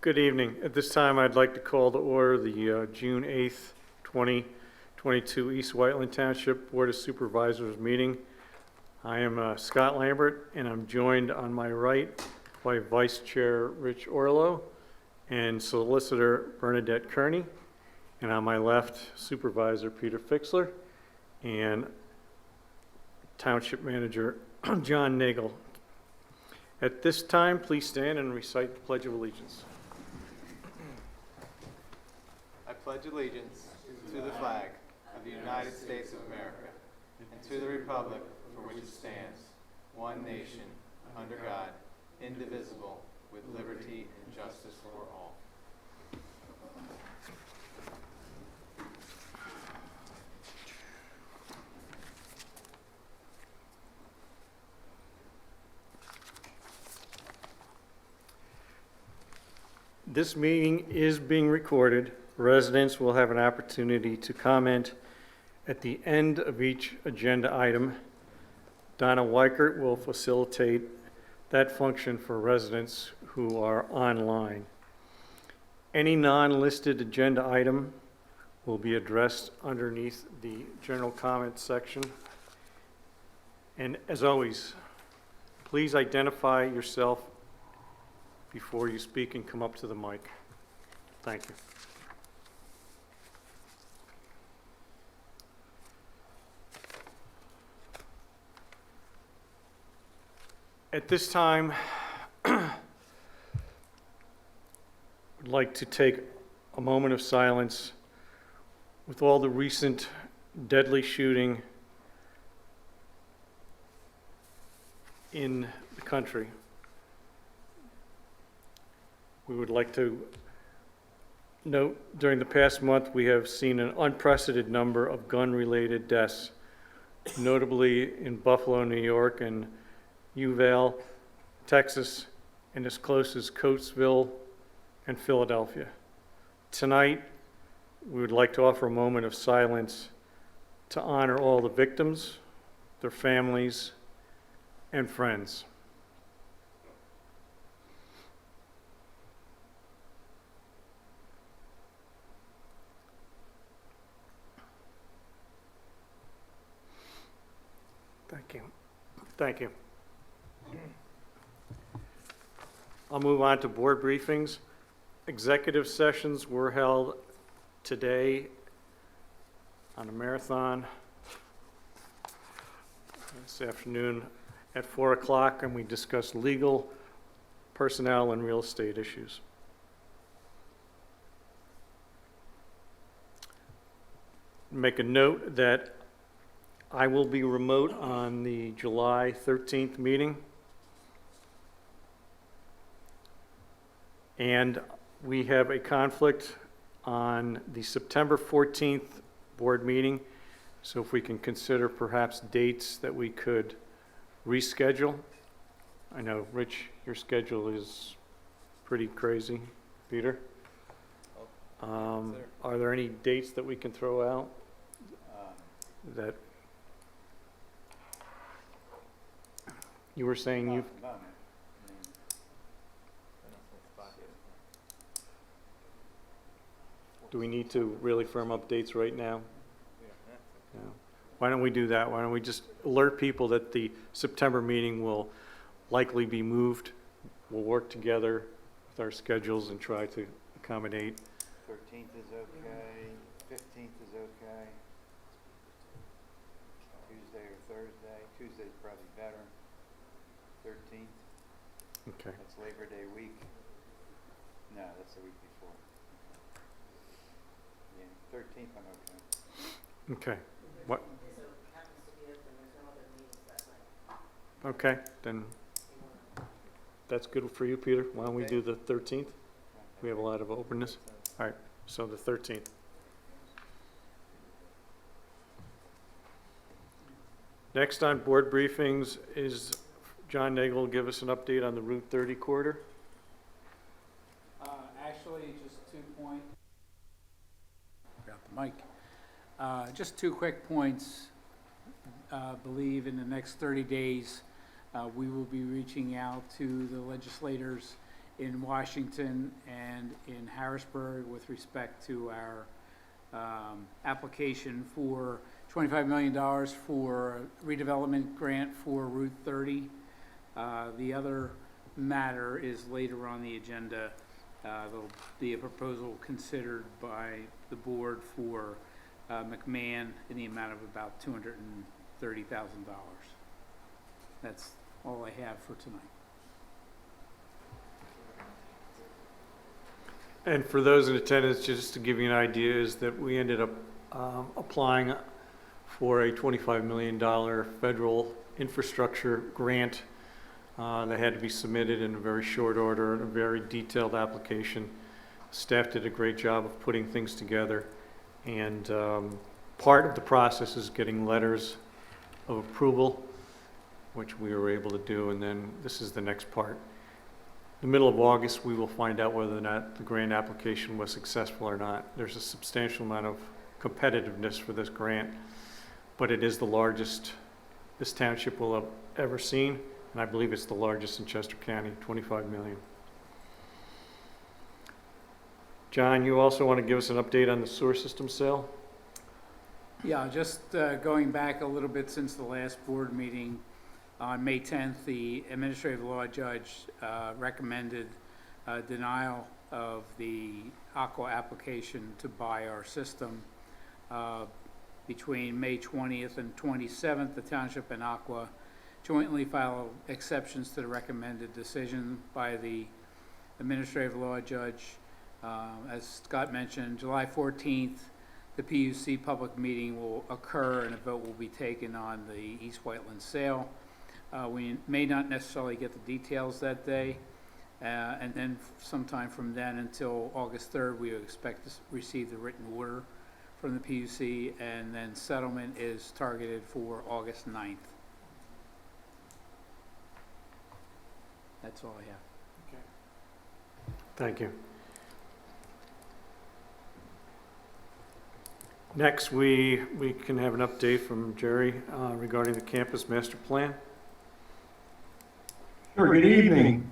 Good evening. At this time, I'd like to call to order the June 8th, 2022 East Whiteland Township Board of Supervisors meeting. I am Scott Lambert, and I'm joined on my right by Vice Chair Rich Orlow and Solicitor Bernadette Kearney, and on my left, Supervisor Peter Fixler and Township Manager John Nagel. At this time, please stand and recite the Pledge of Allegiance. I pledge allegiance to the flag of the United States of America and to the republic for which it stands, one nation, under God, indivisible, with liberty and justice for all. This meeting is being recorded. Residents will have an opportunity to comment at the end of each agenda item. Donna Weichert will facilitate that function for residents who are online. Any non-listed agenda item will be addressed underneath the general comment section. And as always, please identify yourself before you speak and come up to the mic. Thank you. At this time, I'd like to take a moment of silence with all the recent deadly shooting in the country. We would like to note during the past month we have seen an unprecedented number of gun-related deaths, notably in Buffalo, New York, and Uvalde, Texas, and as close as Coatesville and Philadelphia. Tonight, we would like to offer a moment of silence to honor all the victims, their families, and friends. Thank you. Thank you. I'll move on to board briefings. Executive sessions were held today on a marathon this afternoon at 4 o'clock, and we discussed legal, personnel, and real estate issues. Make a note that I will be remote on the July 13th meeting. And we have a conflict on the September 14th board meeting. So if we can consider perhaps dates that we could reschedule. I know, Rich, your schedule is pretty crazy. Peter? Are there any dates that we can throw out that you were saying you? Do we need to really firm up dates right now? No. Why don't we do that? Why don't we just alert people that the September meeting will likely be moved? We'll work together with our schedules and try to accommodate. 13th is okay, 15th is okay. Tuesday or Thursday. Tuesday's probably better. 13th. Okay. That's Labor Day week. No, that's the week before. Yeah, 13th I'm okay. Okay. What? Okay, then that's good for you, Peter. Why don't we do the 13th? We have a lot of openness. All right, so the 13th. Next on board briefings is John Nagel will give us an update on the Route 30 corridor. Actually, just 2 points. Got the mic. Just 2 quick points. Believe in the next 30 days, we will be reaching out to the legislators in Washington and in Harrisburg with respect to our application for $25 million for redevelopment grant for Route 30. The other matter is later on the agenda. There'll be a proposal considered by the board for McMahon in the amount of about $230,000. That's all I have for tonight. And for those in attendance, just to give you an idea, is that we ended up applying for a $25 million federal infrastructure grant that had to be submitted in a very short order, a very detailed application. Staff did a great job of putting things together, and part of the process is getting letters of approval, which we were able to do, and then this is the next part. In the middle of August, we will find out whether or not the grant application was successful or not. There's a substantial amount of competitiveness for this grant, but it is the largest this township will have ever seen, and I believe it's the largest in Chester County, $25 million. John, you also want to give us an update on the sewer system sale? Yeah, just going back a little bit since the last board meeting, on May 10th, the administrative law judge recommended denial of the Aqua application to buy our system. Between May 20th and 27th, the Township and Aqua jointly filed exceptions to the recommended decision by the administrative law judge. As Scott mentioned, July 14th, the PUC public meeting will occur and a vote will be taken on the East Whiteland sale. We may not necessarily get the details that day, and then sometime from then until August 3rd, we expect to receive the written order from the PUC, and then settlement is targeted for August 9th. That's all I have. Thank you. Next, we can have an update from Jerry regarding the campus master plan. Sure, good evening.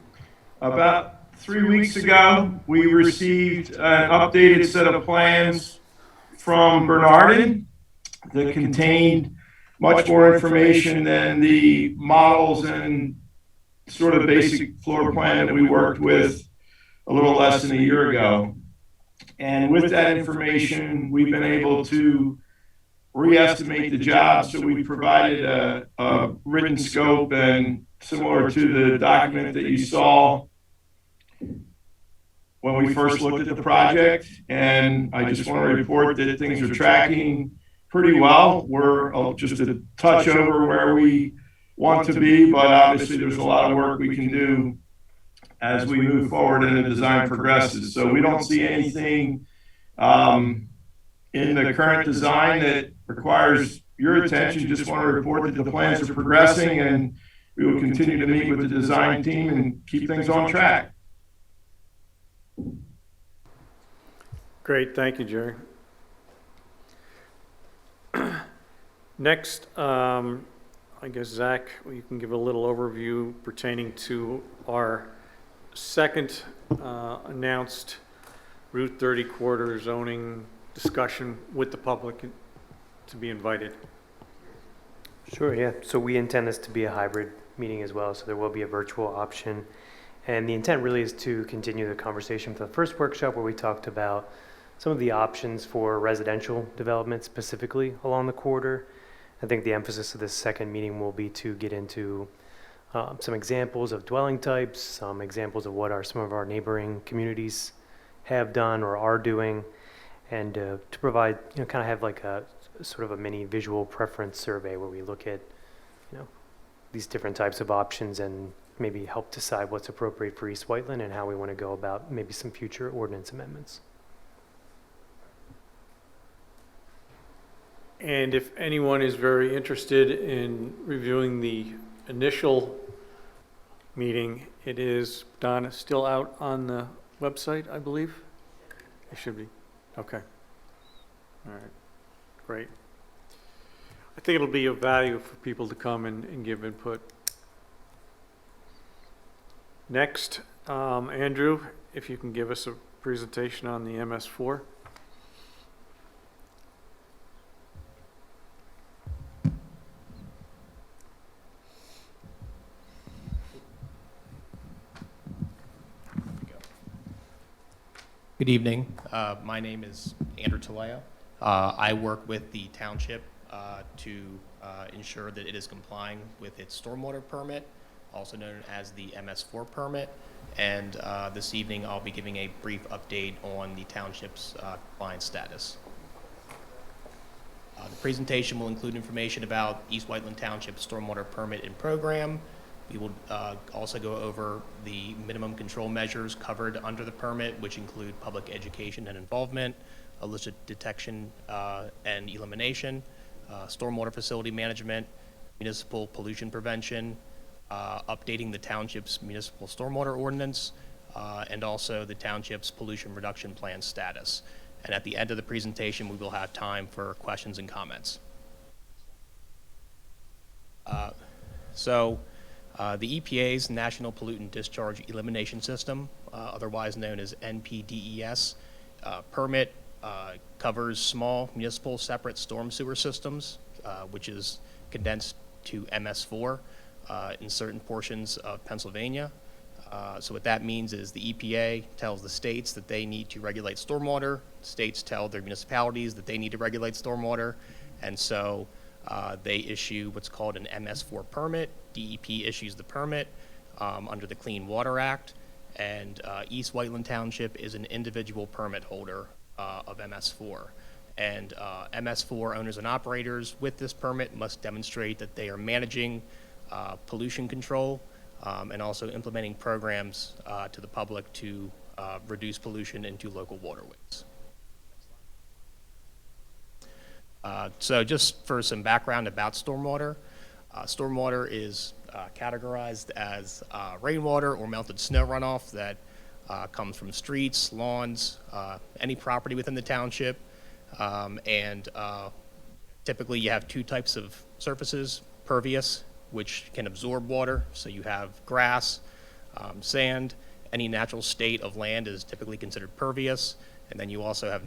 About 3 weeks ago, we received an updated set of plans from Bernardin that contained much more information than the models and sort of basic floor plan that we worked with a little less than a year ago. And with that information, we've been able to re-estimate the job. So we provided a written scope, and similar to the document that you saw when we first looked at the project. And I just want to report that things are tracking pretty well. We're just a touch over where we want to be, but obviously there's a lot of work we can do as we move forward and the design progresses. So we don't see anything in the current design that requires your attention. Just want to report that the plans are progressing, and we will continue to meet with the design team and keep things on track. Great, thank you, Jerry. Next, I guess, Zach, you can give a little overview pertaining to our second announced Route 30 corridor zoning discussion with the public to be invited. Sure, yeah. So we intend this to be a hybrid meeting as well, so there will be a virtual option. And the intent really is to continue the conversation from the first workshop where we talked about some of the options for residential development specifically along the corridor. I think the emphasis of this second meeting will be to get into some examples of dwelling types, some examples of what some of our neighboring communities have done or are doing, and to provide, kind of have like a sort of a mini visual preference survey where we look at, these different types of options and maybe help decide what's appropriate for East Whiteland and how we want to go about maybe some future ordinance amendments. And if anyone is very interested in reviewing the initial meeting, it is, Donna, still out on the website, I believe? It should be. Okay. All right. Great. I think it'll be of value for people to come and give input. Next, Andrew, if you can give us a presentation on the MS4. Good evening. My name is Andrew Taleo. I work with the township to ensure that it is complying with its stormwater permit, also known as the MS4 permit. And this evening, I'll be giving a brief update on the township's compliance status. The presentation will include information about East Whiteland Township's stormwater permit and program. We will also go over the minimum control measures covered under the permit, which include public education and involvement, illicit detection and elimination, stormwater facility management, municipal pollution prevention, updating the township's municipal stormwater ordinance, and also the township's pollution reduction plan status. And at the end of the presentation, we will have time for questions and comments. The EPA's National Pollutant Discharge Elimination System, otherwise known as NPDES, permit covers small municipal separate storm sewer systems, which is condensed to MS4 in certain portions of Pennsylvania. So what that means is the EPA tells the states that they need to regulate stormwater. States tell their municipalities that they need to regulate stormwater. And so they issue what's called an MS4 permit. DEP issues the permit under the Clean Water Act. And East Whiteland Township is an individual permit holder of MS4. And MS4 owners and operators with this permit must demonstrate that they are managing pollution control and also implementing programs to the public to reduce pollution into local waterways. So just for some background about stormwater, stormwater is categorized as rainwater or melted snow runoff that comes from streets, lawns, any property within the township, and typically you have two types of surfaces: pervious, which can absorb water, so you have grass, sand. Any natural state of land is typically considered pervious. And then you also have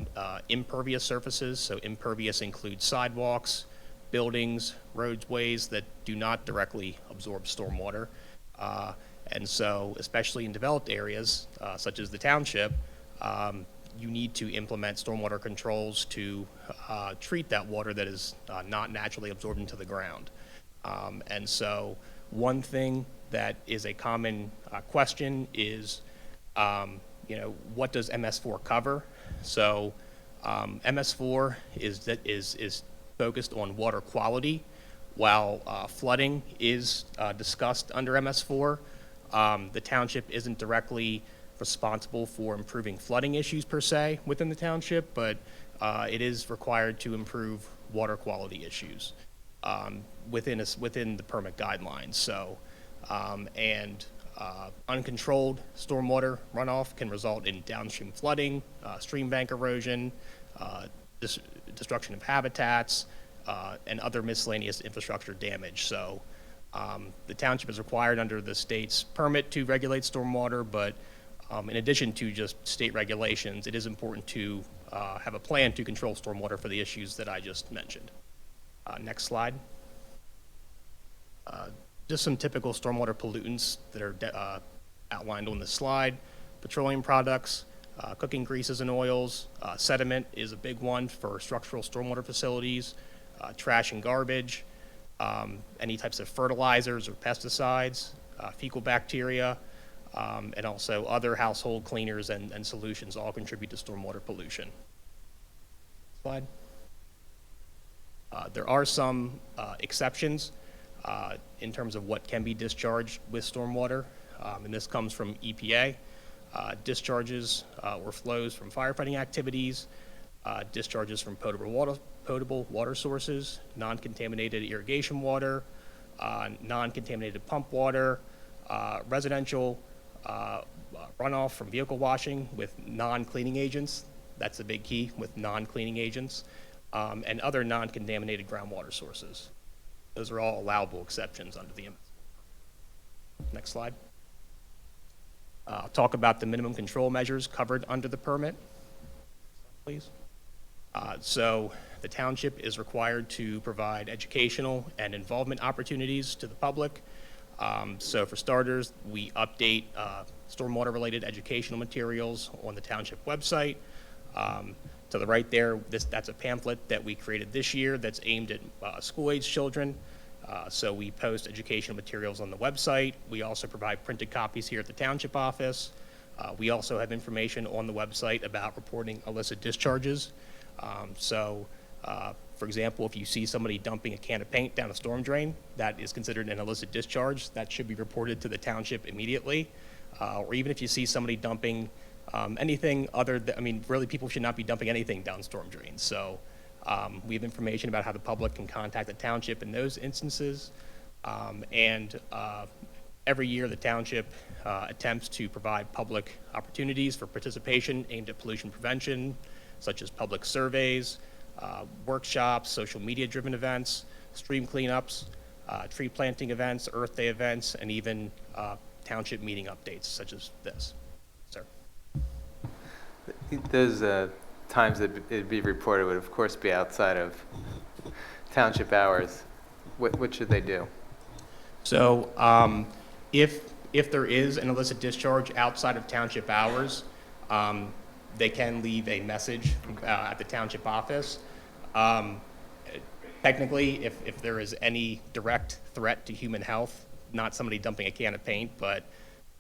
impervious surfaces. So impervious includes sidewalks, buildings, roadways that do not directly absorb stormwater. And so, especially in developed areas, such as the township, you need to implement stormwater controls to treat that water that is not naturally absorbed into the ground. And so one thing that is a common question is, what does MS4 cover? So MS4 is focused on water quality, while flooding is discussed under MS4. The township isn't directly responsible for improving flooding issues per se within the township, but it is required to improve water quality issues within the permit guidelines. So, uncontrolled stormwater runoff can result in downstream flooding, stream bank erosion, destruction of habitats, and other miscellaneous infrastructure damage. So the township is required under the state's permit to regulate stormwater, but in addition to just state regulations, it is important to have a plan to control stormwater for the issues that I just mentioned. Next slide. Just some typical stormwater pollutants that are outlined on the slide: petroleum products, cooking greases and oils, sediment is a big one for structural stormwater facilities, trash and garbage, any types of fertilizers or pesticides, fecal bacteria, and also other household cleaners and solutions all contribute to stormwater pollution. Slide. There are some exceptions in terms of what can be discharged with stormwater, and this comes from EPA. Discharges or flows from firefighting activities, discharges from potable water sources, non-contaminated irrigation water, non-contaminated pump water, residential runoff from vehicle washing with non-cleaning agents. That's a big key, with non-cleaning agents, and other non-contaminated groundwater sources. Those are all allowable exceptions under the MS. Next slide. Talk about the minimum control measures covered under the permit, please. So the township is required to provide educational and involvement opportunities to the public. So for starters, we update stormwater-related educational materials on the township website. To the right there, that's a pamphlet that we created this year that's aimed at school-age children. So we post educational materials on the website. We also provide printed copies here at the township office. We also have information on the website about reporting illicit discharges. For example, if you see somebody dumping a can of paint down a storm drain, that is considered an illicit discharge. That should be reported to the township immediately. Or even if you see somebody dumping anything other than, I mean, really people should not be dumping anything down storm drains. So we have information about how the public can contact the township in those instances. Every year the township attempts to provide public opportunities for participation aimed at pollution prevention, such as public surveys, workshops, social media-driven events, stream cleanups, tree planting events, Earth Day events, and even township meeting updates, such as this. Sir. Those times that it'd be reported would of course be outside of township hours. What should they do? So if there is an illicit discharge outside of township hours, they can leave a message at the township office. Technically, if there is any direct threat to human health, not somebody dumping a can of paint, but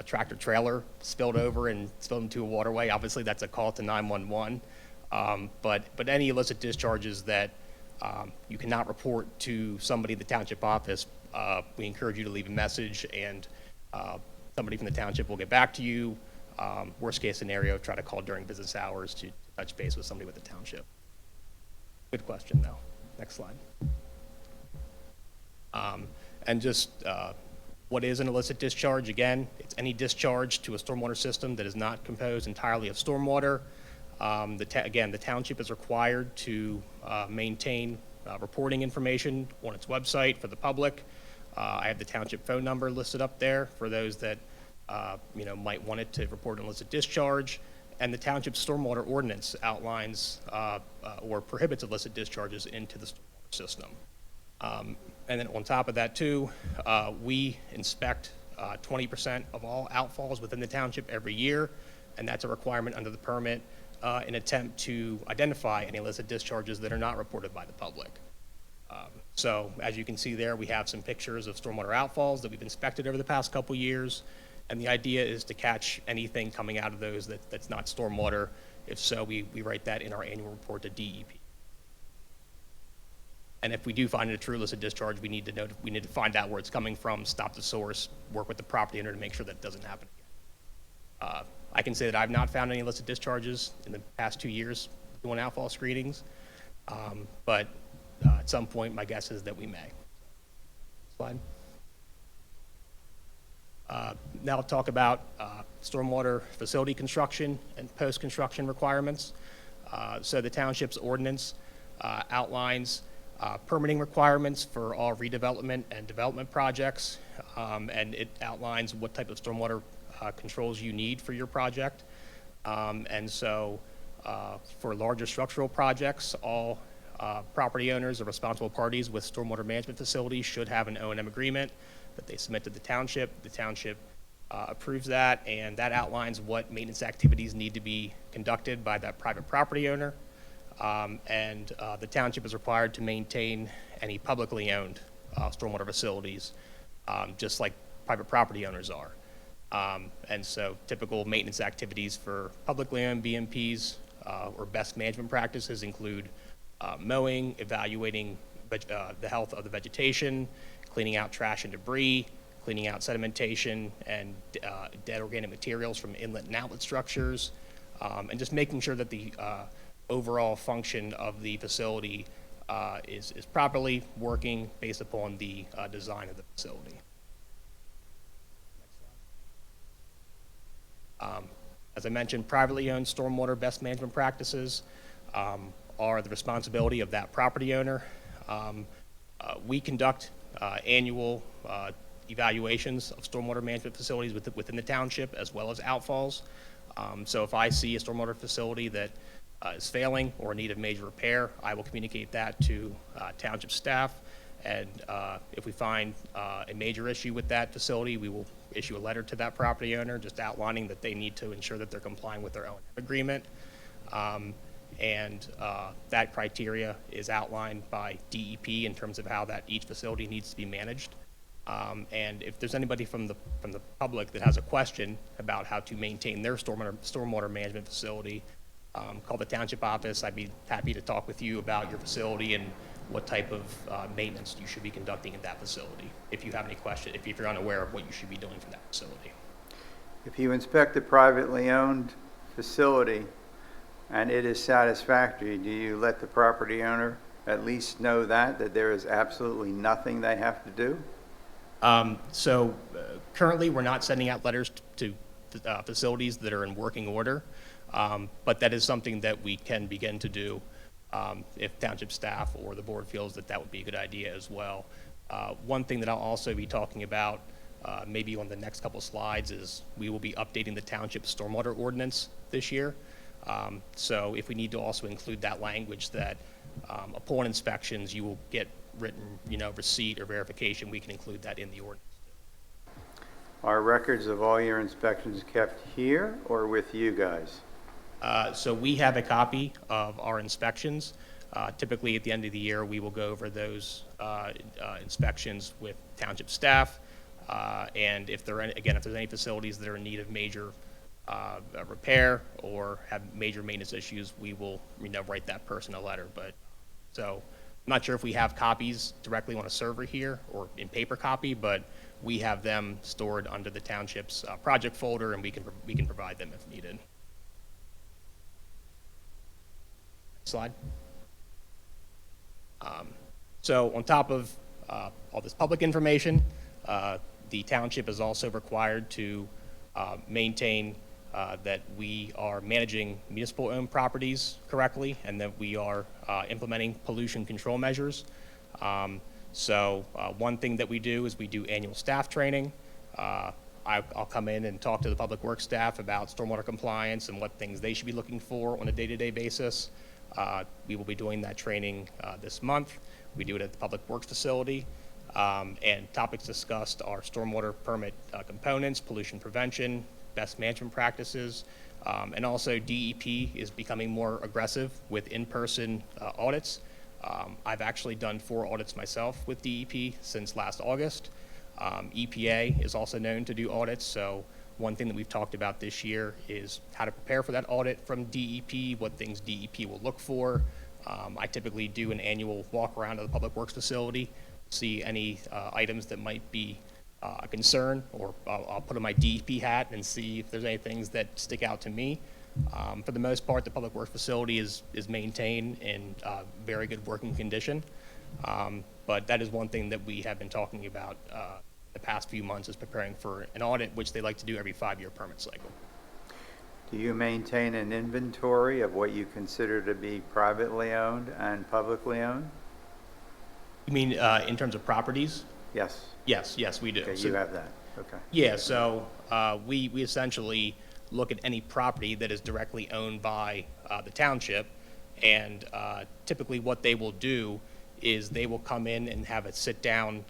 a tractor trailer spilled over and spilled into a waterway, obviously that's a call to 911. But any illicit discharges that you cannot report to somebody at the township office, we encourage you to leave a message, and somebody from the township will get back to you. Worst case scenario, try to call during business hours to touch base with somebody with the township. Good question, though. Next slide. And just what is an illicit discharge? Again, it's any discharge to a stormwater system that is not composed entirely of stormwater. Again, the township is required to maintain reporting information on its website for the public. I have the township phone number listed up there for those that might want it to report an illicit discharge. And the township stormwater ordinance outlines or prohibits illicit discharges into the stormwater system. And then on top of that too, we inspect 20% of all outfalls within the township every year, and that's a requirement under the permit in an attempt to identify any illicit discharges that are not reported by the public. So as you can see there, we have some pictures of stormwater outfalls that we've inspected over the past couple years, and the idea is to catch anything coming out of those that's not stormwater. If so, we write that in our annual report to DEP. And if we do find a true illicit discharge, we need to find out where it's coming from, stop the source, work with the property owner to make sure that doesn't happen again. I can say that I've not found any illicit discharges in the past 2 years doing outfall screenings, but at some point, my guess is that we may. Slide. Now I'll talk about stormwater facility construction and post-construction requirements. So the township's ordinance outlines permitting requirements for all redevelopment and development projects, and it outlines what type of stormwater controls you need for your project. And so for larger structural projects, all property owners or responsible parties with stormwater management facilities should have an O&M agreement that they submit to the township. The township approves that, and that outlines what maintenance activities need to be conducted by that private property owner. The township is required to maintain any publicly owned stormwater facilities, just like private property owners are. And so typical maintenance activities for publicly owned BMPs or best management practices include mowing, evaluating the health of the vegetation, cleaning out trash and debris, cleaning out sedimentation and dead organic materials from inlet and outlet structures, and just making sure that the overall function of the facility is properly working based upon the design of the facility. As I mentioned, privately owned stormwater best management practices are the responsibility of that property owner. We conduct annual evaluations of stormwater management facilities within the township as well as outfalls. So if I see a stormwater facility that is failing or in need of major repair, I will communicate that to township staff. And if we find a major issue with that facility, we will issue a letter to that property owner just outlining that they need to ensure that they're complying with their own agreement. That criteria is outlined by DEP in terms of how that each facility needs to be managed. And if there's anybody from the public that has a question about how to maintain their stormwater management facility, call the township office. I'd be happy to talk with you about your facility and what type of maintenance you should be conducting in that facility. If you have any question, if you're unaware of what you should be doing for that facility. If you inspect a privately owned facility and it is satisfactory, do you let the property owner at least know that there is absolutely nothing they have to do? Currently, we're not sending out letters to facilities that are in working order, but that is something that we can begin to do if township staff or the board feels that that would be a good idea as well. One thing that I'll also be talking about maybe on the next couple slides is we will be updating the township stormwater ordinance this year. So if we need to also include that language that upon inspections you will get written, receipt or verification, we can include that in the ordinance. Are records of all your inspections kept here or with you guys? So we have a copy of our inspections. Typically, at the end of the year, we will go over those inspections with township staff. And if there's any facilities that are in need of major repair or have major maintenance issues, we will, write that person a letter. So I'm not sure if we have copies directly on a server here or in paper copy, but we have them stored under the township's project folder, and we can provide them if needed. Slide. So on top of all this public information, the township is also required to maintain that we are managing municipal-owned properties correctly and that we are implementing pollution control measures. One thing that we do is we do annual staff training. I'll come in and talk to the public works staff about stormwater compliance and what things they should be looking for on a day-to-day basis. We will be doing that training this month. We do it at the Public Works facility. And topics discussed are stormwater permit components, pollution prevention, best management practices, and also DEP is becoming more aggressive with in-person audits. I've actually done 4 audits myself with DEP since last August. EPA is also known to do audits, so one thing that we've talked about this year is how to prepare for that audit from DEP, what things DEP will look for. I typically do an annual walk around of the Public Works facility, see any items that might be a concern, or I'll put on my DEP hat and see if there's any things that stick out to me. For the most part, the Public Works facility is maintained in very good working condition. But that is one thing that we have been talking about the past few months, is preparing for an audit, which they like to do every 5-year permit cycle. Do you maintain an inventory of what you consider to be privately owned and publicly owned? You mean in terms of properties? Yes. Yes, we do. Okay, So- you have that. Okay. Yeah, so we essentially look at any property that is directly owned by the township, and typically what they will do is they will come in and have a sit-down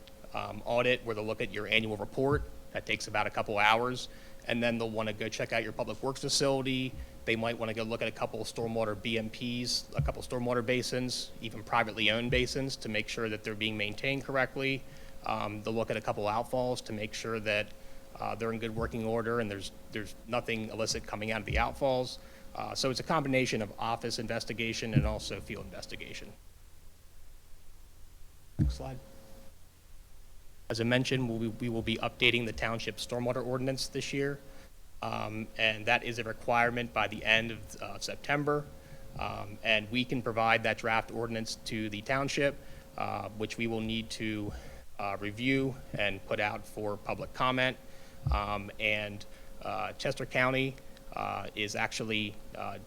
audit where they'll look at your annual report. That takes about a couple hours, and then they'll want to go check out your public works facility. They might want to go look at a couple of stormwater BMPs, a couple of stormwater basins, even privately owned basins, to make sure that they're being maintained correctly. They'll look at a couple outfalls to make sure that they're in good working order and there's nothing illicit coming out of the outfalls. So it's a combination of office investigation and also field investigation. Next slide. As I mentioned, we will be updating the township stormwater ordinance this year, and that is a requirement by the end of September. And we can provide that draft ordinance to the township, which we will need to review and put out for public comment. Chester County is actually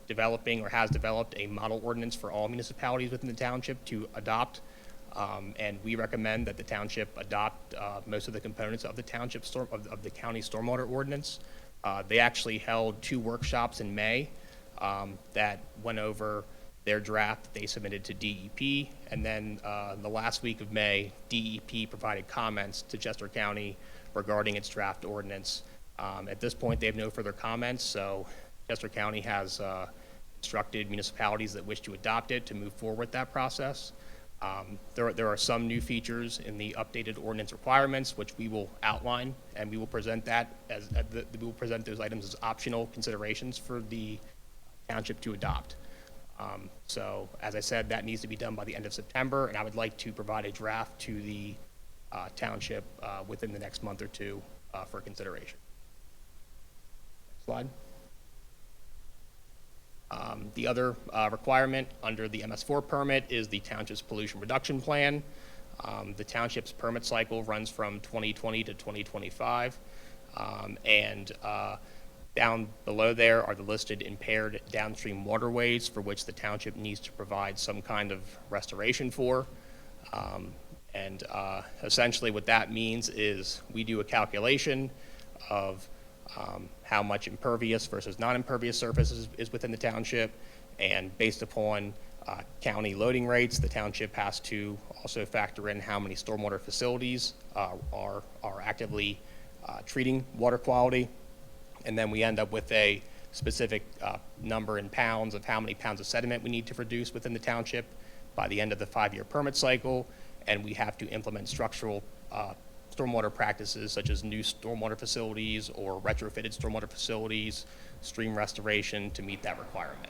developing or has developed a model ordinance for all municipalities within the township to adopt. And we recommend that the township adopt most of the components of the township of the county stormwater ordinance. They actually held 2 workshops in May that went over their draft they submitted to DEP, and then the last week of May, DEP provided comments to Chester County regarding its draft ordinance. At this point, they have no further comments, so Chester County has instructed municipalities that wish to adopt it to move forward with that process. There are some new features in the updated ordinance requirements, which we will outline, and we will present that we will present those items as optional considerations for the township to adopt. So, as I said, that needs to be done by the end of September, and I would like to provide a draft to the township within the next month or two for consideration. Next slide. The other requirement under the MS4 permit is the township's pollution reduction plan. The township's permit cycle runs from 2020 to 2025, and down below there are the listed impaired downstream waterways for which the township needs to provide some kind of restoration for. Essentially what that means is we do a calculation of how much impervious versus non-impervious surface is within the township, and based upon county loading rates, the township has to also factor in how many stormwater facilities are actively treating water quality. And then we end up with a specific number in pounds of how many pounds of sediment we need to reduce within the township by the end of the 5-year permit cycle. And we have to implement structural stormwater practices such as new stormwater facilities or retrofitted stormwater facilities, stream restoration to meet that requirement.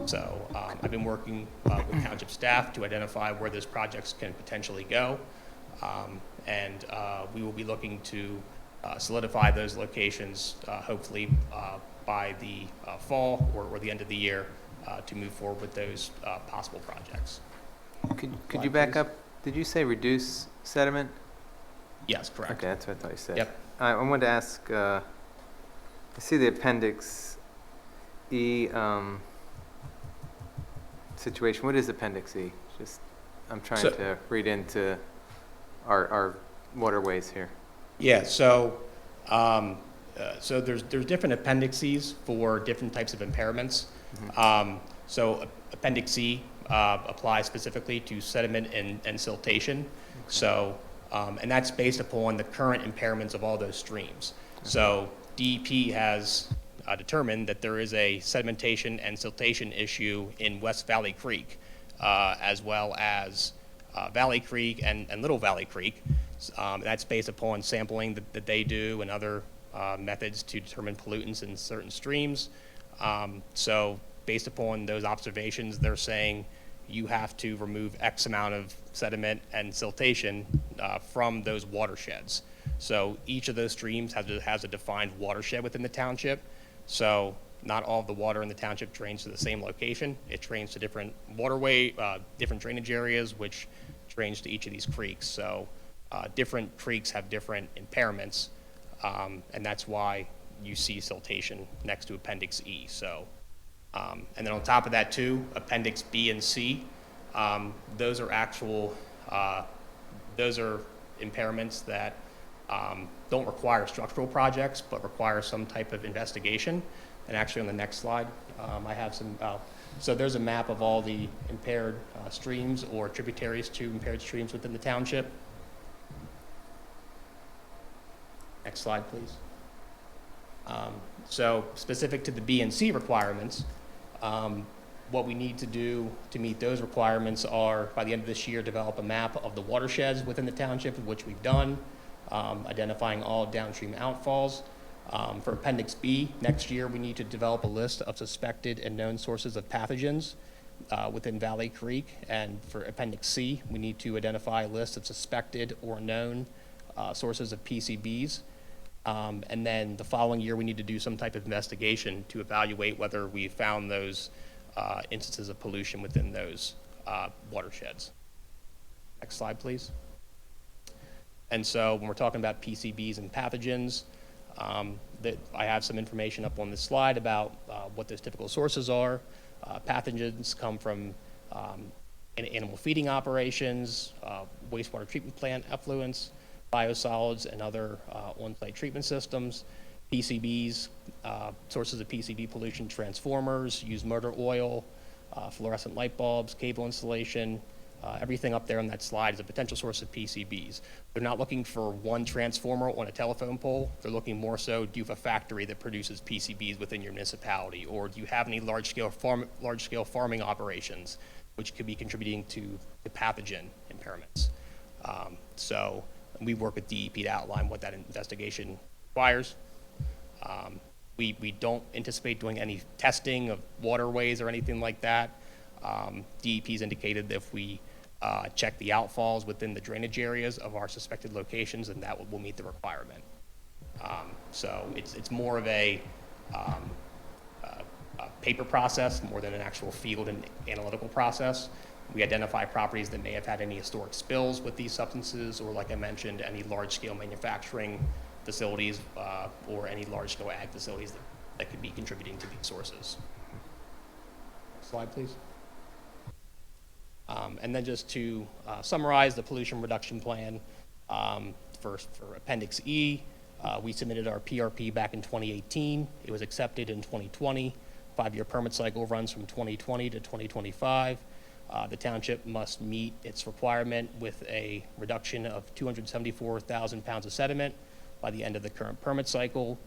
So I've been working with township staff to identify where those projects can potentially go. We will be looking to solidify those locations, hopefully by the fall or the end of the year, to move forward with those possible projects. Could you back up? Did you say reduce sediment? Yes, correct. Okay, that's what I thought you said. Yep. I wanted to ask, I see the Appendix E situation. What is Appendix E? I'm trying to read into our waterways here. Yeah, so there's different appendices for different types of impairments. Mm-hmm. So Appendix E applies specifically to sediment and siltation. Okay. So, and that's based upon the current impairments of all those streams. Okay. So DEP has determined that there is a sedimentation and siltation issue in West Valley Creek, as well as Valley Creek and Little Valley Creek. That's based upon sampling that they do and other methods to determine pollutants in certain streams. So based upon those observations, they're saying you have to remove X amount of sediment and siltation from those watersheds. So each of those streams has a defined watershed within the township. So not all of the water in the township drains to the same location. It drains to different waterway, different drainage areas, which drains to each of these creeks. So different creeks have different impairments, and that's why you see siltation next to Appendix E. So, and then on top of that too, Appendix B and C, those are impairments that don't require structural projects, but require some type of investigation. And actually on the next slide, I have some, so there's a map of all the impaired streams or tributaries to impaired streams within the township. Next slide, please. So specific to the B and C requirements, what we need to do to meet those requirements are, by the end of this year, develop a map of the watersheds within the township, which we've done, identifying all downstream outfalls. For Appendix B, next year we need to develop a list of suspected and known sources of pathogens within Valley Creek. And for Appendix C, we need to identify a list of suspected or known sources of PCBs. And then the following year, we need to do some type of investigation to evaluate whether we found those instances of pollution within those watersheds. Next slide, please. And so when we're talking about PCBs and pathogens, that I have some information up on this slide about what those typical sources are. Pathogens come from animal feeding operations, wastewater treatment plant effluents, biosolids, and other on-site treatment systems, PCBs, sources of PCB pollution, transformers, used motor oil, fluorescent light bulbs, cable installation, everything up there on that slide is a potential source of PCBs. They're not looking for one transformer on a telephone pole. They're looking more so, do you have a factory that produces PCBs within your municipality? Or do you have any large-scale farming operations, which could be contributing to the pathogen impairments? So we work with DEP to outline what that investigation requires. We don't anticipate doing any testing of waterways or anything like that. DEP's indicated that if we check the outfalls within the drainage areas of our suspected locations, then that will meet the requirement. So it's more of a paper process more than an actual field and analytical process. We identify properties that may have had any historic spills with these substances, or like I mentioned, any large-scale manufacturing facilities or any large-scale ag facilities that could be contributing to these sources. Next slide, please. And then just to summarize the pollution reduction plan, for Appendix E, we submitted our PRP back in 2018. It was accepted in 2020. 5-year permit cycle runs from 2020 to 2025. The township must meet its requirement with a reduction of 274,000 pounds of sediment by the end of the current permit cycle.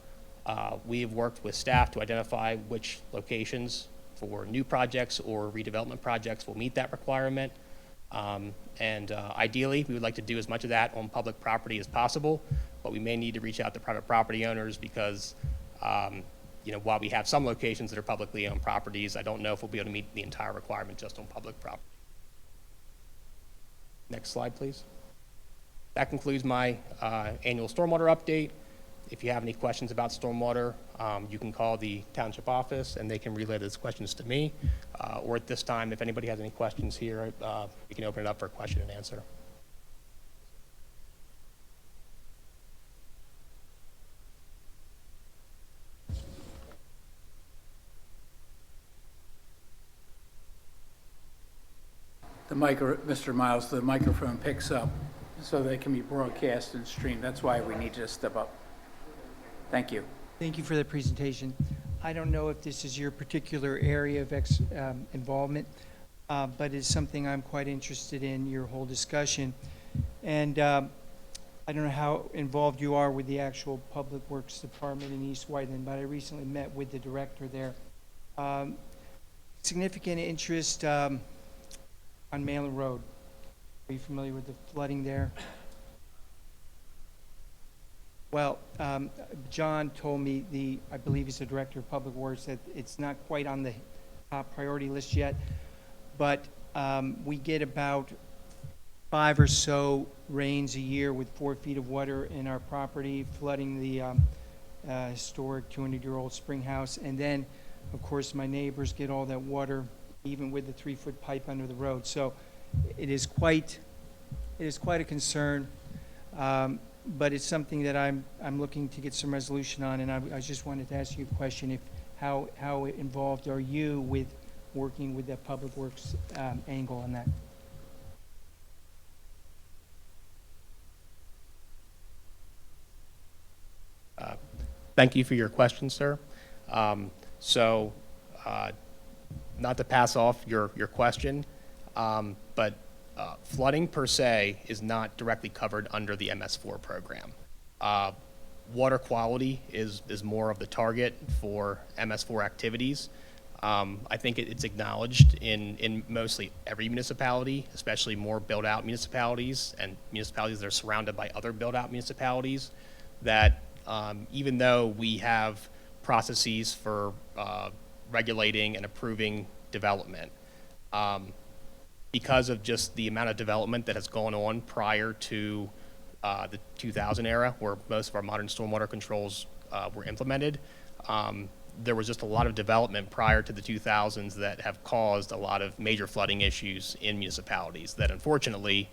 We have worked with staff to identify which locations for new projects or redevelopment projects will meet that requirement. Ideally, we would like to do as much of that on public property as possible, but we may need to reach out to private property owners because while we have some locations that are publicly owned properties, I don't know if we'll be able to meet the entire requirement just on public property. Next slide, please. That concludes my annual stormwater update. If you have any questions about stormwater, you can call the township office and they can relay those questions to me. Or at this time, if anybody has any questions here, we can open it up for question and answer. Mr. Miles, the microphone picks up so they can be broadcast and streamed. That's why we need you to step up. Thank you. Thank you for the presentation. I don't know if this is your particular area of involvement, but it's something I'm quite interested in, your whole discussion. And I don't know how involved you are with the actual Public Works Department in East Whiteland, but I recently met with the director there. Significant interest on Malin Road. Are you familiar with the flooding there? Well, John told me, I believe he's the director of Public Works, that it's not quite on the top priority list yet, but we get about 5 or so rains a year with 4 feet of water in our property, flooding the historic 200-year-old spring house. And then, of course, my neighbors get all that water, even with the 3-foot pipe under the road. So it is quite a concern. But it's something that I'm looking to get some resolution on, and I just wanted to ask you a question: how involved are you with working with the Public Works angle on that? Thank you for your question, sir. Not to pass off your question, but flooding per se is not directly covered under the MS4 program. Water quality is more of the target for MS4 activities. I think it's acknowledged in mostly every municipality, especially more built-out municipalities and municipalities that are surrounded by other built-out municipalities, that even though we have processes for regulating and approving development, because of just the amount of development that has gone on prior to the 2000 era, where most of our modern stormwater controls were implemented, there was just a lot of development prior to the 2000s that have caused a lot of major flooding issues in municipalities that, unfortunately,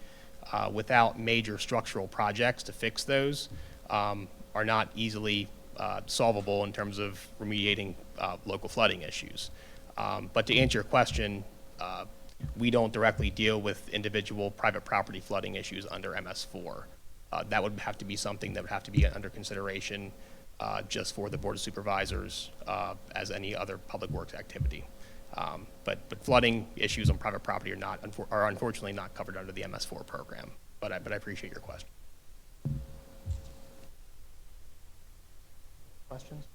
without major structural projects to fix those, are not easily solvable in terms of remediating local flooding issues. But to answer your question, We don't directly deal with individual private property flooding issues under MS4. That would have to be something that would have to be under consideration just for the Board of Supervisors as any other public works activity. But flooding issues on private property are unfortunately not covered under the MS4 program. But I appreciate your question. Questions?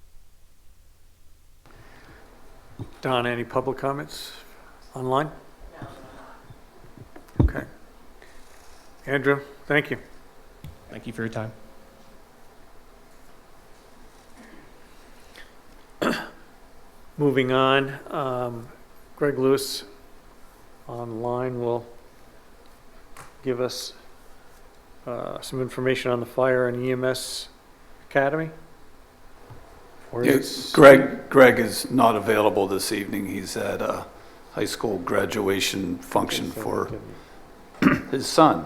Don, any public comments online? Okay. Andrew, thank you. Thank you for your time. Moving on, Greg Lewis online will give us some information on the Fire and EMS Academy. Or Yes, Greg is not available this evening. He's at a high school graduation function for his son.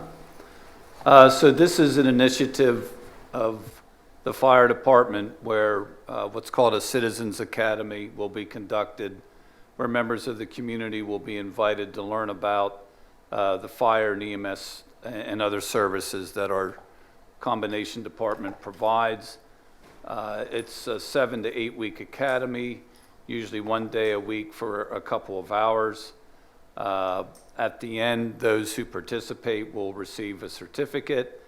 So this is an initiative of the fire department where what's called a Citizens Academy will be conducted, where members of the community will be invited to learn about the fire and EMS and other services that our combination department provides. It's a 7 to 8 week academy, usually 1 day a week for a couple of hours. At the end, those who participate will receive a certificate,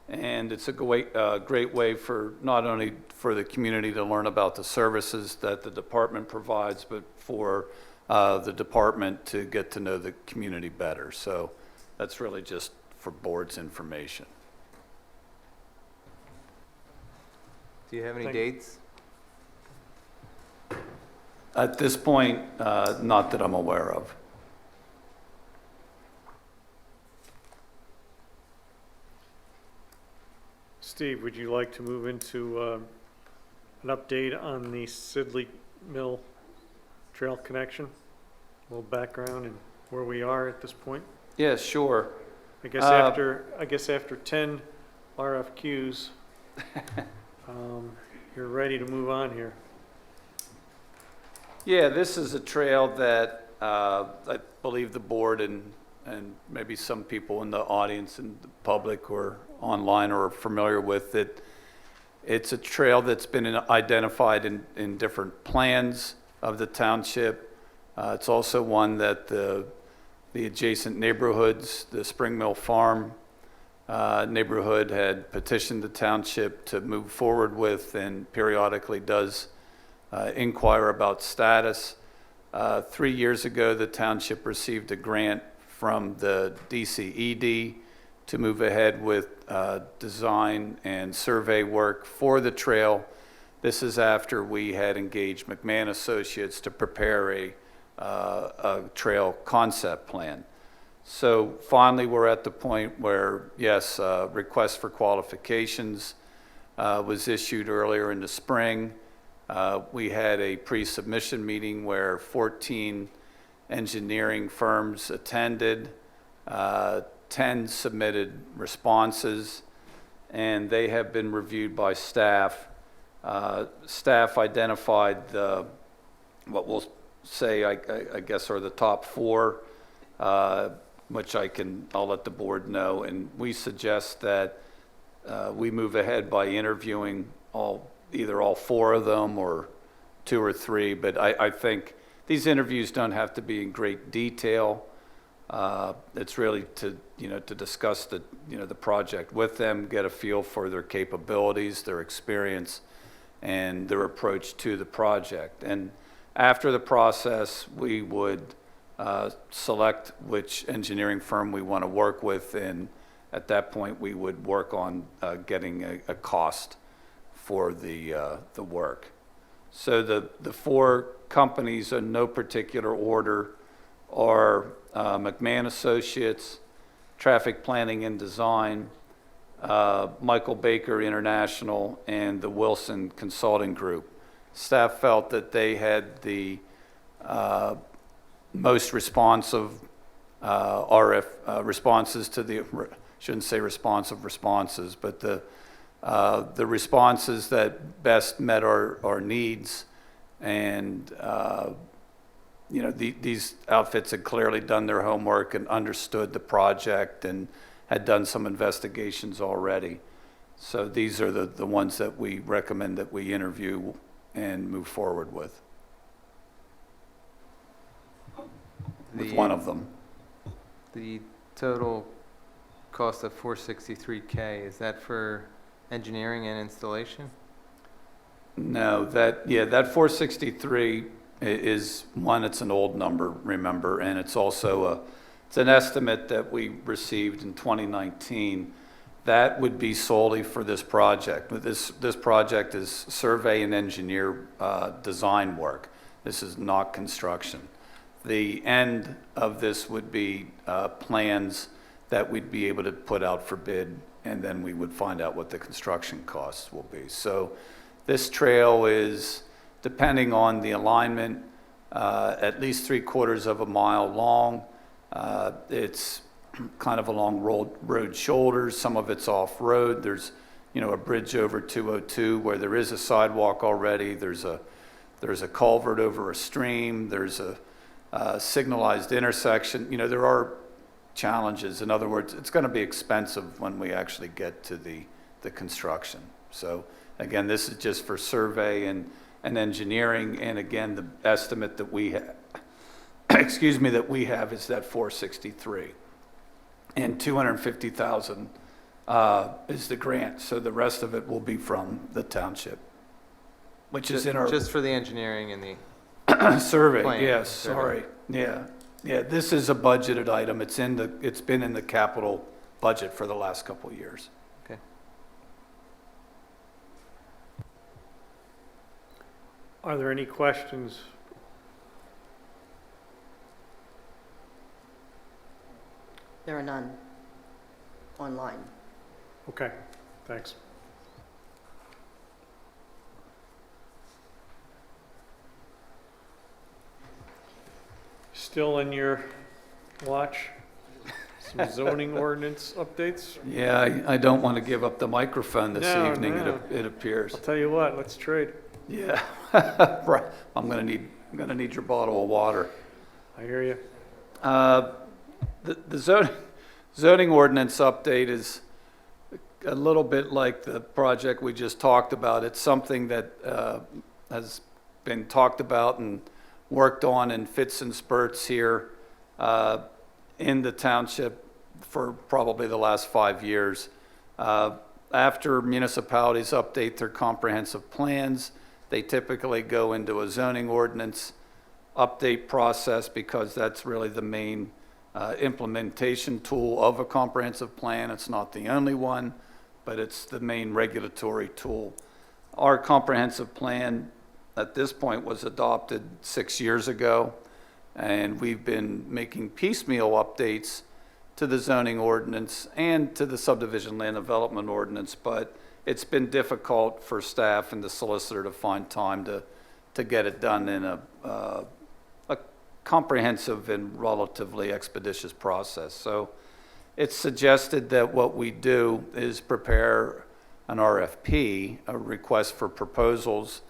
and it's a great way for not only for the community to learn about the services that the department provides, but for the department to get to know the community better. So that's really just for board's information. Do you have any Thank you. dates? At this point, not that I'm aware of. Steve, would you like to move into an update on the Sidley Mill Trail connection? A little background and where we are at this point? Yeah, sure. I guess after 10 RFQs, you're ready to move on here. Yeah, this is a trail that I believe the board and maybe some people in the audience and the public or online are familiar with it. It's a trail that's been identified in different plans of the township. It's also one that the adjacent neighborhoods, the Spring Mill Farm neighborhood had petitioned the township to move forward with and periodically does inquire about status. 3 years ago, the township received a grant from the DCED to move ahead with design and survey work for the trail. This is after we had engaged McMahon Associates to prepare a trail concept plan. So finally, we're at the point where, yes, request for qualifications was issued earlier in the spring. We had a pre-submission meeting where 14 engineering firms attended, 10 submitted responses, and they have been reviewed by staff. Staff identified what we'll say, I guess, are the top 4, which I'll let the board know, and we suggest that we move ahead by interviewing either all 4 of them or 2 or 3, but I think these interviews don't have to be in great detail. It's really to discuss the project with them, get a feel for their capabilities, their experience, and their approach to the project. And after the process, we would select which engineering firm we want to work with, and at that point, we would work on getting a cost for the work. So the 4 companies in no particular order are McMahon Associates, Traffic Planning and Design, Michael Baker International, and the Wilson Consulting Group. Staff felt that they had the most responsive responses to the, shouldn't say responsive responses, but the responses that best met our needs and these outfits had clearly done their homework and understood the project and had done some investigations already. So these are the ones that we recommend that we interview and move forward with one of them. The total cost of $463K, is that for engineering and installation? No, that 463 is one, it's an old number, remember, and it's also it's an estimate that we received in 2019. That would be solely for this project. This project is survey and engineer design work. This is not construction. The end of this would be plans that we'd be able to put out for bid, and then we would find out what the construction costs will be. So this trail is, depending on the alignment, at least 3/4 of a mile long. It's kind of along road shoulders. Some of it's off-road. There's, a bridge over 202 where there is a sidewalk already. There's a culvert over a stream. There's a signalized intersection. There are challenges. In other words, it's going to be expensive when we actually get to the construction. So again, this is just for survey and engineering. And again, the estimate that we have, that we have is that 463. And 250,000 is the grant. So the rest of it will be from the township, which is in our just for the engineering and the survey. plan, Yes, survey. sorry. Yeah. This is a budgeted item. It's been in the capital budget for the last couple of years. Okay. Are there any questions? There are none online. Okay, thanks. Still in your watch? Some zoning ordinance updates? Yeah, I don't want to give up the microphone this No, evening, no. it appears. I'll tell you what, let's trade. Yeah. Right. I'm gonna need your bottle of water. I hear you. The zoning ordinance update is a little bit like the project we just talked about. It's something that has been talked about and worked on in fits and spurts here in the township for probably the last 5 years. After municipalities update their comprehensive plans, they typically go into a zoning ordinance update process because that's really the main implementation tool of a comprehensive plan. It's not the only one, but it's the main regulatory tool. Our comprehensive plan at this point was adopted 6 years ago, and we've been making piecemeal updates to the zoning ordinance and to the subdivision land development ordinance, but it's been difficult for staff and the solicitor to find time to get it done in a comprehensive and relatively expeditious process. So it's suggested that what we do is prepare an RFP, a request for proposals,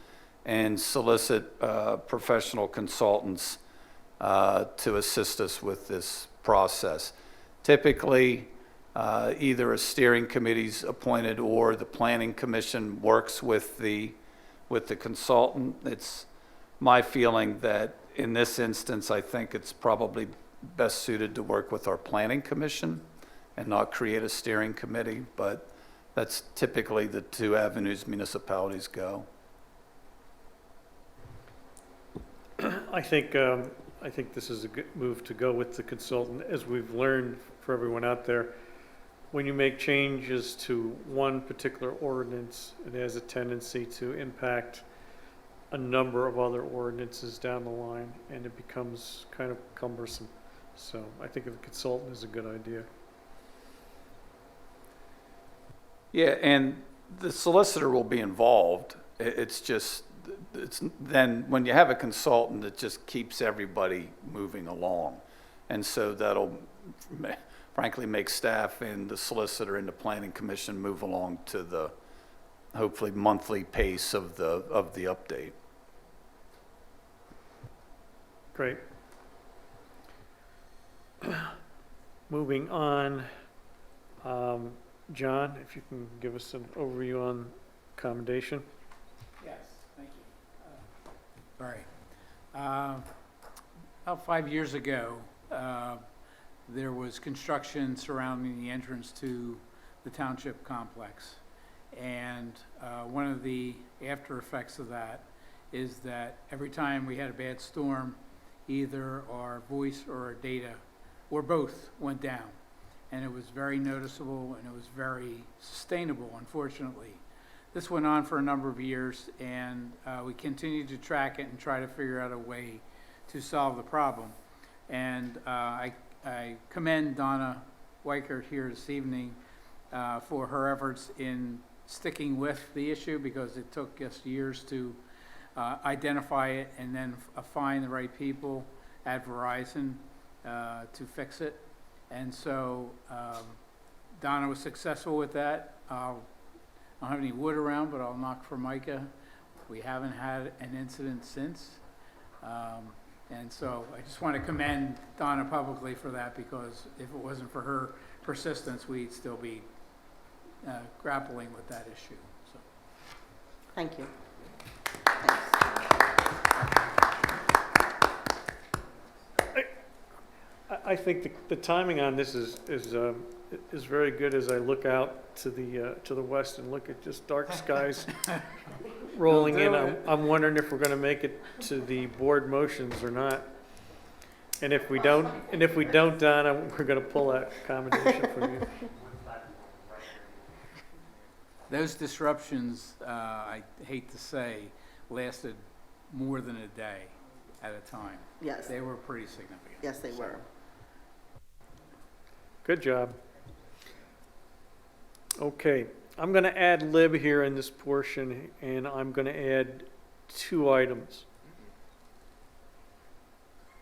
and solicit professional consultants to assist us with this process. Typically, either a steering committee's appointed or the planning commission works with the consultant. It's my feeling that in this instance, I think it's probably best suited to work with our planning commission and not create a steering committee, but that's typically the two avenues municipalities go. I think this is a good move to go with the consultant. As we've learned for everyone out there, when you make changes to one particular ordinance, it has a tendency to impact a number of other ordinances down the line, and it becomes kind of cumbersome. So I think a consultant is a good idea. Yeah, and the solicitor will be involved. It's then when you have a consultant, it just keeps everybody moving along. And so that'll frankly make staff and the solicitor and the planning commission move along to the hopefully monthly pace of the update. Great. Moving on, John, if you can give us an overview on accommodation. Yes, thank you. All right. About 5 years ago, there was construction surrounding the entrance to the Township complex. And one of the after effects of that is that every time we had a bad storm, either our voice or our data, or both, went down. And it was very noticeable and it was very sustainable, unfortunately. This went on for a number of years, and we continued to track it and try to figure out a way to solve the problem. And I commend Donna Weichert here this evening for her efforts in sticking with the issue, because it took us years to identify it and then find the right people at Verizon to fix it. And so Donna was successful with that. I don't have any wood around, but I'll knock for Micah. We haven't had an incident since. And so I just want to commend Donna publicly for that, because if it wasn't for her persistence, we'd still be grappling with that issue. So. Thank you. I think the timing on this is very good. As I look out to the west and look at just dark skies rolling in, I'm wondering if we're going to make it to the board motions or not. And if we don't, Donna, we're going to pull that accommodation from you. Those disruptions, I hate to say, lasted more than a day at a time. Yes. They were pretty significant. Yes, they were. Good job. Okay, I'm going to ad lib here in this portion, and I'm going to add 2 items.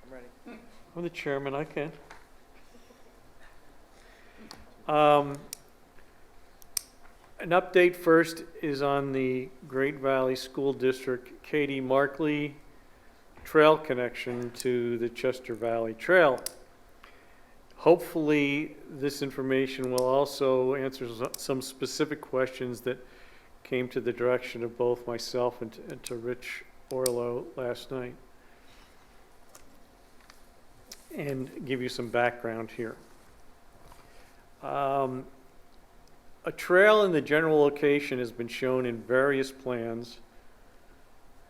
I'm ready. I'm the chairman, I can. An update first is on the Great Valley School District Katie Markley Trail connection to the Chester Valley Trail. Hopefully, this information will also answer some specific questions that came to the direction of both myself and to Rich Orlo last night, and give you some background here. A trail in the general location has been shown in various plans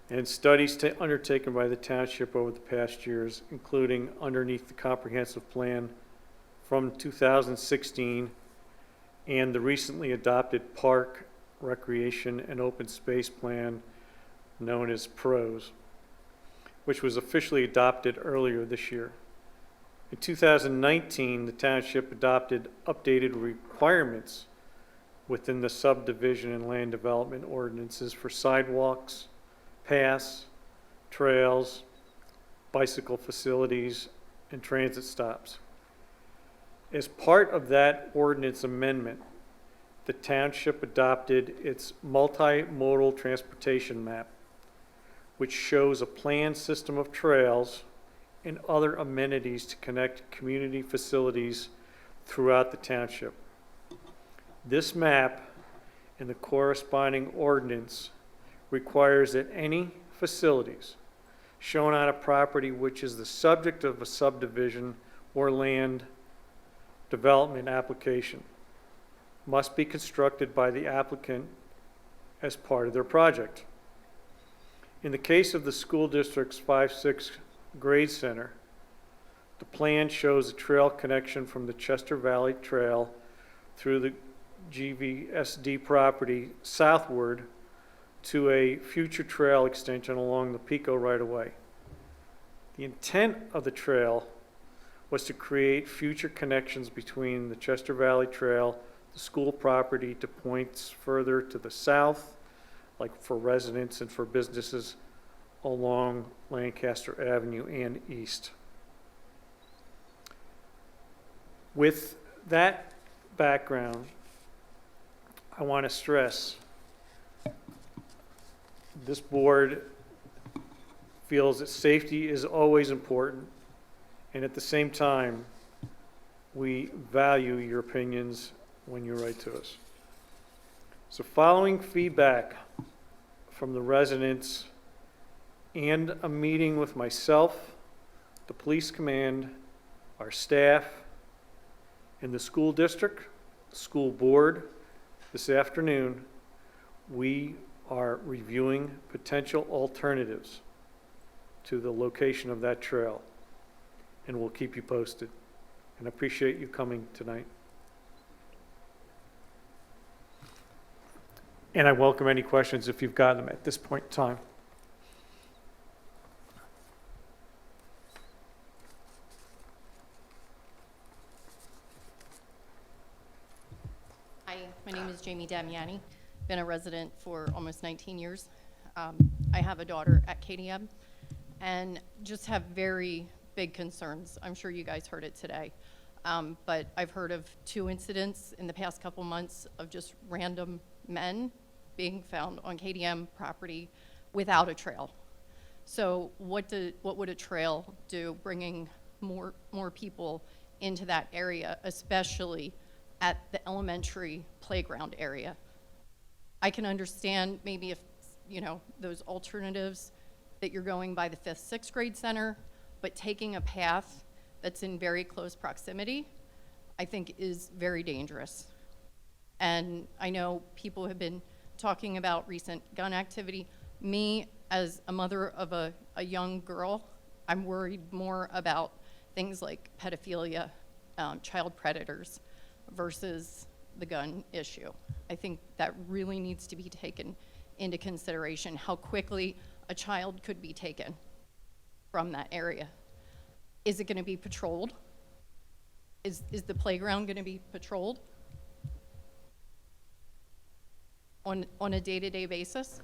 and studies undertaken by the township over the past years, including underneath the comprehensive plan from 2016 and the recently adopted Park, Recreation, and Open Space Plan known as PROS, which was officially adopted earlier this year. In 2019, the township adopted updated requirements within the subdivision and land development ordinances for sidewalks, paths, trails, bicycle facilities, and transit stops. As part of that ordinance amendment, the township adopted its multimodal transportation map, which shows a planned system of trails and other amenities to connect community facilities throughout the township. This map and the corresponding ordinance requires that any facilities shown on a property which is the subject of a subdivision or land development application must be constructed by the applicant as part of their project. In the case of the school district's 5-6 grade center, the plan shows a trail connection from the Chester Valley Trail through the GVSD property southward to a future trail extension along the Pico right-of-way. The intent of the trail was to create future connections between the Chester Valley Trail, the school property, to points further to the south, like for residents and for businesses along Lancaster Avenue and east. With that background, I want to stress this board feels that safety is always important, and at the same time, we value your opinions when you write to us. So following feedback from the residents and a meeting with myself, the police command, our staff, and the school district, school board, this afternoon, we are reviewing potential alternatives to the location of that trail, and we'll keep you posted. And I appreciate you coming tonight. And I welcome any questions if you've got them at this point in time. Hi, my name is Jamie Damiani. Been a resident for almost 19 years. I have a daughter at KDM and just have very big concerns. I'm sure you guys heard it today. But I've heard of 2 incidents in the past couple months of just random men being found on KDM property without a trail. So what would a trail do, bringing more people into that area, especially at the elementary playground area? I can understand maybe if, those alternatives that you're going by the 5th, 6th grade center, but taking a path that's in very close proximity, I think is very dangerous. And I know people have been talking about recent gun activity. Me, as a mother of a young girl, I'm worried more about things like pedophilia, child predators, versus the gun issue. I think that really needs to be taken into consideration, how quickly a child could be taken from that area. Is it going to be patrolled? Is the playground going to be patrolled on a day-to-day basis?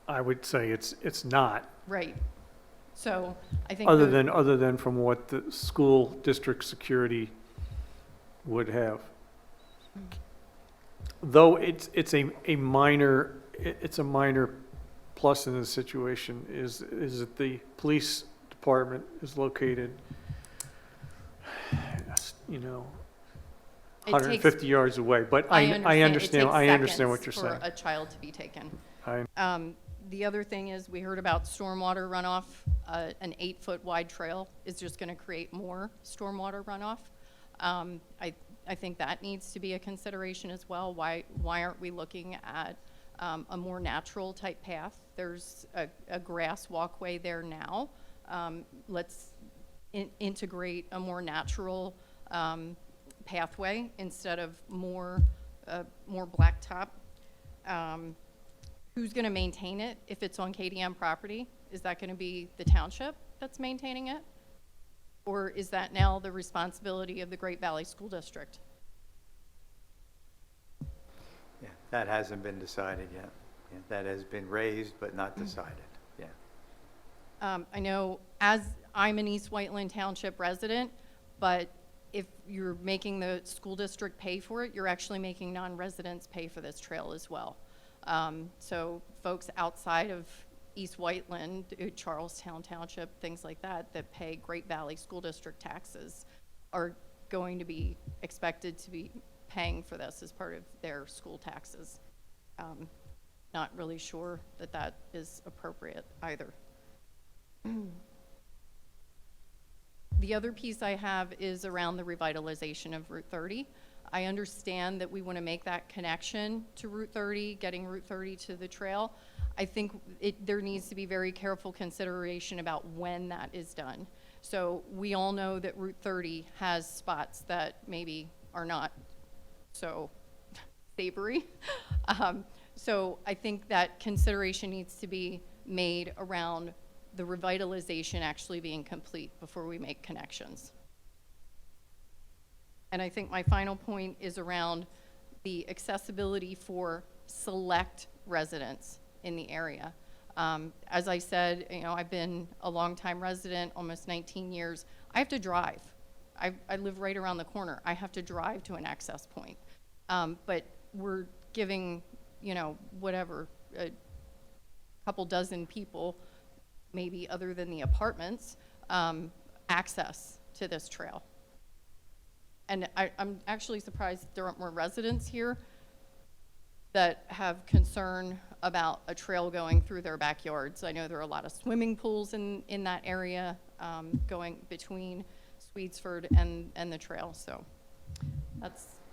I would say it's not, Right. So I think other than from what the school district security would have. Though it's a minor plus in the situation is that the police department is located, It 150 takes- yards away. But I It understand takes what you're seconds saying. for a child to be taken. I- The other thing is, we heard about stormwater runoff. An 8-foot wide trail is just going to create more stormwater runoff. I think that needs to be a consideration as well. Why aren't we looking at a more natural type path? There's a grass walkway there now. Let's integrate a more natural pathway instead of more blacktop. Who's going to maintain it if it's on KDM property? Is that going to be the township that's maintaining it? Or is that now the responsibility of the Great Valley School District? Yeah, that hasn't been decided yet. Yeah, that has been raised but not decided. Yeah. I know, as I'm an East Whiteland Township resident, but if you're making the school district pay for it, you're actually making non-residents pay for this trail as well. So folks outside of East Whiteland, Charlestown Township, things like that, that pay Great Valley School District taxes are going to be expected to be paying for this as part of their school taxes. Not really sure that that is appropriate either. The other piece I have is around the revitalization of Route 30. I understand that we want to make that connection to Route 30, getting Route 30 to the trail. I think there needs to be very careful consideration about when that is done. So we all know that Route 30 has spots that maybe are not so savory. So I think that consideration needs to be made around the revitalization actually being complete before we make connections. And I think my final point is around the accessibility for select residents in the area. As I said, I've been a longtime resident, almost 19 years. I have to drive. I live right around the corner. I have to drive to an access point. But we're giving, whatever, a couple dozen people maybe other than the apartments, access to this trail. And I'm actually surprised there aren't more residents here that have concern about a trail going through their backyards. I know there are a lot of swimming pools in that area, going between Swedesford and the trail, so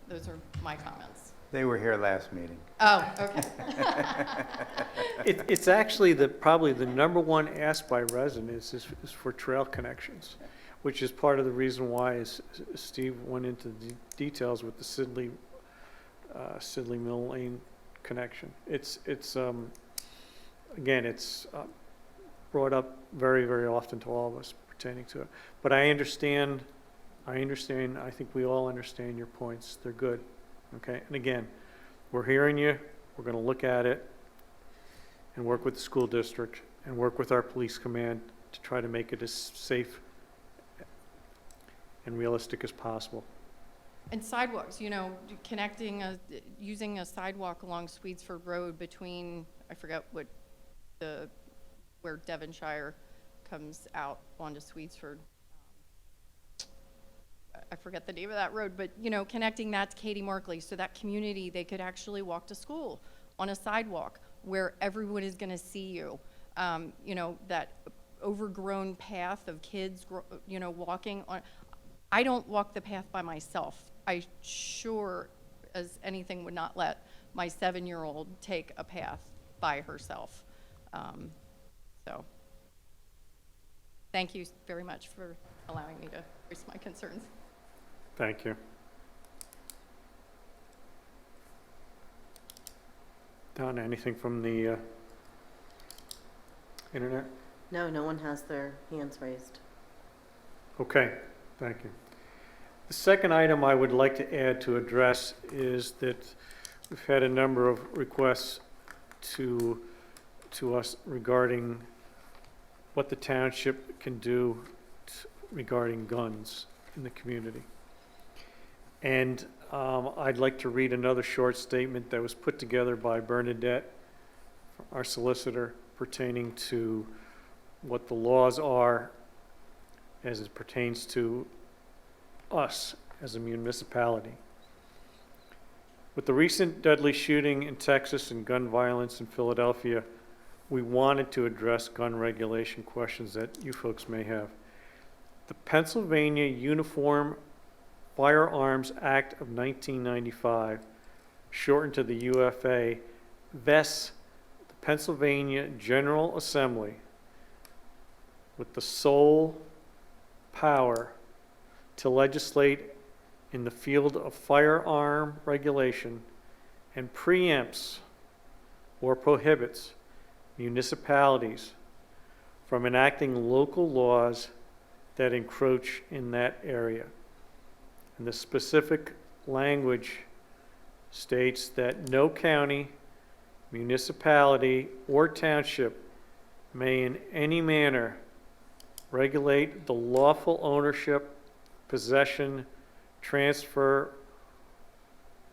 those are my comments. They were here last meeting. Oh, okay. It's actually probably the number one ask by residents is for trail connections, which is part of the reason why Steve went into the details with the Sidley Mill Lane connection. It's again, it's brought up very, very often to all of us pertaining to it. But I understand, I think we all understand your points. They're good, okay? And again, we're hearing you. We're going to look at it and work with the school district and work with our police command to try to make it as safe and realistic as possible. And sidewalks, you know, using a sidewalk along Swedesford Road between, I forget where Devonshire comes out onto Swedesford. I forget the name of that road, but, you know, connecting that to Katie Markley, so that community, they could actually walk to school on a sidewalk where everyone is going to see you. You know, that overgrown path of kids, you know, walking on. I don't walk the path by myself. I sure as anything would not let my 7-year-old take a path by herself. So thank you very much for allowing me to voice my concerns. Thank you. Donna, anything from the internet? No, no one has their hands raised. Okay, thank you. The second item I would like to add to address is that we've had a number of requests to us regarding what the township can do regarding guns in the community. And I'd like to read another short statement that was put together by Bernadette, our solicitor, pertaining to what the laws are as it pertains to us as a municipality. With the recent deadly shooting in Texas and gun violence in Philadelphia, we wanted to address gun regulation questions that you folks may have. The Pennsylvania Uniform Firearms Act of 1995, shortened to the UFA, vests the Pennsylvania General Assembly with the sole power to legislate in the field of firearm regulation and preempts or prohibits municipalities from enacting local laws that encroach in that area. And the specific language states that no county, municipality, or township may in any manner regulate the lawful ownership, possession, transfer,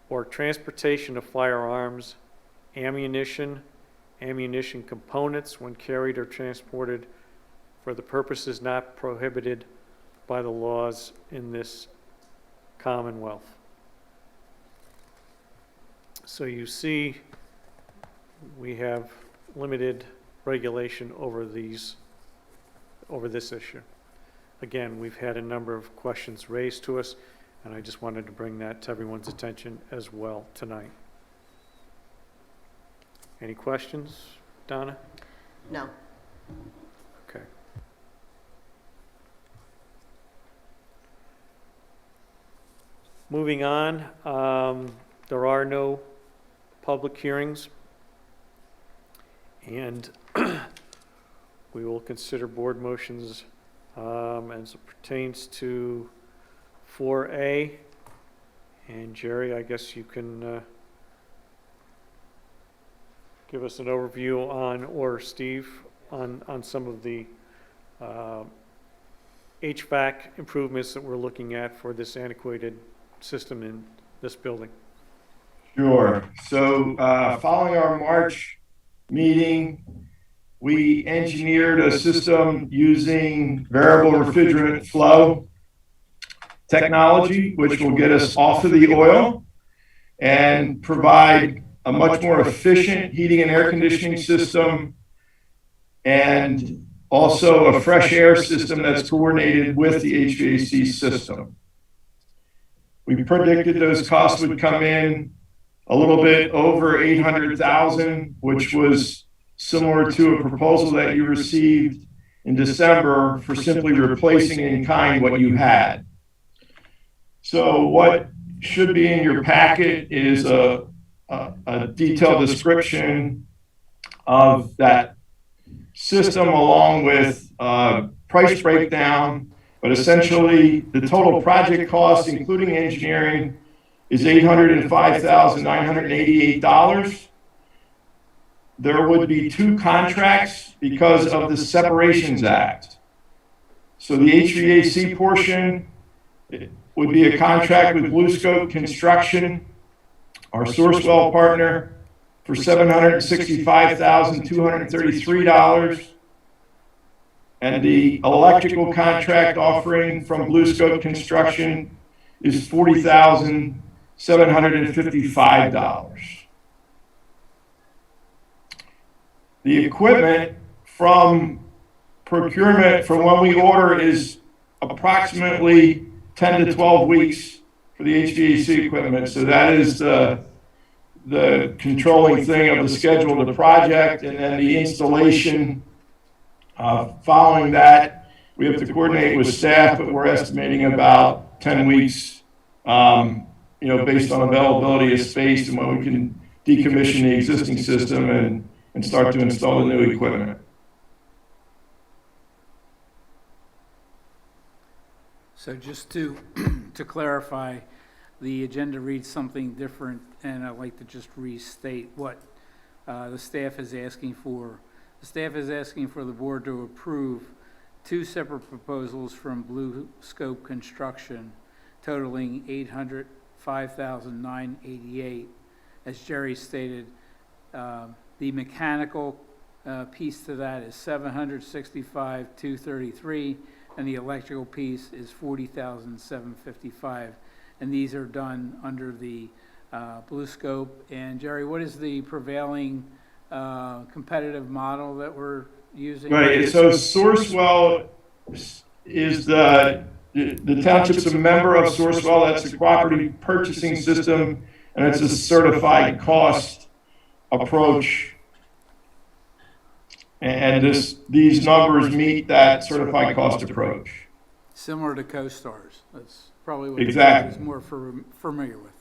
or transportation of firearms, ammunition, ammunition components when carried or transported for the purposes not prohibited by the laws in this Commonwealth. So you see, we have limited regulation over this issue. Again, we've had a number of questions raised to us, and I just wanted to bring that to everyone's attention as well tonight. Any questions, Donna? No. Okay. Moving on, there are no public hearings, and we will consider board motions as it pertains to 4A. And Jerry, I guess you can give us an overview on, or Steve, on some of the HVAC improvements that we're looking at for this antiquated system in this building. Sure. So following our March meeting, we engineered a system using variable refrigerant flow technology, which will get us off of the oil and provide a much more efficient heating and air conditioning system, and also a fresh air system that's coordinated with the HVAC system. We predicted those costs would come in a little bit over 800,000, which was similar to a proposal that you received in December for simply replacing in kind what you had. So what should be in your packet is a detailed description of that system along with price breakdown, but essentially the total project cost, including engineering, is $805,988. There would be 2 contracts because of the Separations Act. So the HVAC portion would be a contract with Blue Scope Construction, our Sourcewell partner, for $765,233. And the electrical contract offering from Blue Scope Construction is $40,755. The equipment from procurement from when we order is approximately 10 to 12 weeks for the HVAC equipment. So that is the controlling thing of the schedule of the project, and then the installation. Following that, we have to coordinate with staff, but we're estimating about 10 weeks, based on availability of space and when we can decommission the existing system and start to install the new equipment. So just to clarify, the agenda reads something different, and I'd like to just restate what the staff is asking for. The staff is asking for the board to approve 2 separate proposals from Blue Scope Construction totaling $805,988. As Jerry stated, the mechanical piece to that is $765,233, and the electrical piece is $40,755. And these are done under the Blue Scope. And Jerry, what is the prevailing competitive model that we're using? Right. So Sourcewell is the township's a member of Sourcewell. That's a cooperative purchasing system, and it's a certified cost approach. And these numbers meet that certified cost approach. Similar to CoStar's. That's probably what Exactly. the board is more familiar with.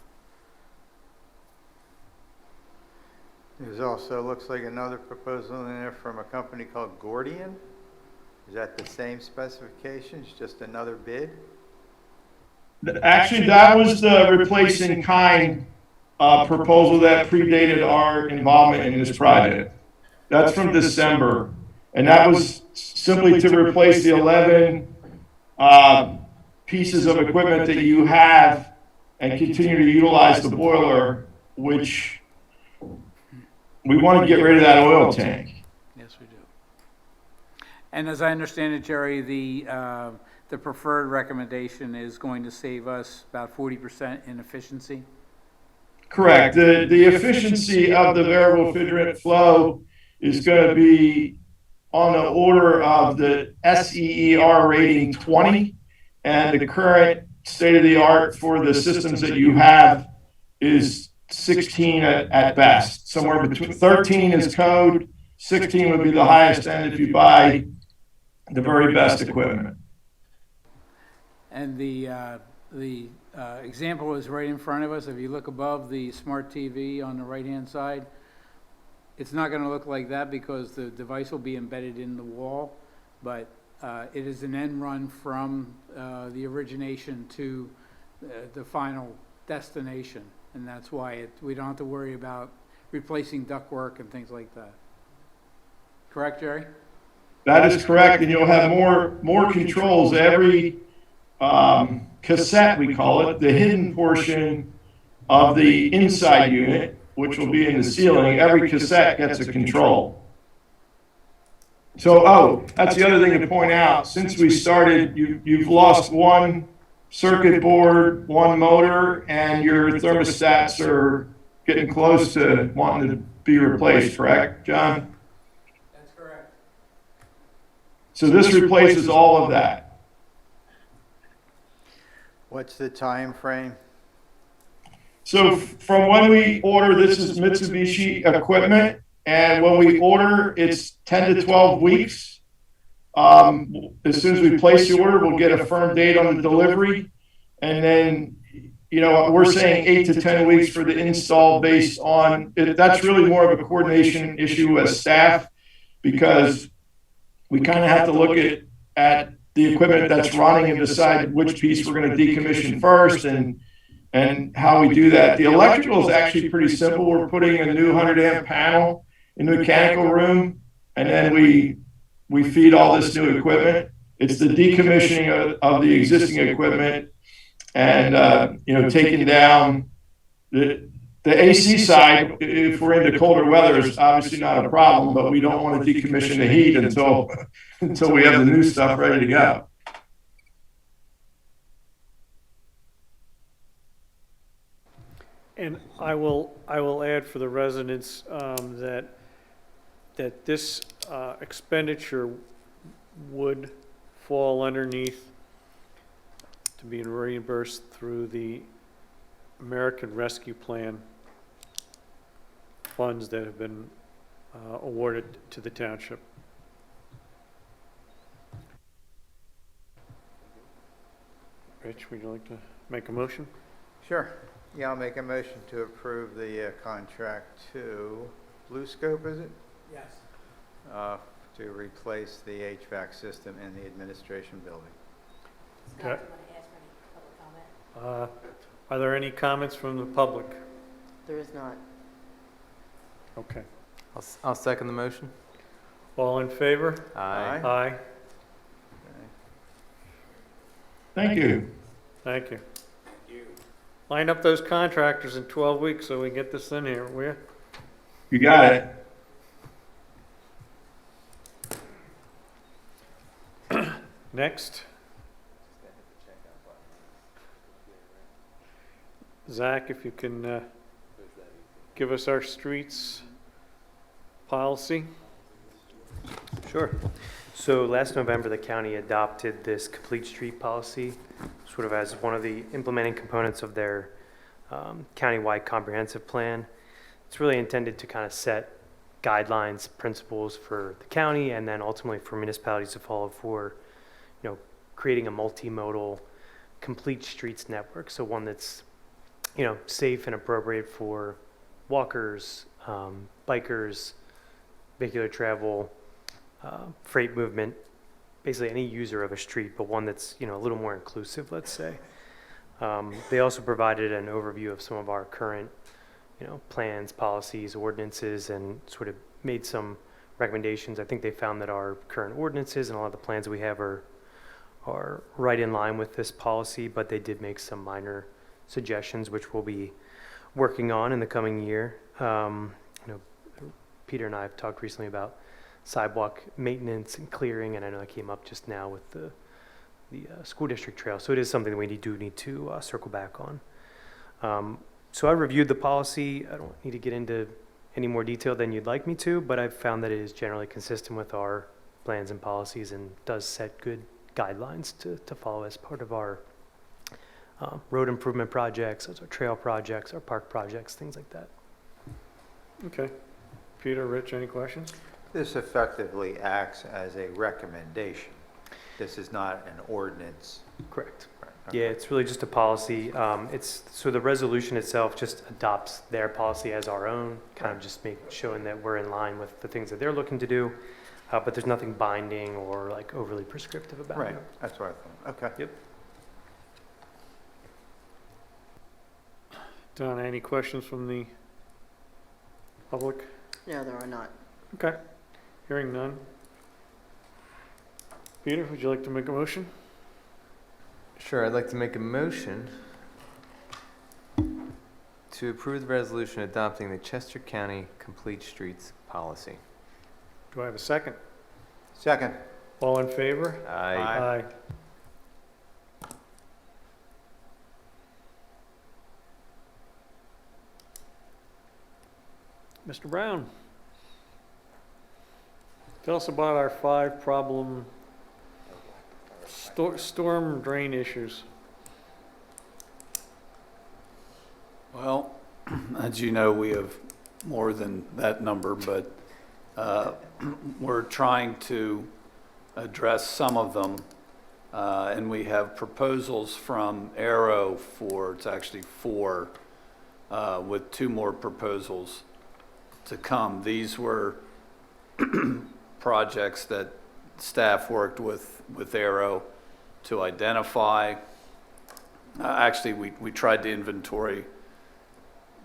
There's also, looks like another proposal in there from a company called Gordian. Is that the same specifications, just another bid? Actually, that was the replace in kind proposal that predated our involvement in this project. That's from December. And that was simply to replace the 11 pieces of equipment that you have and continue to utilize the boiler, which we want to get rid of that oil tank. Yes, we do. And as I understand it, Jerry, the preferred recommendation is going to save us about 40% in efficiency? Correct. The efficiency of the variable refrigerant flow is going to be on the order of the SEER rating 20, and the current state of the art for the systems that you have is 16 at best. Somewhere between 13 is code, 16 would be the highest end if you buy the very best equipment. And the example is right in front of us. If you look above the smart TV on the right-hand side, it's not going to look like that because the device will be embedded in the wall, but it is an end run from the origination to the final destination, and that's why we don't have to worry about replacing ductwork and things like that. Correct, Jerry? That is correct, and you'll have more controls. Every cassette, we call it, the hidden portion of the inside unit, which will be in the ceiling, every cassette gets a control. So, that's the other thing to point out. Since we started, you've lost one circuit board, one motor, and your thermostats are getting close to wanting to be replaced, correct, John? That's correct. So this replaces all of that. What's the time frame? So from when we order, this is Mitsubishi equipment, and when we order, it's 10 to 12 weeks. As soon as we place the order, we'll get a firm date on the delivery. And then, we're saying 8 to 10 weeks for the install based on, that's really more of a coordination issue as staff, because we kind of have to look at the equipment that's running and decide which piece we're going to decommission first and how we do that. The electrical is actually pretty simple. We're putting a new 100 amp panel in the mechanical room, and then we feed all this new equipment. It's the decommissioning of the existing equipment and taking down the AC side. If we're into colder weather, is obviously not a problem, but we don't want to decommission the heat until we have the new stuff ready to go. And I will add for the residents that this expenditure would fall underneath to be reimbursed through the American Rescue Plan funds that have been awarded to the township. Rich, would you like to make a motion? Sure. Yeah, I'll make a motion to approve the contract to Blue Scope, is it? Yes. To replace the HVAC system in the administration building. Okay. Are there any comments from the public? There is not. Okay. I'll second the motion. All in favor? Aye. Aye. Thank you. Thank you. Line up those contractors in 12 weeks so we can get this in here, will you? You got it. Next. Zach, if you can give us our streets policy. Sure. So last November, the county adopted this complete street policy, sort of as one of the implementing components of their countywide comprehensive plan. It's really intended to kind of set guidelines, principles for the county, and then ultimately for municipalities to follow for, creating a multimodal complete streets network. So one that's, safe and appropriate for walkers, bikers, vehicular travel, freight movement, basically any user of a street, but one that's, a little more inclusive, let's say. They also provided an overview of some of our current, plans, policies, ordinances, and sort of made some recommendations. I think they found that our current ordinances and a lot of the plans we have are right in line with this policy, but they did make some minor suggestions, which we'll be working on in the coming year. Peter and I have talked recently about sidewalk maintenance and clearing, and I know it came up just now with the school district trail. So it is something that we do need to circle back on. So I reviewed the policy. I don't need to get into any more detail than you'd like me to, but I've found that it is generally consistent with our plans and policies and does set good guidelines to follow as part of our road improvement projects, our trail projects, our park projects, things like that. Okay. Peter, Rich, any questions? This effectively acts as a recommendation. This is not an ordinance. Correct. Right, okay. Yeah, it's really just a policy. So the resolution itself just adopts their policy as our own, kind of just showing that we're in line with the things that they're looking to do, but there's nothing binding or like overly prescriptive about Right, it. that's what I thought. Okay. Yep. Donna, any questions from the public? No, there are not. Okay. Hearing none. Peter, would you like to make a motion? Sure, I'd like to make a motion to approve the resolution adopting the Chester County Complete Streets Policy. Do I have a second? Second. All in favor? Aye. Mr. Brown, tell us about our 5 problem storm drain issues. Well, as you know, we have more than that number, but we're trying to address some of them. And we have proposals from Arrow for, it's actually 4, with 2 more proposals to come. These were projects that staff worked with Arrow to identify. Actually, we tried to inventory,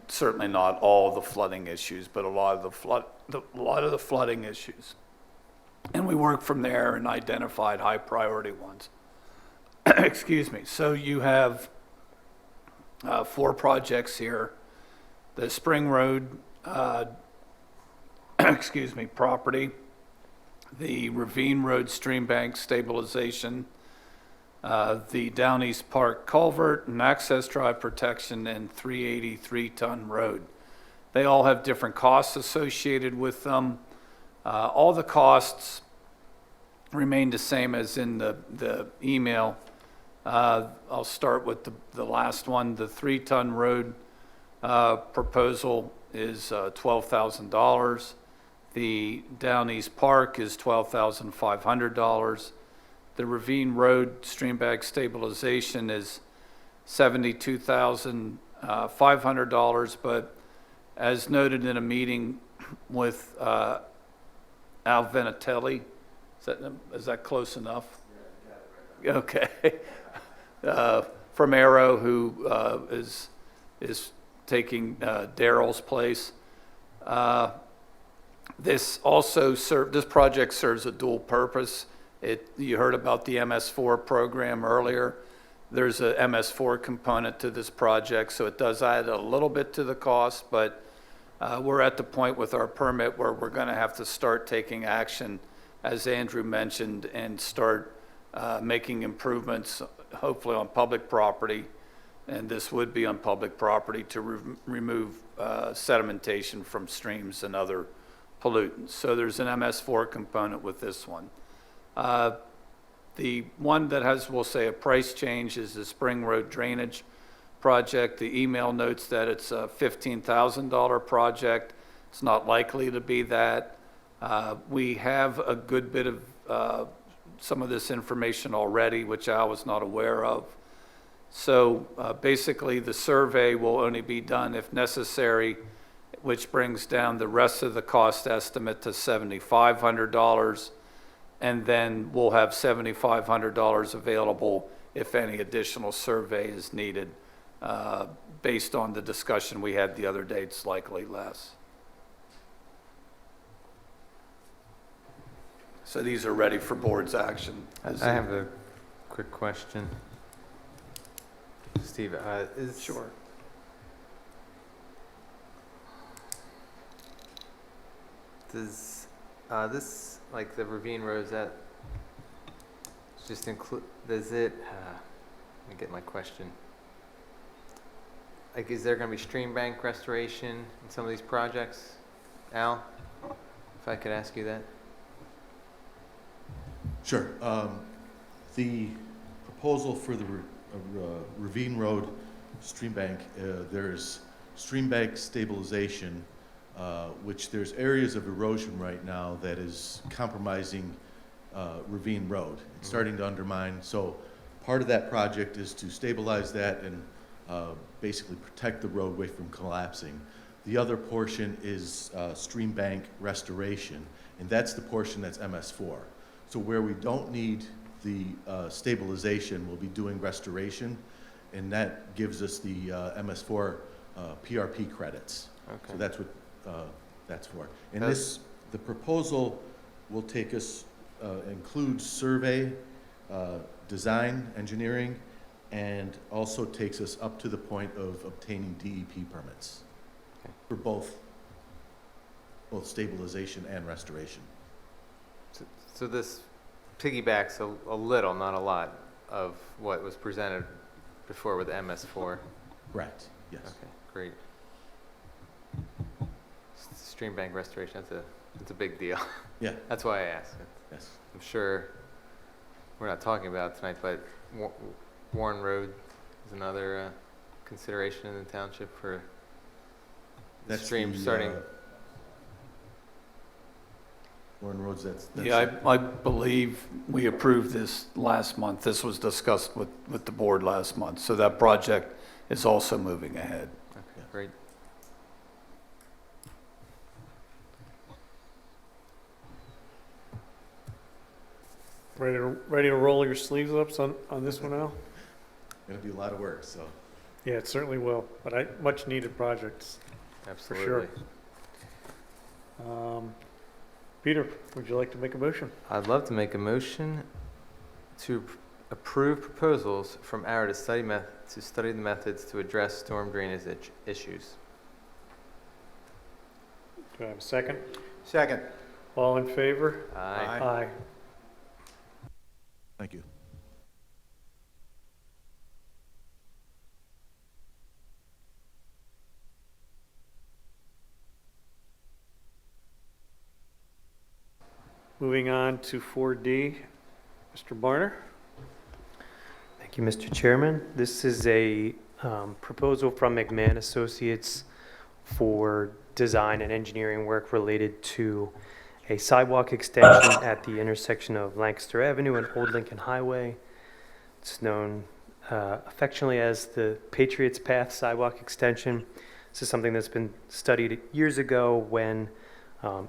certainly not all of the flooding issues, but a lot of the flooding issues. And we worked from there and identified high priority ones. Excuse me. So you have 4 projects here. The Spring Road, property, the Ravine Road Stream Bank stabilization, the Down East Park culvert and access drive protection, and 383-ton road. They all have different costs associated with them. All the costs remain the same as in the email. I'll start with the last one. The 3-ton road proposal is $12,000. The Down East Park is $12,500. The Ravine Road Streambank stabilization is $72,500, but as noted in a meeting with Al Venatelli, is that close enough? Okay. From Arrow, who is taking Daryl's place. This project serves a dual purpose. You heard about the MS4 program earlier. There's a MS4 component to this project, so it does add a little bit to the cost, but we're at the point with our permit where we're going to have to start taking action, as Andrew mentioned, and start making improvements, hopefully on public property, and this would be on public property, to remove sedimentation from streams and other pollutants. So there's an MS4 component with this one. The one that has, we'll say, a price change is the Spring Road Drainage project. The email notes that it's a $15,000 project. It's not likely to be that. We have a good bit of some of this information already, which I was not aware of. So basically, the survey will only be done if necessary, which brings down the rest of the cost estimate to $7,500. And then we'll have $7,500 available if any additional survey is needed. Based on the discussion we had the other day, it's likely less. So these are ready for board's action. I have a quick question. Steve, Sure. Does this, like the Ravine Road, that just include, does it, let me get my question. Like, is there going to be stream bank restoration in some of these projects? Al, if I could ask you that. Sure. The proposal for the Ravine Road stream bank, there's stream bank stabilization, which there's areas of erosion right now that is compromising Ravine Road. It's starting to undermine. So part of that project is to stabilize that and basically protect the roadway from collapsing. The other portion is stream bank restoration, and that's the portion that's MS4. So where we don't need the stabilization, we'll be doing restoration, and that gives us the MS4 PRP credits. Okay. So that's what that's for. And this, the proposal will take us, includes survey, design, engineering, and also takes us up to the point of obtaining DEP permits for both stabilization and restoration. So this piggybacks a little, not a lot, of what was presented before with MS4. Correct, yes. Okay, great. Stream bank restoration, that's a big deal. Yeah, That's why I asked. yes. I'm sure we're not talking about it tonight, but Warren Road is another consideration in the township for the That's stream the, starting. Warren Roads, that's. Yeah, I believe we approved this last month. This was discussed with the board last month. So that project is also moving ahead. Okay, great. Ready to roll your sleeves up on this one, Al? Gonna be a lot of work, so. Yeah, it certainly will, but much needed projects. Absolutely. sure. Peter, would you like to make a motion? I'd love to make a motion to approve proposals from ARA to study the methods to address storm drainage issues. Do I have a second? Second. All in favor? Aye. Aye. Thank you. Moving on to 4D, Mr. Barner. Thank you, Mr. Chairman. This is a proposal from McMahon Associates for design and engineering work related to a sidewalk extension at the intersection of Lancaster Avenue and Old Lincoln Highway. It's known affectionately as the Patriots Path Sidewalk Extension. This is something that's been studied years ago when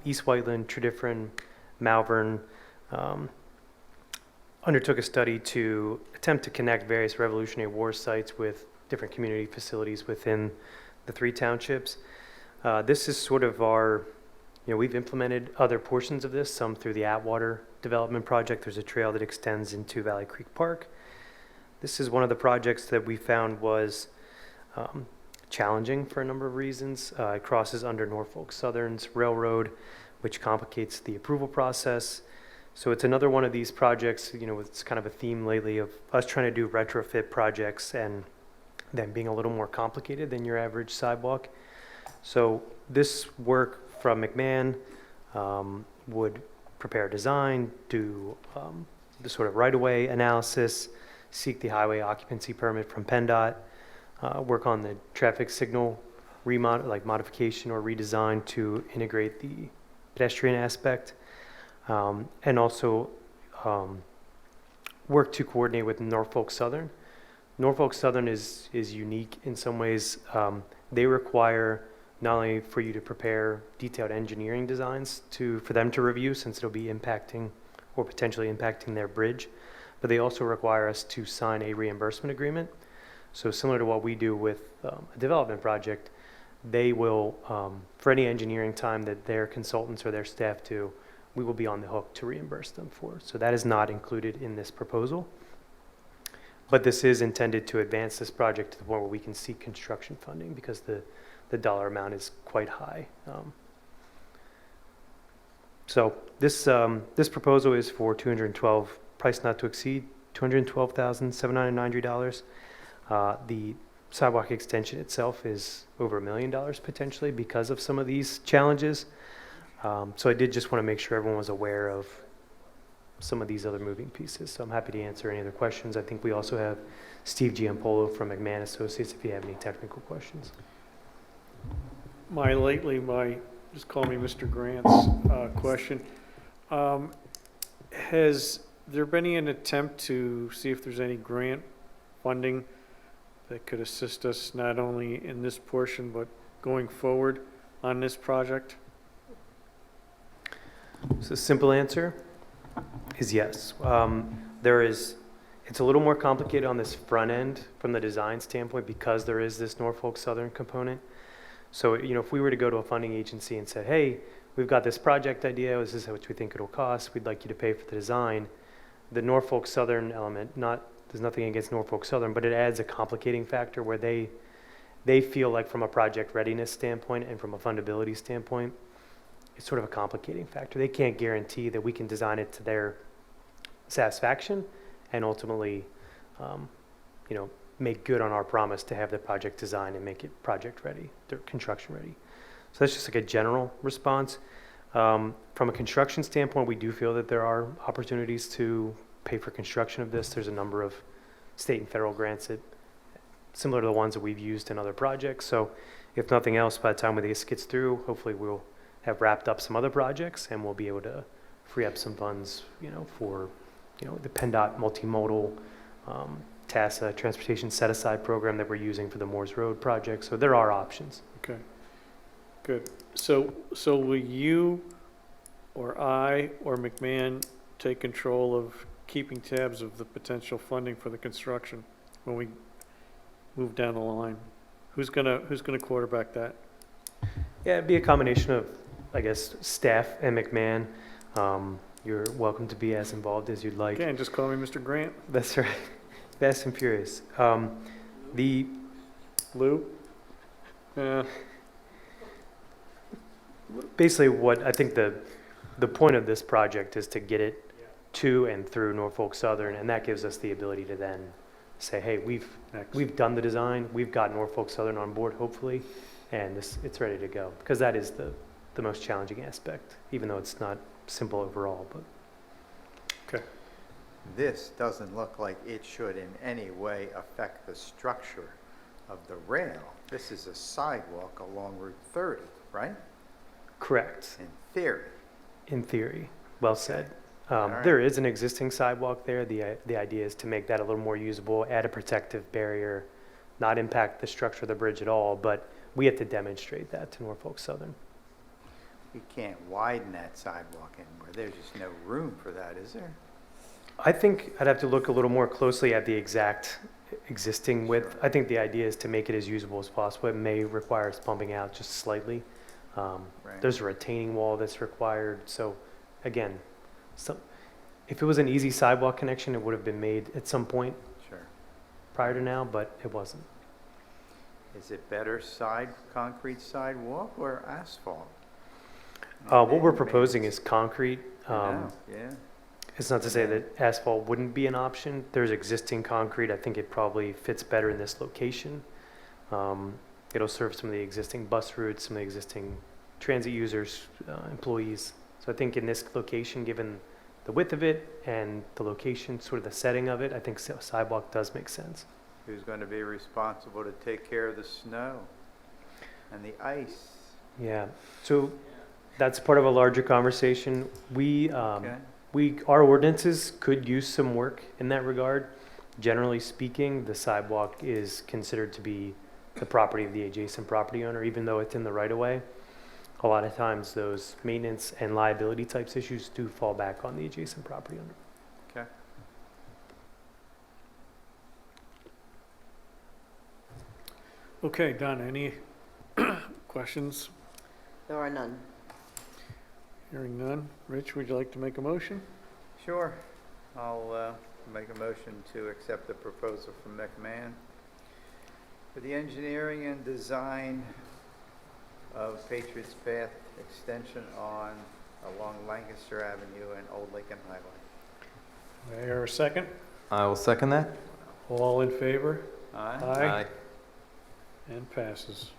East Whiteland, Tredyffrin, Malvern undertook a study to attempt to connect various Revolutionary War sites with different community facilities within the three townships. This is sort of our, we've implemented other portions of this, some through the Atwater development project. There's a trail that extends into Valley Creek Park. This is one of the projects that we found was challenging for a number of reasons. It crosses under Norfolk Southern's railroad, which complicates the approval process. So it's another one of these projects, it's kind of a theme lately of us trying to do retrofit projects and them being a little more complicated than your average sidewalk. So this work from McMahon would prepare a design, do the sort of right-of-way analysis, seek the highway occupancy permit from PennDOT, work on the traffic signal modification or redesign to integrate the pedestrian aspect, and also work to coordinate with Norfolk Southern. Norfolk Southern is unique in some ways. They require not only for you to prepare detailed engineering designs for them to review, since it'll be impacting or potentially impacting their bridge, but they also require us to sign a reimbursement agreement. So similar to what we do with a development project, they will, for any engineering time that their consultants or their staff do, we will be on the hook to reimburse them for. So that is not included in this proposal. But this is intended to advance this project to the point where we can seek construction funding because the dollar amount is quite high. So this proposal is for price not to exceed $212,793. The sidewalk extension itself is over $1 million potentially because of some of these challenges. So I did just want to make sure everyone was aware of some of these other moving pieces. So I'm happy to answer any other questions. I think we also have Steve Giampolo from McMahon Associates if you have any technical questions. Just call me Mr. Grant's question. Has there been an attempt to see if there's any grant funding that could assist us not only in this portion, but going forward on this project? So the simple answer is yes. It's a little more complicated on this front end from the design standpoint because there is this Norfolk Southern component. So, if we were to go to a funding agency and say, hey, we've got this project idea, this is how much we think it'll cost, we'd like you to pay for the design. The Norfolk Southern element, there's nothing against Norfolk Southern, but it adds a complicating factor where they feel like from a project readiness standpoint and from a fundability standpoint, it's sort of a complicating factor. They can't guarantee that we can design it to their satisfaction and ultimately, make good on our promise to have the project designed and make it project ready, construction ready. So that's just like a general response. From a construction standpoint, we do feel that there are opportunities to pay for construction of this. There's a number of state and federal grants that, similar to the ones that we've used in other projects. So if nothing else, by the time this gets through, hopefully we'll have wrapped up some other projects and we'll be able to free up some funds, for, the PennDOT multimodal, TASA transportation set-aside program that we're using for the Moores Road project. So there are options. Okay, good. So will you or I or McMahon take control of keeping tabs of the potential funding for the construction when we move down the line? Who's gonna quarterback that? Yeah, it'd be a combination of, I guess, staff and McMahon. You're welcome to be as involved as you'd like. Okay, and just call me Mr. Grant. That's right. Fast and Furious. The Lou? Yeah. basically what I think the point of this project is to get it to and through Norfolk Southern, and that gives us the ability to then say, hey, we've done the design, we've got Norfolk Southern on board, hopefully, and it's ready to go. Because that is the most challenging aspect, even though it's not simple overall. But Okay. This doesn't look like it should in any way affect the structure of the rail. This is a sidewalk along Route 30, right? correct, In theory. in theory. Well said. All right. There is an existing sidewalk there. The idea is to make that a little more usable, add a protective barrier, not impact the structure of the bridge at all, but we have to demonstrate that to Norfolk Southern. We can't widen that sidewalk anymore. There's just no room for that, is there? I think I'd have to look a little more closely at the exact existing width. Sure. I think the idea is to make it as usable as possible. It may require us bumping out just slightly. Right. There's a retaining wall that's required. So again, if it was an easy sidewalk connection, it would have been made at some point Sure. prior to now, but it wasn't. Is it better concrete sidewalk or asphalt? What we're proposing is concrete. Yeah, yeah. It's not to say that asphalt wouldn't be an option. There's existing concrete. I think it probably fits better in this location. It'll serve some of the existing bus routes, some of the existing transit users, employees. So I think in this location, given the width of it and the location, sort of the setting of it, I think sidewalk does make sense. Who's going to be responsible to take care of the snow and the ice? Yeah. So that's part of a larger conversation. Okay. Our ordinances could use some work in that regard. Generally speaking, the sidewalk is considered to be the property of the adjacent property owner, even though it's in the right of way. A lot of times those maintenance and liability types issues do fall back on the adjacent property owner. Okay. Okay, Donna, any questions? There are none. Hearing none. Rich, would you like to make a motion? Sure. I'll make a motion to accept the proposal from McMahon for the engineering and design of Patriots Path extension along Lancaster Avenue and Old Lincoln Highway. May I hear a second? I will second that. All in favor? Aye. And passes.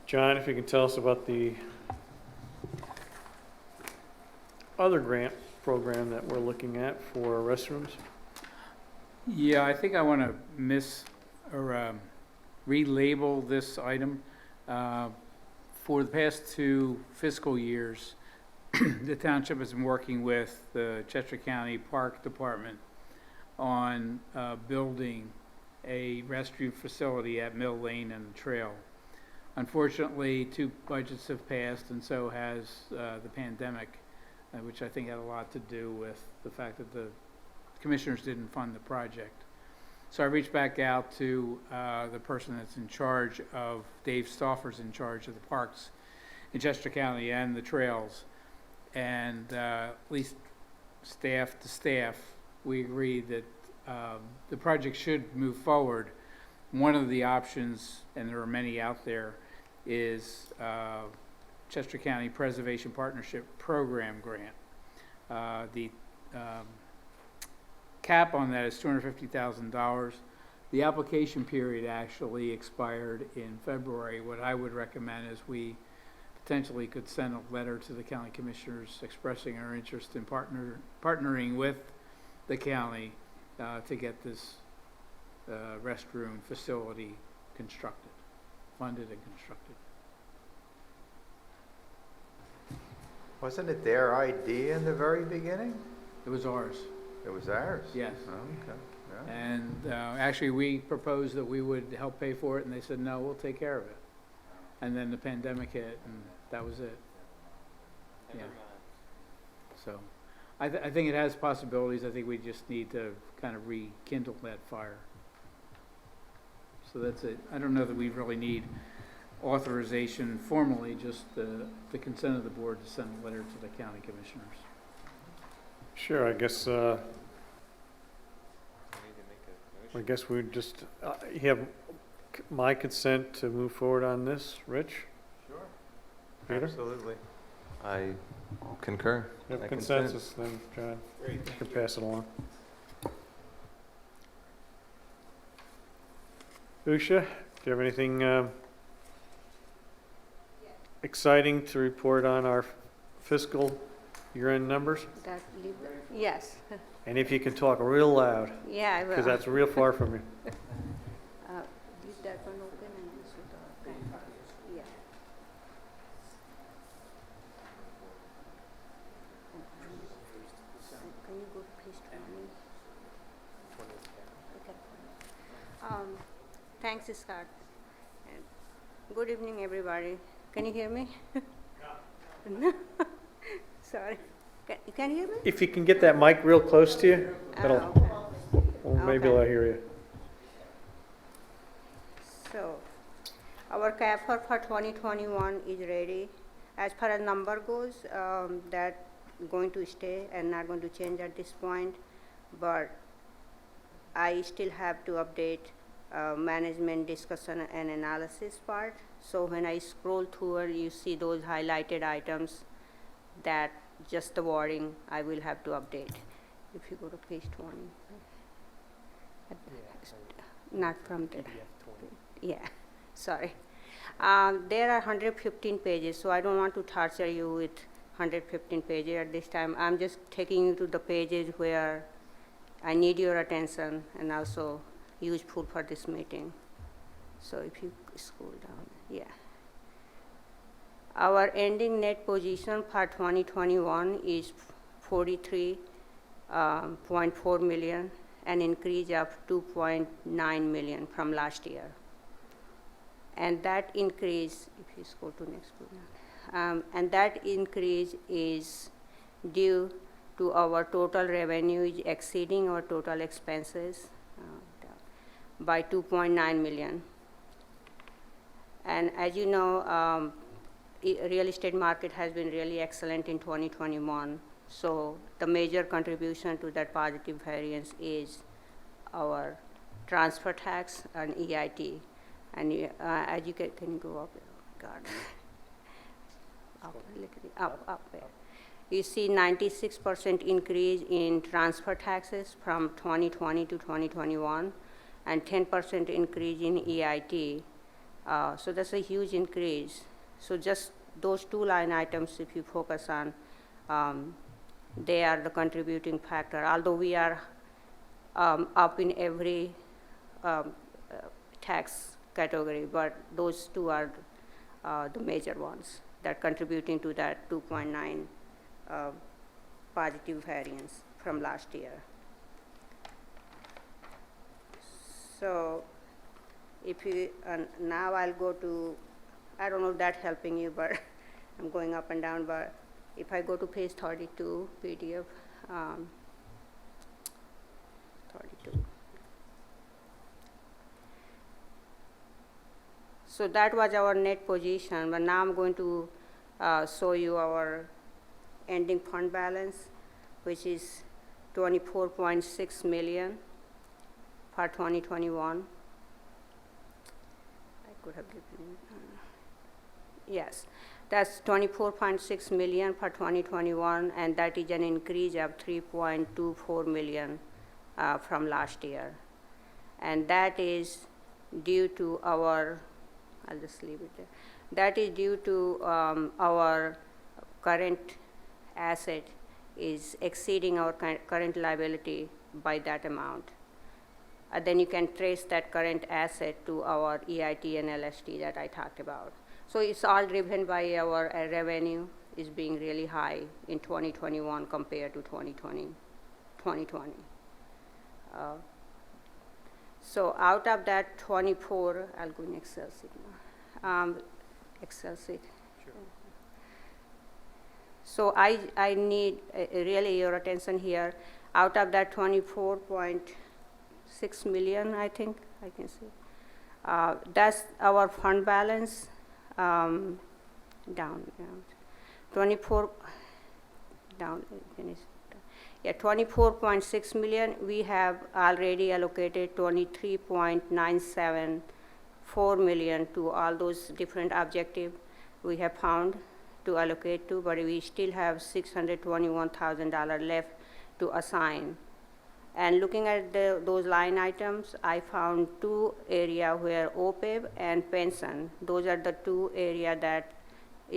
John, if you can tell us about the other grant program that we're looking at for restrooms? Yeah, I think I want to relabel this item. For the past 2 fiscal years, the township has been working with the Chester County Park Department on building a restroom facility at Mill Lane and the Trail. Unfortunately, 2 budgets have passed, and so has the pandemic, which I think had a lot to do with the fact that the commissioners didn't fund the project. So I reached back out to the person that's in charge of, Dave Stauffer's in charge of the parks in Chester County and the trails. And at least staff to staff, we agreed that the project should move forward, one of the options, and there are many out there, is Chester County Preservation Partnership Program grant. The cap on that is $250,000. The application period actually expired in February. What I would recommend is we potentially could send a letter to the county commissioners expressing our interest in partnering with the county to get this restroom facility constructed, funded and constructed. Wasn't it their idea in the very beginning? It was ours, It was ours? yes. Oh, okay, yeah. And actually, we proposed that we would help pay for it, and they said, no, we'll take care of it. And then the pandemic hit, and that was it. Yeah. So I think it has possibilities. I think we just need to kind of rekindle that fire. So that's it. I don't know that we really need authorization formally, just the consent of the board to send a letter to the county commissioners. Sure, I guess, Do we need to make a motion? I guess we just, you have my consent to move forward on this, Rich? Sure. Peter? Absolutely. I concur. You have I consent. consensus then, John? You can pass it along. Usha, do you have anything exciting to report on our fiscal year-end numbers? Yes, And if you can talk real loud, yeah, I will. because that's real far from you. Leave that one open and this will go. Yeah. Can you go to page 20? Okay. Thanks, Scott. And good evening, everybody. Can you hear me? No. Sorry. Can you hear me? If you can get that mic real close to you, that'll, Okay. well, maybe Okay. I'll hear you. So, our cap for 2021 is ready. As far as number goes, that going to stay and not going to change at this point, but I still have to update management discussion and analysis part. So when I scroll through, you see those highlighted items that just the wording I will have to update. If you go to page 20. Not from there. Yeah, sorry. There are 115 pages, so I don't want to torture you with 115 pages at this time. I'm just taking you to the pages where I need your attention and also useful for this meeting. So if you scroll down, yeah. Our ending net position for 2021 is 43.4 million, an increase of 2.9 million from last year. And that increase, if you scroll to next one, and that increase is due to our total revenue is exceeding our total expenses by 2.9 million. And as you know, real estate market has been really excellent in 2021. So the major contribution to that positive variance is our transfer tax and EIT. And as you can you go up, God, up there. You see 96% increase in transfer taxes from 2020 to 2021, and 10% increase in EIT. So that's a huge increase. So just those two line items, if you focus on, they are the contributing factor. Although we are up in every tax category, but those two are the major ones that contributing to that 2.9 positive variance from last year. So if you, now I'll go to, I don't know if that's helping you, but I'm going up and down, but if I go to page 32, PDF, 32. So that was our net position, but now I'm going to show you our ending fund balance, which is 24.6 million for 2021. would have given, yes, that's 24.6 million for 2021, and that is an increase of 3.24 million from last year. And that is due to our, I'll just leave it there. That is due to our current asset is exceeding our current liability by that amount. Then you can trace that current asset to our EIT and LST that I talked about. So it's all driven by our revenue is being really high in 2021 compared to 2020. So out of that 24, I'll go in Excel sheet now. Excel sheet. Sure. So I need really your attention here. Out of that 24.6 million, I think I can see. That's our fund balance. Down, 24, down, finish. Yeah, 24.6 million, we have already allocated 23.974 million to all those different objectives we have found to allocate to, but we still have $621,000 left to assign. And looking at those line items, I found two areas where OPEB and pension, those are the two areas that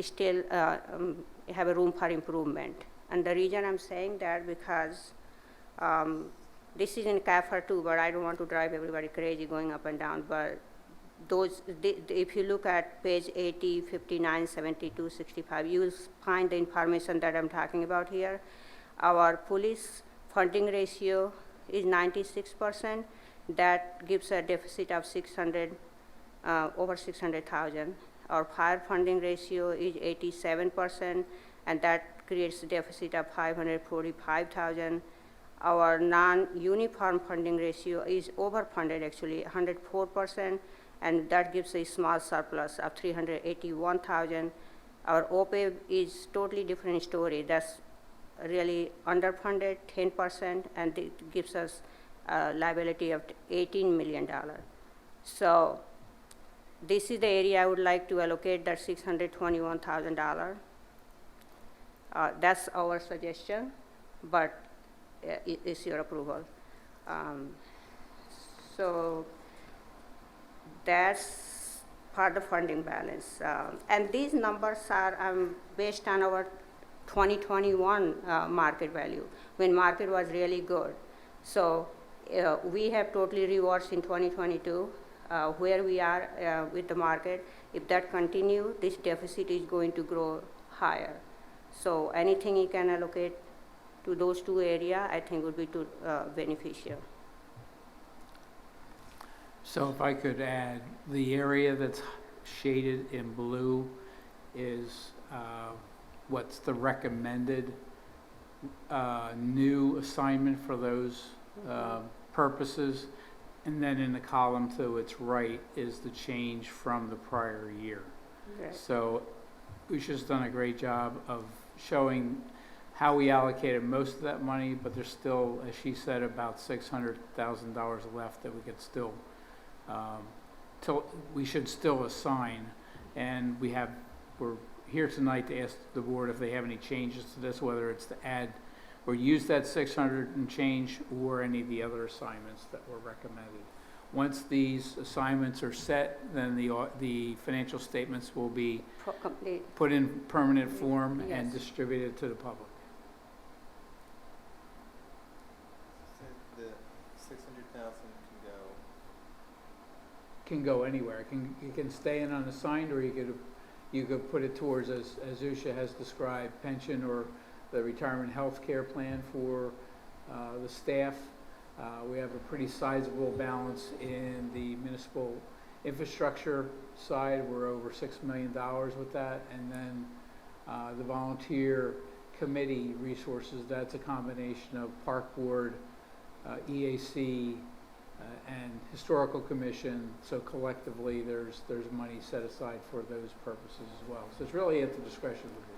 still have a room for improvement. And the reason I'm saying that because this is in CAFR too, but I don't want to drive everybody crazy going up and down, but those, if you look at page 80, 59, 72, 65, you will find the information that I'm talking about here. Our police funding ratio is 96%. That gives a deficit of over 600,000. Our fire funding ratio is 87%, and that creates a deficit of 545,000. Our non-uniform funding ratio is overfunded, actually 104%, and that gives a small surplus of 381,000. Our OPEB is totally different story. That's really underfunded, 10%, and it gives us a liability of $18 million. So this is the area I would like to allocate that $621,000. That's our suggestion, but it's your approval. So that's part of funding balance. And these numbers are based on our 2021 market value, when market was really good. So we have totally reversed in 2022 where we are with the market. If that continues, this deficit is going to grow higher. So anything you can allocate to those two areas, I think would be beneficial. So if I could add, the area that's shaded in blue is what's the recommended new assignment for those purposes. And then in the column to its right is the change from the prior year. Right. So Usha's done a great job of showing how we allocated most of that money, but there's still, as she said, about $600,000 left that we could still, we should still assign. And we're here tonight to ask the board if they have any changes to this, whether it's to add or use that 600 and change, or any of the other assignments that were recommended. Once these assignments are set, then the financial statements will be put in permanent form and Yes. distributed to the public. So the 600,000 Can go anywhere. It can stay in unassigned, or you could put it towards, as Usha has described, pension or the retirement health care plan for the staff. We have a pretty sizable balance in the municipal infrastructure side. We're over $6 million with that. And then the volunteer committee resources, that's a combination of Park Board, EAC, and Historical Commission. So collectively, there's money set aside for those purposes as well. So it's really at the discretion of the board.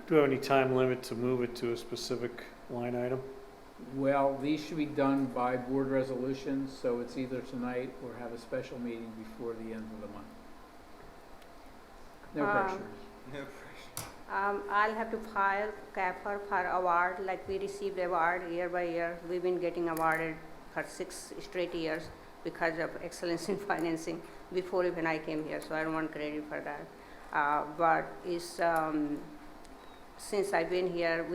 Do we have any time limit to move it to a specific line item? Well, these should be done by board resolutions, so it's either tonight or have a special meeting before the end of the month. No pressure. No pressure. I'll have to file CAFR for award, like we received award year by year. We've been getting awarded for 6 straight years because of excellence in financing before even I came here, so I don't want credit for that. But since I've been here,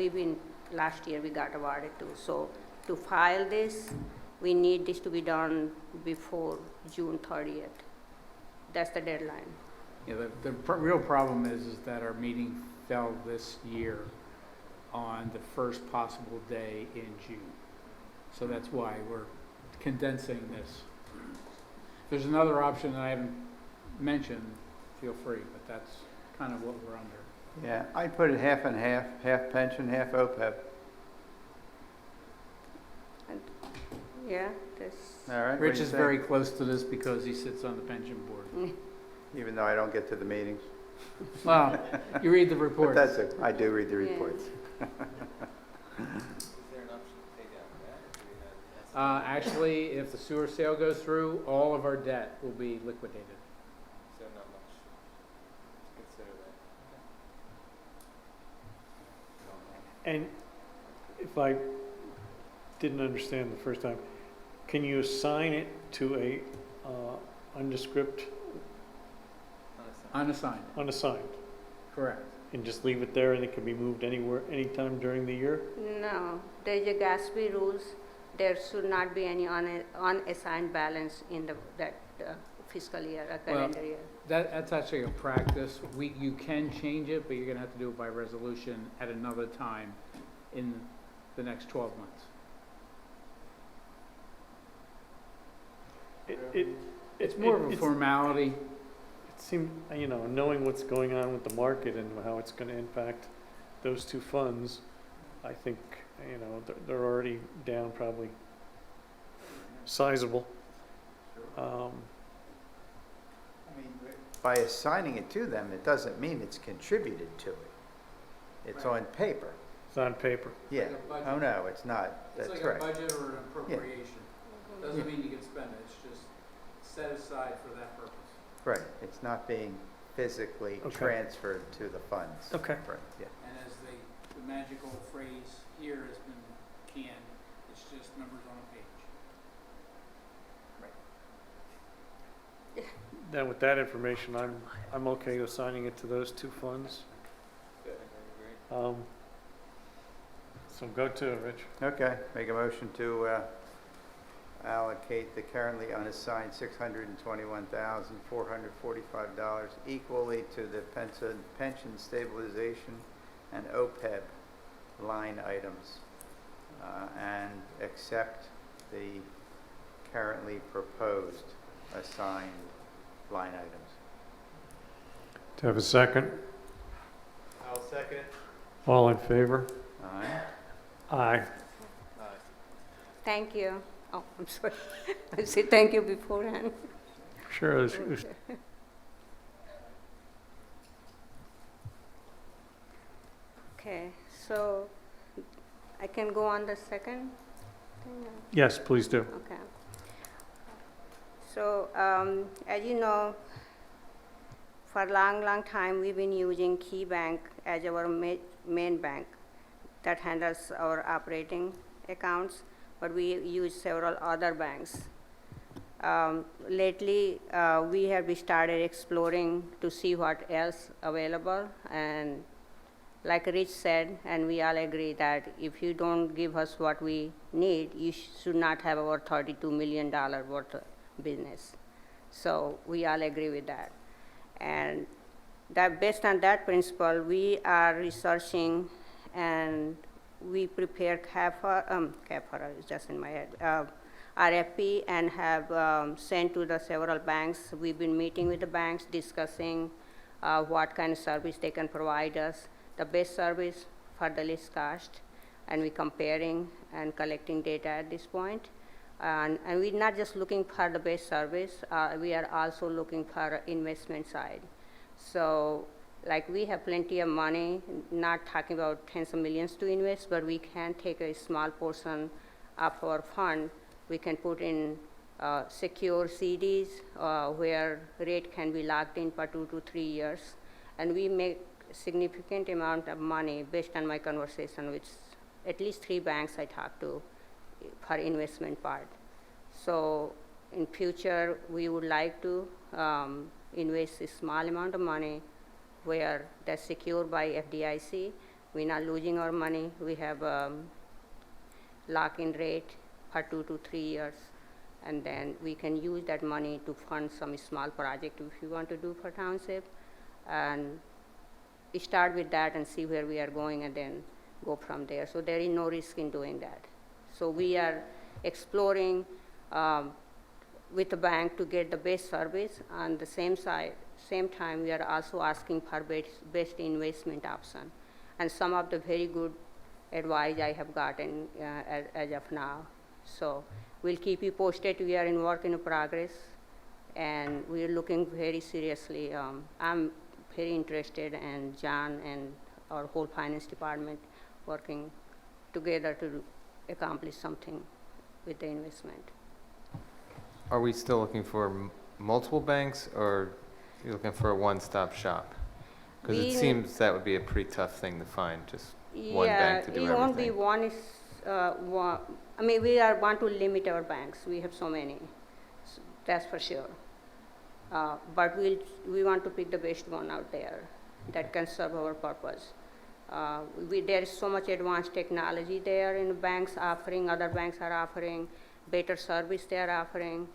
last year we got awarded too. So to file this, we need this to be done before June 30th. That's the deadline. Yeah, real problem is that our meeting fell this year on the first possible day in June. So that's why we're condensing this. If there's another option that I haven't mentioned, feel free, but that's kind of what we're under. Yeah, I put it half and half, half pension, half OPEB. Yeah, that's, All right? what Rich do you is think? very close to this because he sits on the pension board. Even though I don't get to the meetings. Well, you read the But reports. that's it, I do read the Yeah. reports. Is there an option to pay down debt? Do we have Actually, if the sewer sale goes through, all of our debt will be liquidated. so not much to consider that. And if I didn't understand the first time, can you assign it to a undescript, unassigned, Correct. and just leave it there and it can be moved anywhere, anytime during the year? no, there's a Gatsby rules. There should not be any unassigned balance in that fiscal year, or calendar year. That's actually a practice. You can change it, but you're gonna have to do it by resolution at another time in the next 12 months. It's more of a formality. It seemed, knowing what's going on with the market and how it's going to impact those two funds, I think, they're already down probably sizable. By assigning it to them, it doesn't mean it's contributed to it. It's on paper. It's on paper. Yeah. like a budget. Oh, no, it's not. That's right. budget or an appropriation. Doesn't mean you can spend it, it's just set aside for that purpose. Right, it's not being physically Okay. transferred to the funds. Okay. Right, yeah. And as the magical phrase here has been canned, it's just numbers on a page. Then with that information, I'm okay assigning it to those two funds. I agree. So go to it, Rich. Okay, make a motion to allocate the currently unassigned $621,445 equally to the pension stabilization and OPEB line items, and accept the currently proposed assigned line items. Do I have a second? I'll second it. All in favor? Aye. Aye. Aye. Thank you. Oh, I'm sorry. I said thank you beforehand. Sure. it was- Okay, so I can go on the second thing? Yes, please do. Okay. So, as you know, for a long time, we've been using Key Bank as our main bank that handles our operating accounts, but we use several other banks. Lately, we have started exploring to see what else available, and like Rich said, and we all agree that if you don't give us what we need, you should not have our $32 million worth of business. So we all agree with that. And that based on that principle, we are researching and we prepare CAFR is just in my head, RFP, and have sent to the several banks. We've been meeting with the banks, discussing what kind of service they can provide us, the best service for the least cost, and we're comparing and collecting data at this point. And we're not just looking for the best service, we are also looking for investment side. So like we have plenty of money, not talking about tens of millions to invest, but we can take a small portion of our fund. We can put in secure CDs where rate can be locked in for 2 to 3 years. and we make significant amount of money based on my conversation with at least 3 banks I talked to for investment part. So in future, we would like to invest a small amount of money where that's secured by FDIC. We're not losing our money. We have lock-in rate for 2 to 3 years. And then we can use that money to fund some small project if you want to do for township. And start with that and see where we are going and then go from there. So there is no risk in doing that. So we are exploring with the bank to get the best service. On the same time, we are also asking for best investment option. And some of the very good advice I have gotten as of now. So we'll keep you posted. We are in work in progress, and we are looking very seriously. I'm very interested, and John and our whole finance department working together to accomplish something with the investment. Are we still looking for multiple banks, or you're looking for a one-stop shop? Because it seems that would be a pretty tough thing to find, just one bank to do everything. Yeah, it won't be one. I mean, we want to limit our banks. We have so many, so that's for sure. But we want to pick the best one out there that can serve our purpose. There is so much advanced technology there in banks offering, other banks are offering, better service they are offering.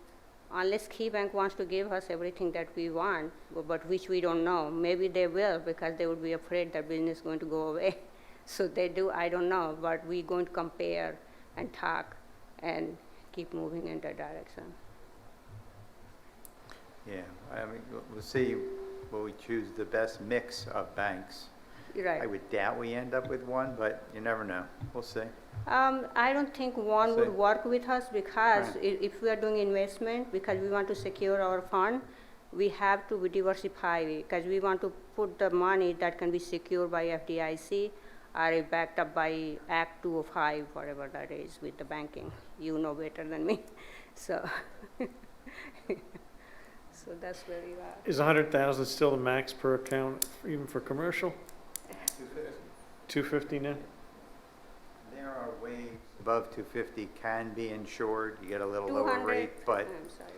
Unless Key Bank wants to give us everything that we want, but which we don't know. Maybe they will, because they would be afraid their business is going to go away. So they do, I don't know, but we're going to compare and talk and keep moving in that direction. Yeah, I mean, we'll see, will we choose the best mix of banks? Right. I would doubt we end up with one, but you never know. We'll see. I don't think one would work with us, because Right. if we are doing investment, because we want to secure our fund, we have to diversify, because we want to put the money that can be secured by FDIC or backed up by Act 205, whatever that is, with the banking. You know better than me. So, so that's where we are. Is 100,000 still the max per account, even for commercial? 250 now? There are ways above 250 can be insured. You get a little lower 200, rate, but I'm sorry.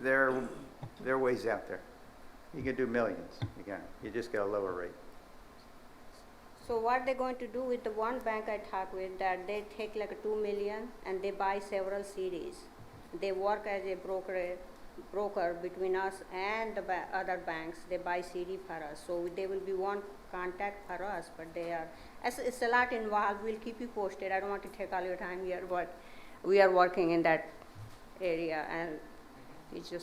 there are ways out there. You can do millions. You just get a lower rate. So what they're going to do with the one bank I talked with, that they take like $2 million and they buy several CDs. They work as a broker between us and the other banks. They buy CD for us. So there will be one contact for us, but it's a lot involved. We'll keep you posted. I don't want to take all your time here, but we are working in that area, and it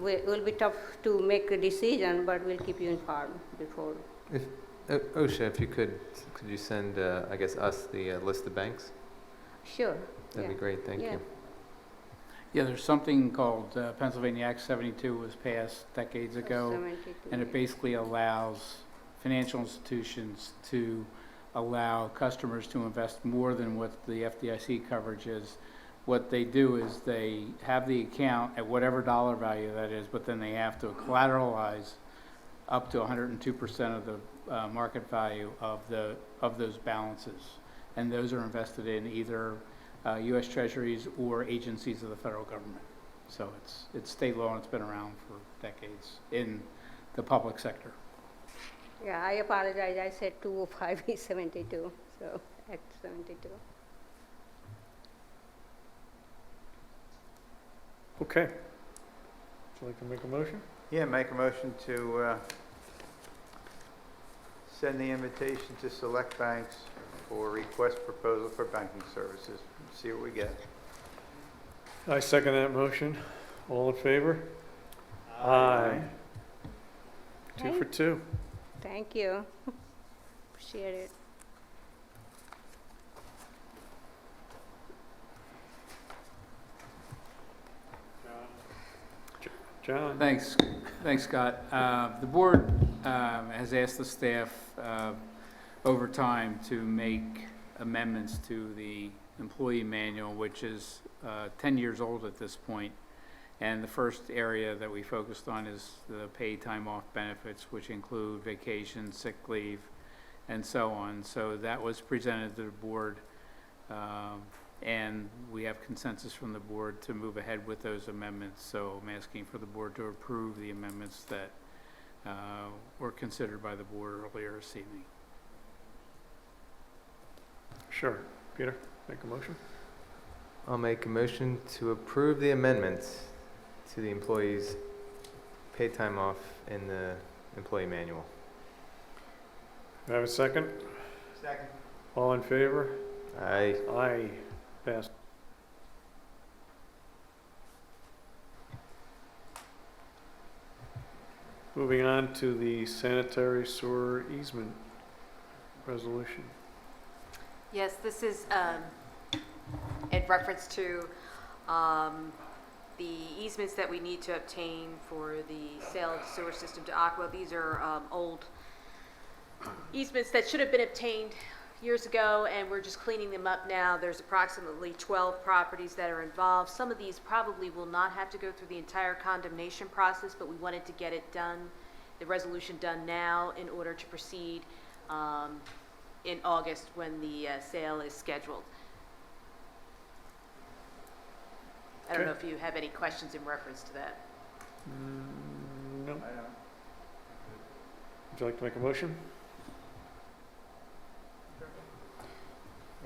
will be tough to make a decision, but we'll keep you informed before. If OSHA, if you could you send, I guess, us the list of banks? Sure. That'd be great. Thank you. Yeah, there's something called Pennsylvania Act 72 was passed decades ago, 72, and it basically allows financial institutions to allow customers to invest more than what the FDIC coverage is. What they do is they have the account at whatever dollar value that is, but then they have to collateralize up to 102% of the market value of those balances, and those are invested in either U.S. Treasuries or agencies of the federal government. So it's state law, and it's been around for decades in the public sector. Yeah, I apologize. I said 205 is 72, so Act 72. Okay. Would you like to make a motion? Yeah, make a motion to send the invitation to select banks for request proposal for banking services. See what we get. I second that motion. All in favor? Aye. 2 for 2. Thank you. Appreciate it. John? Thanks, Scott. The board has asked the staff over time to make amendments to the employee manual, which is 10 years old at this point, And the first area that we focused on is the paid time off benefits, which include vacation, sick leave, and so on. So that was presented to the board, and we have consensus from the board to move ahead with those amendments. So I'm asking for the board to approve the amendments that were considered by the board earlier this evening. Sure. Peter, make a motion. I'll make a motion to approve the amendments to the employees' paid time off in the employee manual. Do I have a second? Second. All in favor? Aye. Aye. Passed. Moving on to the sanitary sewer easement resolution. Yes, this is in reference to the easements that we need to obtain for the sale of the sewer system to Aqua. These are old easements that should have been obtained years ago, and we're just cleaning them up now. There's approximately 12 properties that are involved. Some of these probably will not have to go through the entire condemnation process, but we wanted to get it done, the resolution done now, in order to proceed in August when the sale is scheduled. I don't know if you have any questions in reference to that. No. Would you like to make a motion?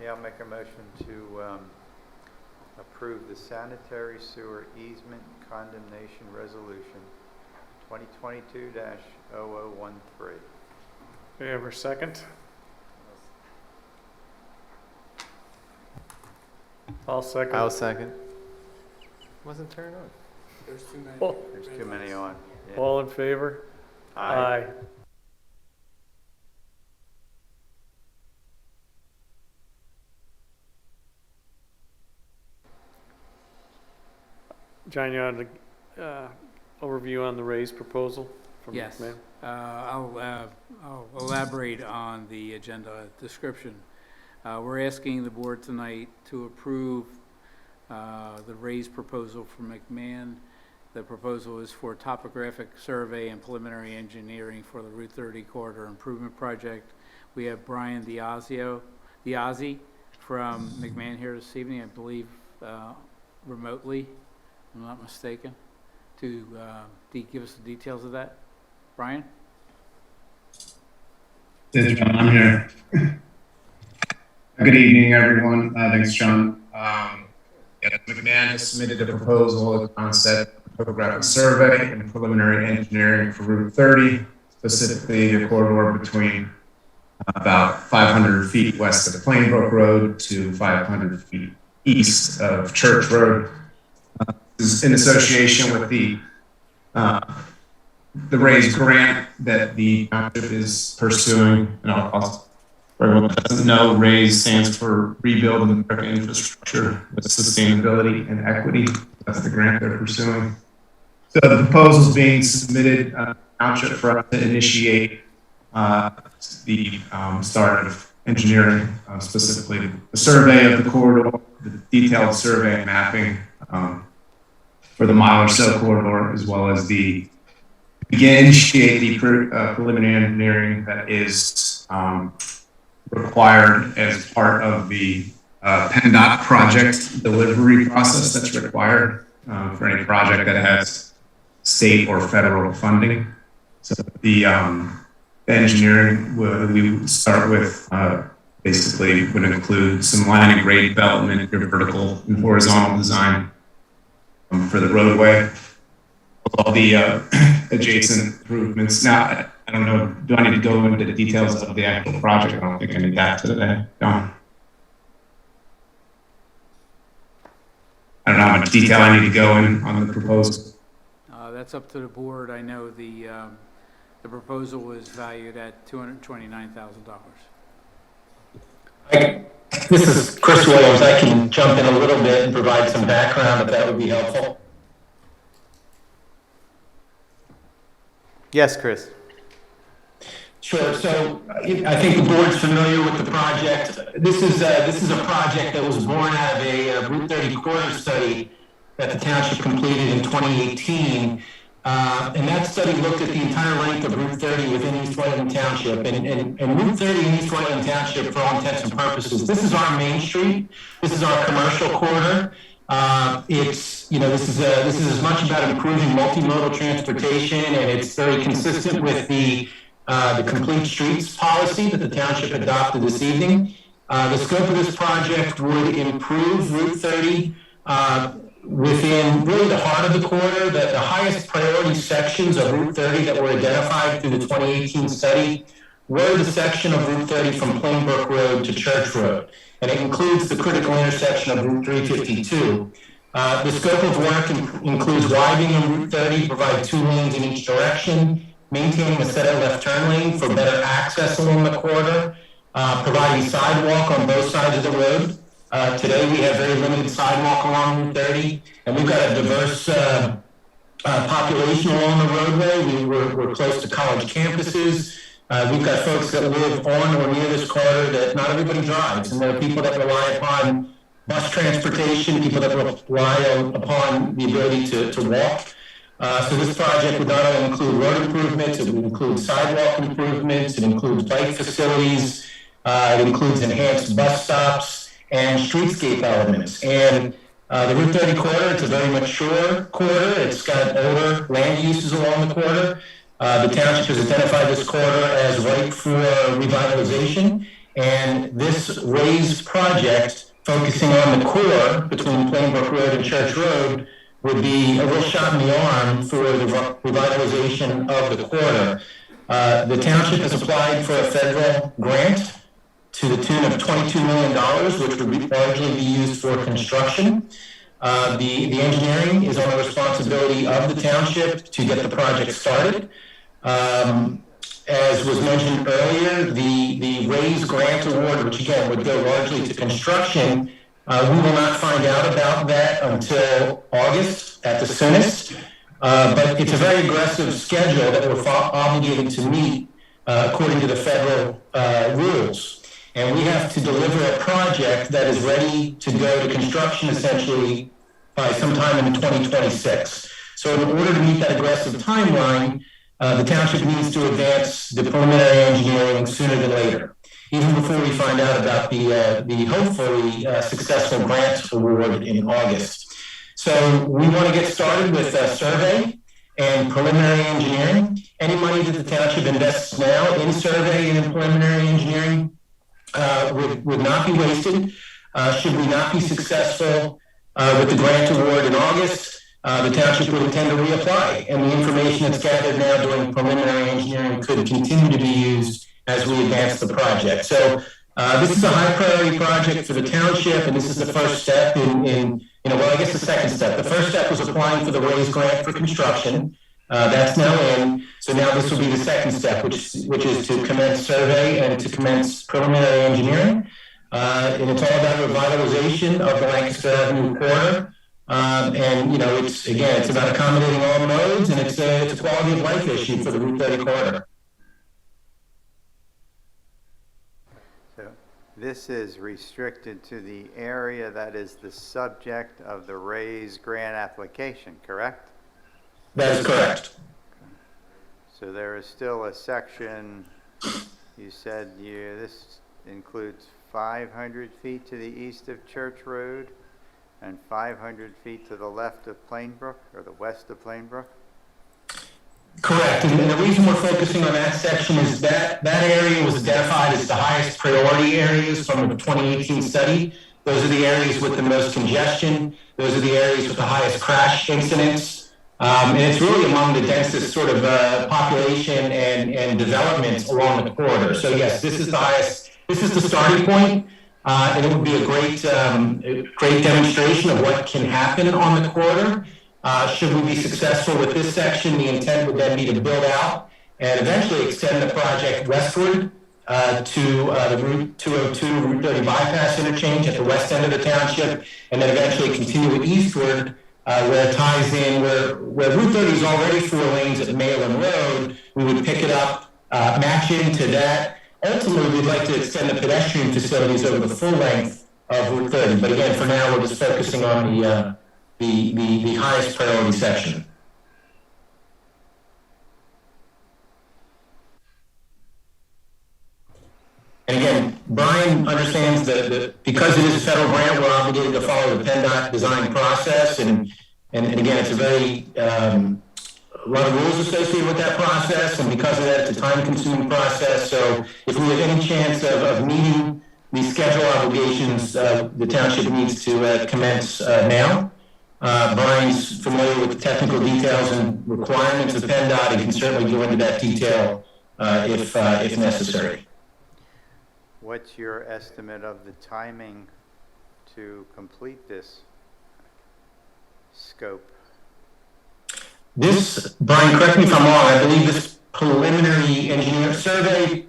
Yeah, I'll make a motion to approve the sanitary sewer easement condemnation resolution 2022-0013. Do you have a second? I'll second. I'll second. Wasn't turned on. There's too many. All, There's too many on. Yeah. all in favor? Aye. John, you had an overview on the raised proposal from Yes. McMahon? I'll elaborate on the agenda description. We're asking the board tonight to approve the raised proposal from McMahon. The proposal is for topographic survey and preliminary engineering for the Route 30 corridor improvement project. We have Brian Diazzi from McMahon here this evening, I believe remotely, if I'm not mistaken, to give us the details of that. Brian? Yes, John, I'm here. Good evening, everyone. Thanks, John. McMahon has submitted a proposal, a concept topographic survey and preliminary engineering for Route 30, specifically the corridor between about 500 feet west of Plainbrook Road to 500 feet east of Church Road. This is in association with the raised grant that the township is pursuing. And I'll for everyone that doesn't know, RAISE stands for Rebuild American Infrastructure with Sustainability and Equity. That's the grant they're pursuing. So the proposal is being submitted to township for us to initiate the start of engineering, specifically the survey of the corridor, the detailed survey and mapping for the mile or so corridor, as well as the initiate the preliminary engineering that is required as part of the PennDOT project delivery process that's required for any project that has state or federal funding. So the engineering we would start with basically would include some line and grade development, your vertical and horizontal design for the roadway, all the adjacent improvements. Now, I don't know, do I need to go into the details of the actual project? I don't think I need that today. John? I don't know how much detail I need to go in on the proposal. That's up to the board. I know the proposal was valued at $229,000. This is Chris Williams. I can jump in a little bit and provide some background if that would be helpful. Yes, Chris. Sure. So I think the board's familiar with the project. This is a project that was born out of a Route 30 corridor study that the township completed in 2018. And that study looked at the entire length of Route 30 within East Whiteland Township. And Route 30 in East Whiteland Township, for all intents and purposes, this is our main street. This is our commercial corridor. This is as much about improving multimodal transportation, and it's very consistent with the complete streets policy that the township adopted this evening. The scope of this project would improve Route 30 within really the heart of the corridor. The highest priority sections of Route 30 that were identified through the 2018 study were the section of Route 30 from Plainbrook Road to Church Road, and it includes the critical intersection of Route 352. The scope of work includes widening of Route 30 to provide 2 lanes in each direction, maintaining a set of left turn lane for better access along the corridor, providing sidewalk on both sides of the road. Today we have very limited sidewalk along Route 30, and we've got a diverse population along the roadway. We're close to college campuses. We've got folks that live on or near this corridor that not everybody drives, and there are people that rely upon bus transportation, people that rely upon the ability to walk. So this project would not only include road improvements, it would include sidewalk improvements, it includes bike facilities, it includes enhanced bus stops and streetscape elements. And the Route 30 corridor, it's a very mature corridor. It's got older land uses along the corridor. The township has identified this corridor as ripe for revitalization, and this raised project focusing on the core between Plainbrook Road and Church Road would be a real shot in the arm for the revitalization of the corridor. The township has applied for a federal grant to the tune of $22 million, which would largely be used for construction. The engineering is on the responsibility of the township to get the project started. As was mentioned earlier, the raised grant award, which again would go largely to construction, we will not find out about that until August at the soonest. But it's a very aggressive schedule that we're obligated to meet according to the federal rules. And we have to deliver a project that is ready to go to construction essentially by sometime in 2026. So in order to meet that aggressive timeline, the township needs to advance the preliminary engineering sooner than later, even before we find out about the hopefully successful grant award in August. So we want to get started with a survey and preliminary engineering. Any money that the township invests now in survey and in preliminary engineering would not be wasted. Should we not be successful with the grant award in August, the township would intend to reapply, and the information that's gathered now during preliminary engineering could continue to be used as we advance the project. So this is a high priority project for the township, and this is the first step the second step. The first step was applying for the raised grant for construction. That's now in. So now this will be the second step, which is to commence survey and to commence preliminary engineering. And it's all about revitalization of the Lancaster Avenue corridor. It's about accommodating all modes, and it's a quality of life issue for the Route 30 corridor. So this is restricted to the area that is the subject of the raised grant application, correct? That is correct. So there is still a section, you said this includes 500 feet to the east of Church Road and 500 feet to the left of Plainbrook, or the west of Plainbrook? Correct, and the reason we're focusing on that section is that area was identified as the highest priority areas from the 2018 study. Those are the areas with the most congestion. Those are the areas with the highest crash incidents. And it's really among the densest sort of population and development along the corridor. So yes, this is the highest, this is the starting point. And it would be a great demonstration of what can happen on the corridor. Should we be successful with this section, the intent would then be to build out and eventually extend the project westward to the Route 202, Route 30 bypass interchange at the west end of the township, and then eventually continue eastward where it ties in, where Route 30 is already 4 lanes at Mayland Road. We would pick it up, match into that. Ultimately, we'd like to extend the pedestrian facilities over the full length of Route 30. But again, for now, we're just focusing on the highest priority section. And again, Brian understands that because it is a federal grant, we're obligated to follow the PennDOT design process, and again, it's a very a lot of rules associated with that process, and because of that, it's a time-consuming process. So if we have any chance of meeting these schedule obligations, the township needs to commence now. Brian's familiar with the technical details and requirements of PennDOT and can certainly go into that detail if necessary. What's your estimate of the timing to complete this scope? This, Brian, correct me if I'm wrong, I believe this preliminary engineer survey,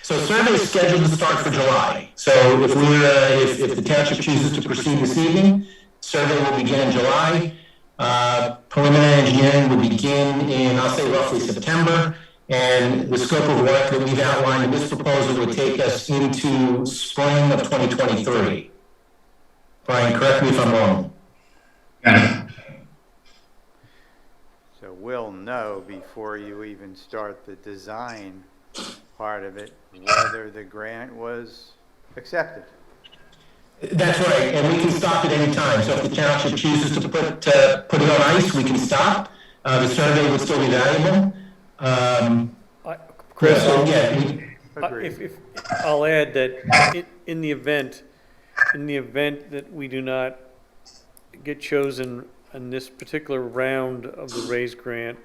so survey is scheduled to start for July. So if the township chooses to proceed this evening, survey will begin in July. Preliminary engineering will begin in, I'll say roughly September. And the scope of work that we've outlined in this proposal would take us into spring of 2023. Brian, correct me if I'm wrong. So we'll know before you even start the design part of it, whether the grant was accepted. That's right, and we can stop at any time. So if the township chooses to put it on ice, we can stop. The survey would still be valuable. Chris, Agreed. I'll add that in the event that we do not get chosen in this particular round of the RAISE grant,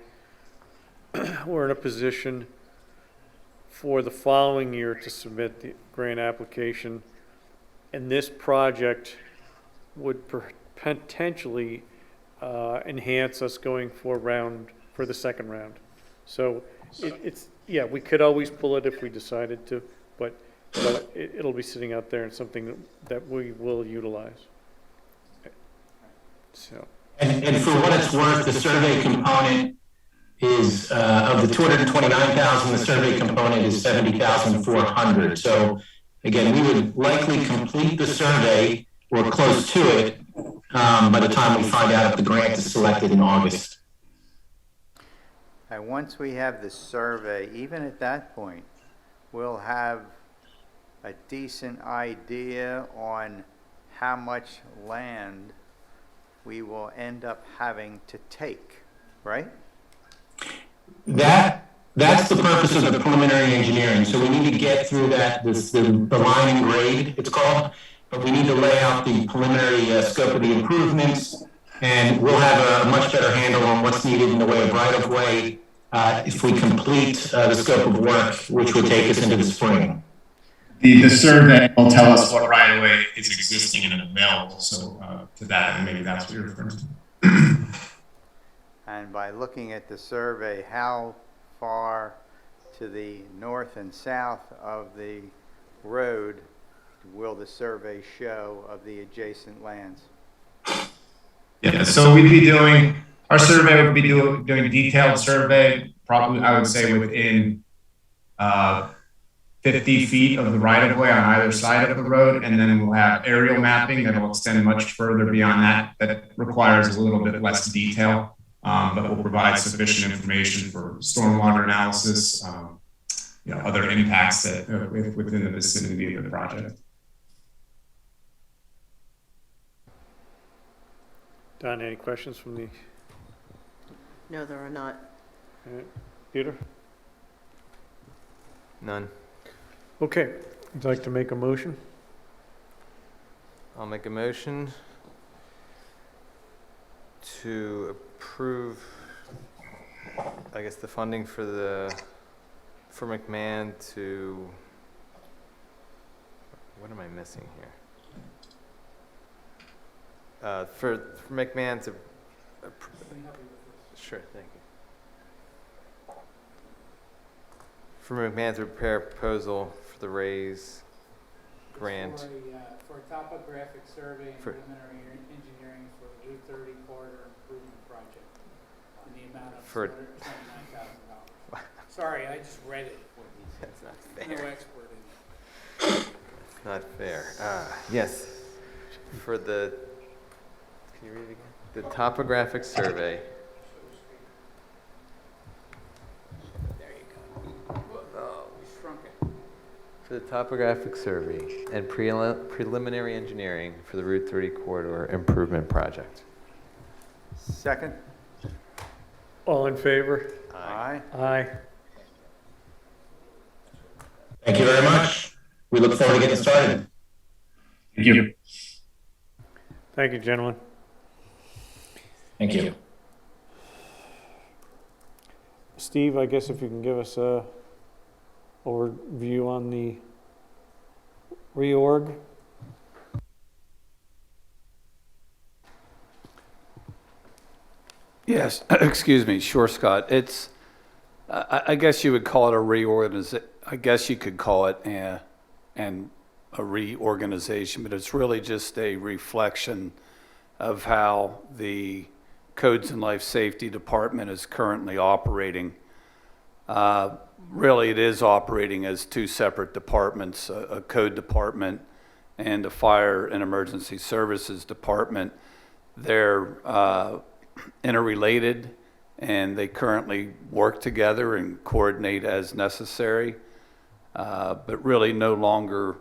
we're in a position for the following year to submit the grant application, and this project would potentially enhance us going for the second round. So yeah, we could always pull it if we decided to, but it'll be sitting out there and something that we will utilize. So. And for what it's worth, the survey component is, of the 229,000, the survey component is 70,400. So again, we would likely complete the survey or close to it by the time we find out if the grant is selected in August. And once we have the survey, even at that point, we'll have a decent idea on how much land we will end up having to take, right? That's the purpose of the preliminary engineering. So we need to get through the line and grade, it's called, but we need to lay out the preliminary scope of the improvements, and we'll have a much better handle on what's needed in the way of right-of-way if we complete the scope of work, which would take us into the spring. The survey will tell us what right-of-way is existing and available, so to that, and maybe that's what you're referring to. And by looking at the survey, how far to the north and south of the road will the survey show of the adjacent lands? Yeah, so we'd be doing, our survey would be doing a detailed survey, probably I would say within 50 feet of the right-of-way on either side of the road, and then we'll have aerial mapping that will extend much further beyond that. That requires a little bit less detail, but will provide sufficient information for stormwater analysis, other impacts that within the vicinity of the project. Don, any questions from the? No, there are not. All right. Peter? None. Okay, would you like to make a motion? I'll make a motion to approve, I guess, the funding for McMahon to, what am I missing here? For McMahon to, sure, thank you. For McMahon to prepare a proposal for the RAISE grant. For a topographic survey and preliminary engineering for the Route 30 corridor improvement project in the amount of $229,000. Sorry, I just read it. That's not No fair. expert in it. Not fair. Yes. For the, can you read it again? The topographic survey. For the topographic survey and preliminary engineering for the Route 30 corridor improvement project. Second? All in favor? Aye. Aye. Thank you very much. We look forward to getting started. Thank you. Thank you, gentlemen. Thank you. Steve, I guess if you can give us a overview on the reorg. Yes, excuse me, sure, Scott. It's, I guess you would call it a reorganization. I guess you could call it a reorganization, but it's really just a reflection of how the Codes and Life Safety Department is currently operating. Really, it is operating as two separate departments, a code department and a fire and emergency services department. They're interrelated, and they currently work together and coordinate as necessary, but really no longer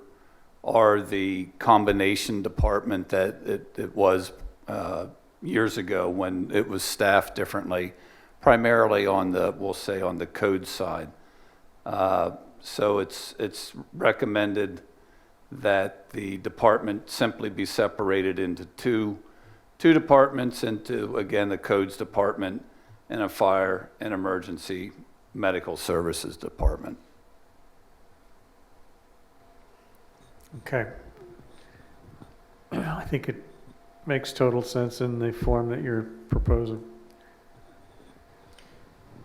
are the combination department that it was years ago when it was staffed differently, primarily on the, we'll say, on the code side. So it's recommended that the department simply be separated into two departments, into, again, the codes department and a fire and emergency medical services department. Okay. I think it makes total sense in the form that you're proposing.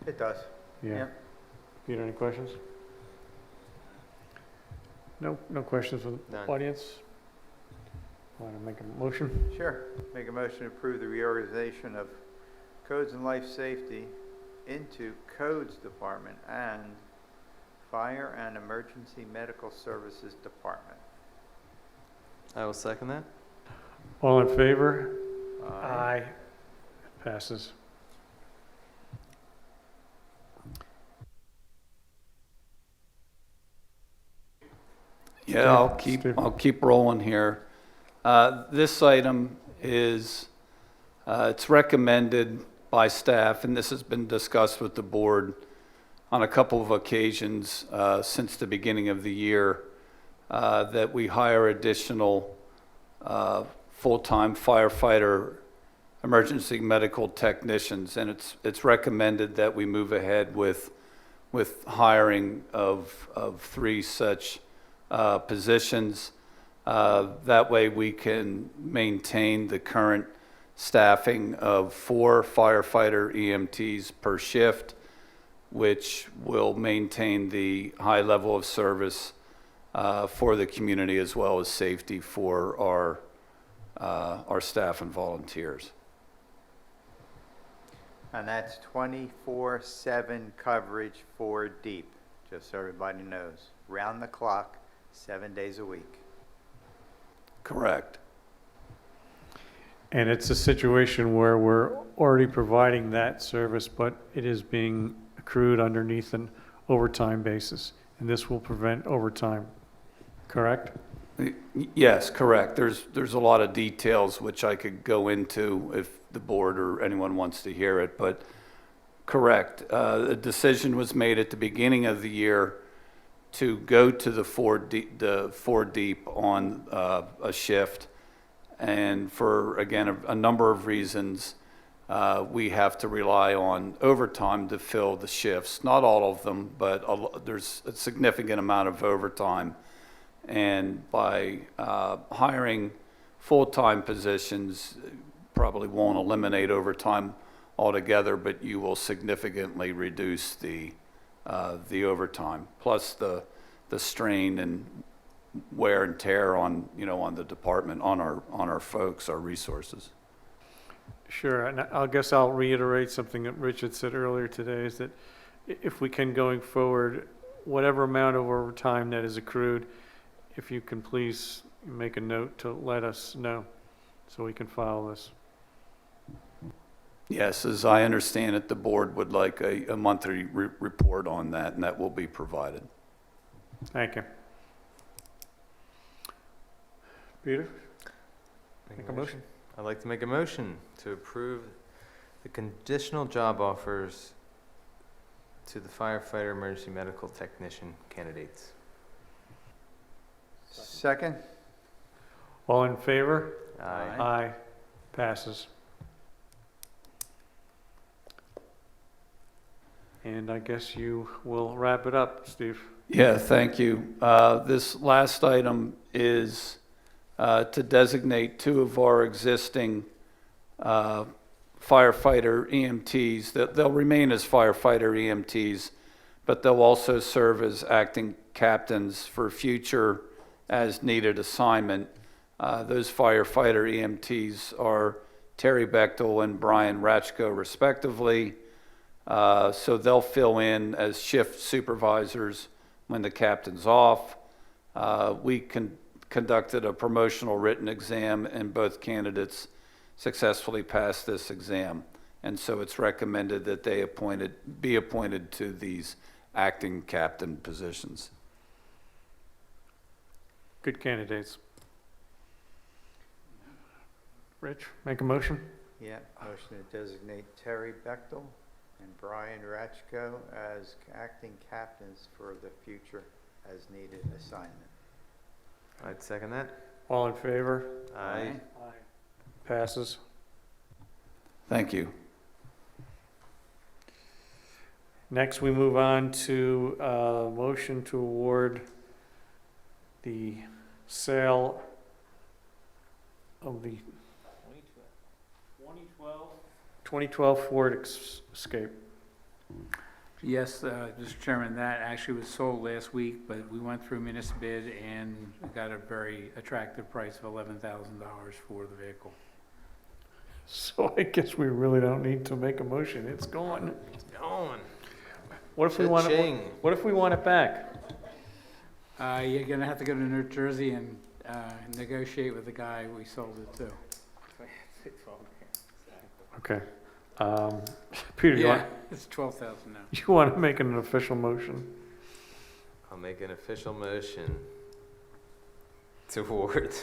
It does. Yeah. Peter, any questions? No questions from the None. audience? Want to make a motion? Sure. Make a motion to approve the reorganization of Codes and Life Safety into Codes Department and Fire and Emergency Medical Services Department. I will second that. All in favor? Aye. Passes. Yeah, I'll keep rolling here. This item is, it's recommended by staff, and this has been discussed with the board on a couple of occasions since the beginning of the year, that we hire additional full-time firefighter emergency medical technicians, and it's recommended that we move ahead with hiring of 3 such positions. That way we can maintain the current staffing of 4 firefighter EMTs per shift, which will maintain the high level of service for the community as well as safety for our staff and volunteers. And that's 24/7 coverage for deep, just so everybody knows. Round the clock, 7 days a week. Correct. And it's a situation where we're already providing that service, but it is being accrued underneath an overtime basis, and this will prevent overtime, correct? Yes, correct. There's a lot of details which I could go into if the board or anyone wants to hear it, but correct. A decision was made at the beginning of the year to go to the four deep on a shift, and for, again, a number of reasons, we have to rely on overtime to fill the shifts. Not all of them, but there's a significant amount of overtime. And by hiring full-time positions, probably won't eliminate overtime altogether, but you will significantly reduce the overtime, plus the strain and wear and tear on the department, on our folks, our resources. Sure, and I guess I'll reiterate something that Richard said earlier today, is that if we can, going forward, whatever amount of overtime that is accrued, if you can please make a note to let us know so we can file this. Yes, as I understand it, the board would like a monthly report on that, and that will be provided. Thank you. Peter? Make a motion. I'd like to make a motion to approve the conditional job offers to the firefighter emergency medical technician candidates. Second? All in favor? Aye. Aye. Passes. And I guess you will wrap it up, Steve. Yeah, thank you. This last item is to designate 2 of our existing firefighter EMTs. They'll remain as firefighter EMTs, but they'll also serve as acting captains for future as-needed assignment. Those firefighter EMTs are Terry Bechtel and Brian Ratchko, respectively. So they'll fill in as shift supervisors when the captain's off. We conducted a promotional written exam, and both candidates successfully passed this exam. And so it's recommended that they be appointed to these acting captain positions. Good candidates. Rich, make a motion. Yeah, motion to designate Terry Bechtel and Brian Ratchko as acting captains for the future as needed assignment. I'd second that. All in favor? Aye. Passes. Thank you. Next, we move on to motion to award the sale of the 2012 Ford Escape. Yes, Mr. Chairman, that actually was sold last week, but we went through municipal bid and got a very attractive price of $11,000 for the vehicle. So I guess we really don't need to make a motion. It's gone. It's gone. What if we want it? What if we want it back? You're gonna have to go to New Jersey and negotiate with the guy we sold it to. Okay. Peter, Yeah, it's 12,000 now. you want to make an official motion? I'll make an official motion to award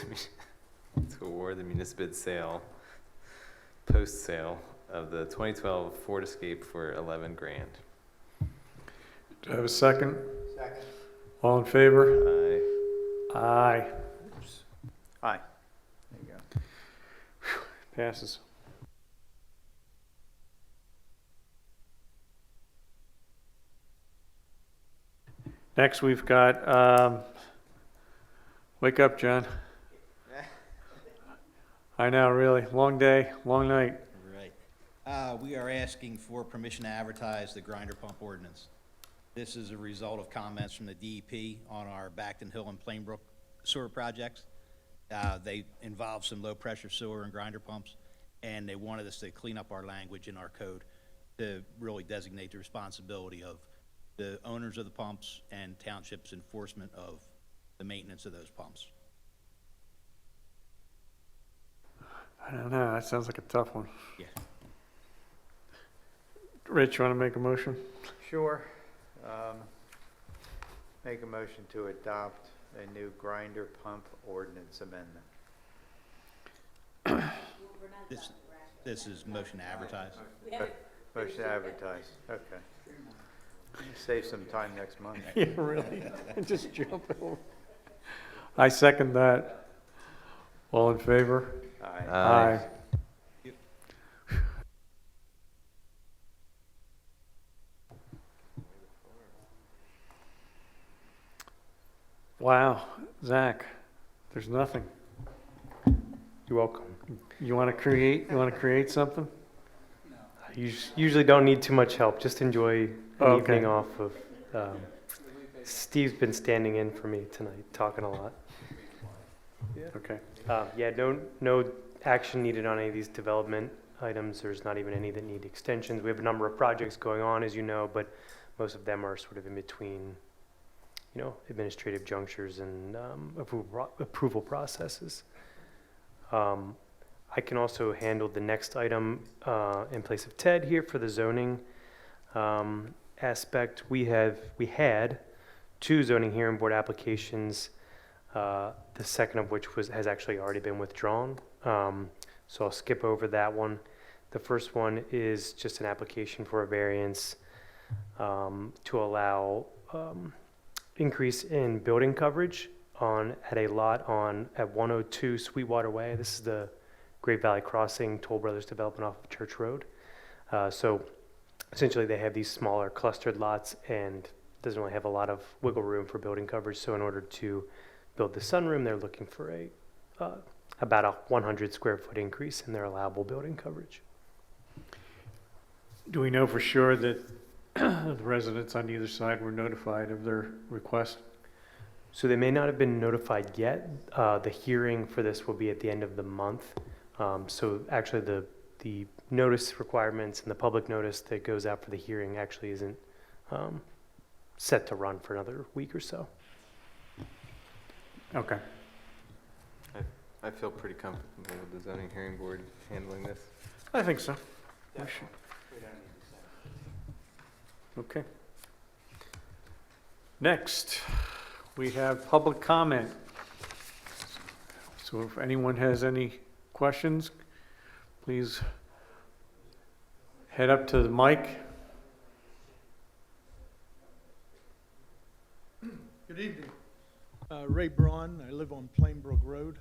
the municipal bid sale, post-sale of the 2012 Ford Escape for $11 grand. Do I have a second? Second. All in favor? Aye. Aye. Aye. There you go. Passes. Next, we've got, wake up, John. I know, really. Long day, long night. Right. We are asking for permission to advertise the grinder pump ordinance. This is a result of comments from the DEP on our Backton Hill and Plainbrook sewer projects. They involve some low-pressure sewer and grinder pumps, and they wanted us to clean up our language in our code to really designate the responsibility of the owners of the pumps and townships' enforcement of the maintenance of those pumps. I don't know, that sounds like a tough one. Yeah. Rich, you want to make a motion? Sure. Make a motion to adopt a new grinder pump ordinance amendment. This is motion to advertise. Motion to advertise, okay. Save some time next month. Yeah, really. Just jump over. I second that. All in favor? Aye. Aye. Wow, Zach, there's nothing. You're welcome. You want to create something? You usually don't need too much help. Just enjoy an Okay. evening off of. Steve's been standing in for me tonight, talking a lot. Okay. Yeah, no action needed on any of these development items. There's not even any that need extensions. We have a number of projects going on, as you know, but most of them are sort of in between, administrative junctures and approval processes. I can also handle the next item in place of Ted here for the zoning aspect. We had 2 zoning hearing board applications, the second of which has actually already been withdrawn. So I'll skip over that one. The first one is just an application for a variance to allow increase in building coverage at a lot at 102 Sweetwater Way. This is the Great Valley Crossing Toll Brothers development off of Church Road. So essentially they have these smaller clustered lots and doesn't really have a lot of wiggle room for building coverage. So in order to build the sunroom, they're looking for about a 100 square foot increase in their allowable building coverage. Do we know for sure that the residents on either side were notified of their request? So they may not have been notified yet. The hearing for this will be at the end of the month. So actually the notice requirements and the public notice that goes out for the hearing actually isn't set to run for another week or so. Okay. I feel pretty comfortable with the zoning hearing board handling this. I think so. Okay. Next, we have public comment. So if anyone has any questions, please head up to the mic. Good evening. Ray Braun. I live on Plainbrook Road.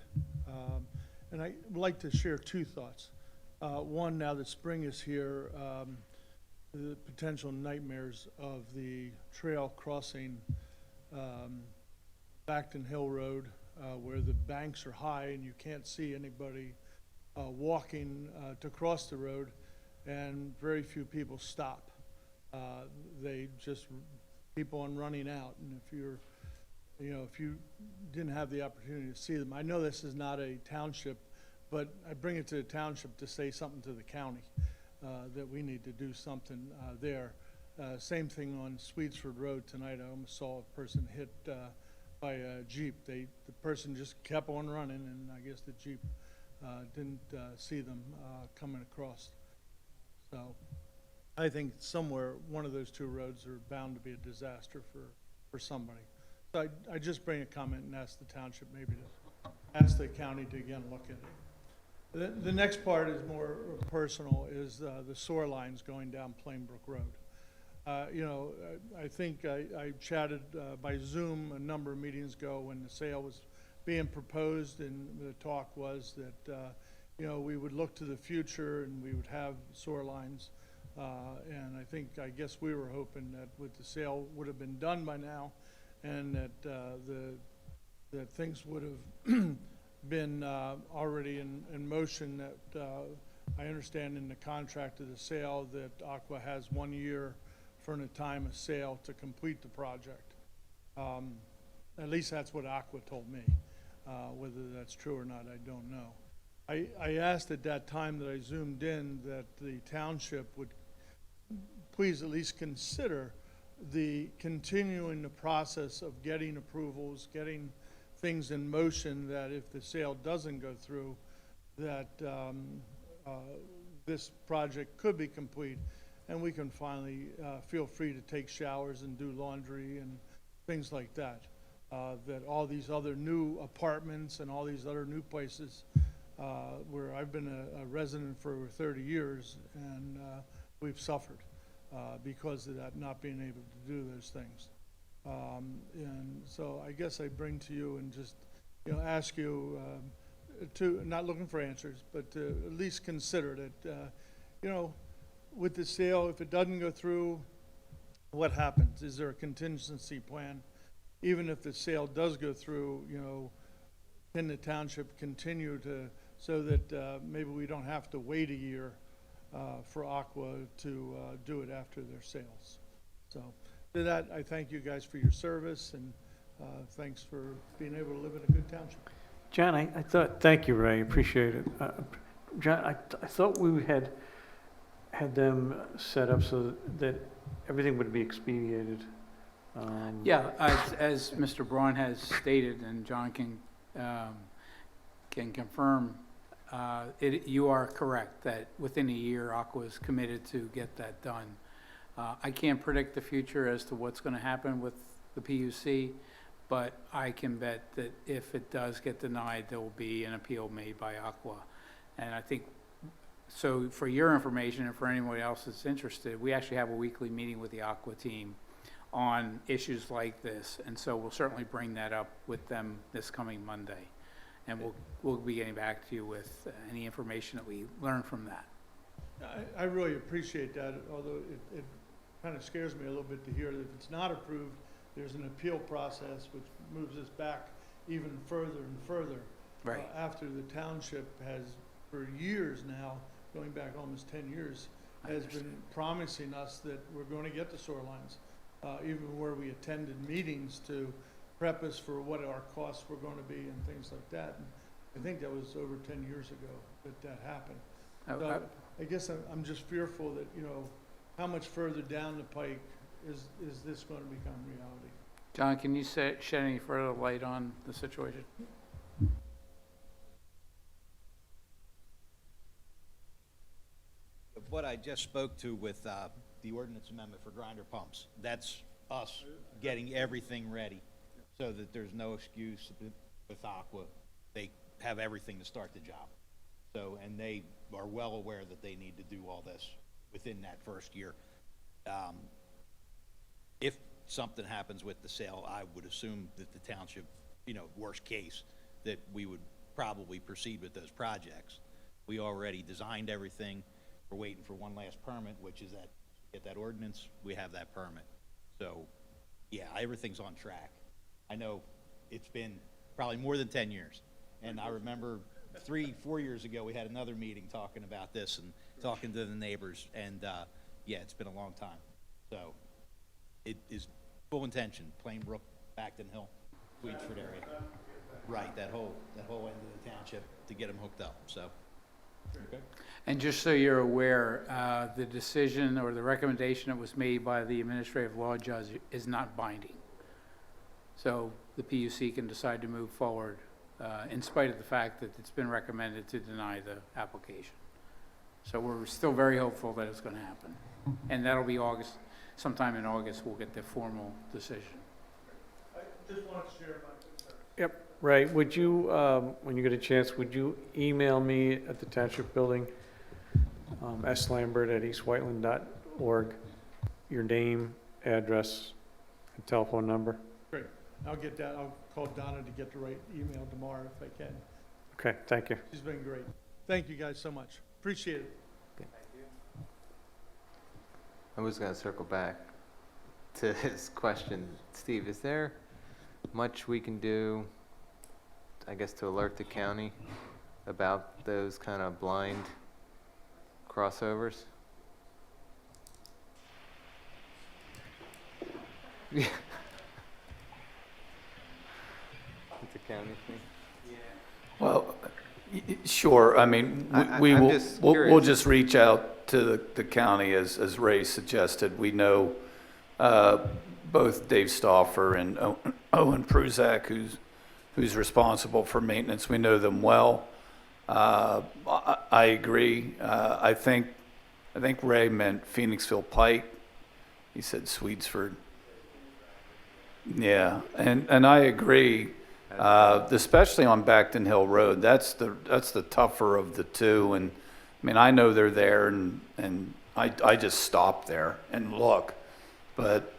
And I would like to share 2 thoughts. One, now that spring is here, the potential nightmares of the trail crossing Backton Hill Road, where the banks are high and you can't see anybody walking to cross the road, and very few people stop. They just keep on running out, and if you didn't have the opportunity to see them, I know this is not a township, but I bring it to the township to say something to the county, that we need to do something there. Same thing on Sweetsford Road tonight. I almost saw a person hit by a Jeep. The person just kept on running, and I guess the Jeep didn't see them coming across. So I think somewhere one of those 2 roads are bound to be a disaster for somebody. So I just bring a comment and ask the township maybe to ask the county to again look at it. The next part is more personal, is the sewer lines going down Plainbrook Road. I think I chatted by Zoom a number of meetings ago when the sale was being proposed, and the talk was that we would look to the future and we would have sewer lines. And I guess we were hoping that with the sale would have been done by now, and that things would have been already in motion. That I understand in the contract of the sale that Aqua has 1 year from the time of sale to complete the project. At least that's what Aqua told me. Whether that's true or not, I don't know. I asked at that time that I zoomed in that the township would please at least consider continuing the process of getting approvals, getting things in motion, that if the sale doesn't go through, that this project could be complete and we can finally feel free to take showers and do laundry and things like that. That all these other new apartments and all these other new places where I've been a resident for over 30 years, and we've suffered because of that, not being able to do those things. And so I guess I bring to you and just ask you to, not looking for answers, but to at least consider that, with the sale, if it doesn't go through, what happens? Is there a contingency plan? Even if the sale does go through, can the township continue so that maybe we don't have to wait a year for Aqua to do it after their sales? So to that, I thank you guys for your service, and thanks for being able to live in a good township. John, I thought, thank you, Ray, appreciate it. John, I thought we had them set up so that everything would be expedited. Yeah, as Mr. Braun has stated, and John can confirm, you are correct that within a year, Aqua is committed to get that done. I can't predict the future as to what's going to happen with the PUC, but I can bet that if it does get denied, there will be an appeal made by Aqua. And I think, so for your information and for anyone else that's interested, we actually have a weekly meeting with the Aqua team on issues like this. And so we'll certainly bring that up with them this coming Monday. And we'll be getting back to you with any information that we learn from that. I really appreciate that, although it kind of scares me a little bit to hear that if it's not approved, there's an appeal process which moves us back even further and further. Right. After the township has, for years now, going back almost 10 years, has been promising us that we're going to get the sewer lines, even where we attended meetings to prep us for what our costs were going to be and things like that. And I think that was over 10 years ago that happened. So I guess I'm just fearful that, you know, how much further down the pike is this going to become reality? John, can you shed any further light on the situation? What I just spoke to with the ordinance amendment for grinder pumps, that's us getting everything ready so that there's no excuse with Aqua. They have everything to start the job. So, and they are well aware that they need to do all this within that first year. If something happens with the sale, I would assume that the township, you know, worst case, that we would probably proceed with those projects. We already designed everything. We're waiting for one last permit, which is that, get that ordinance, we have that permit. So, yeah, everything's on track. I know it's been probably more than 10 years. And I remember 3-4 years ago, we had another meeting talking about this and talking to the neighbors. And, yeah, it's been a long time. So it is full intention, Plainbrook, Acton Hill, Queensford area. Right, that whole end of the township to get them hooked up, so. Okay. And just so you're aware, the decision or the recommendation that was made by the administrative law judge is not binding. So the PUC can decide to move forward in spite of the fact that it's been recommended to deny the application. So we're still very hopeful that it's going to happen. And that'll be August, sometime in August, we'll get the formal decision. I just want to share my concern. Yep, right. Would you, when you get a chance, would you email me at the Township Building, slambert@eastwhiteland.org, your name, address, and telephone number? Great. I'll get that. I'll call Donna to get the right email tomorrow if I can. Okay, thank you. She's been great. Thank you guys so much. Appreciate it. I was going to circle back to his question. Steve, is there much we can do, I guess, to alert the county about those kind of blind crossovers? Yeah. It's a county thing? Well, sure. I mean, we'll just reach out to the county as Ray suggested. We know both Dave Stauffer and Owen Pruzak, who's responsible for maintenance. We know them well. I agree. I think Ray meant Phoenixville Pike. He said Swedesford. Yeah, and I agree. Especially on Backton Hill Road, that's the tougher of the two. And I mean, I know they're there, and I just stop there and look, but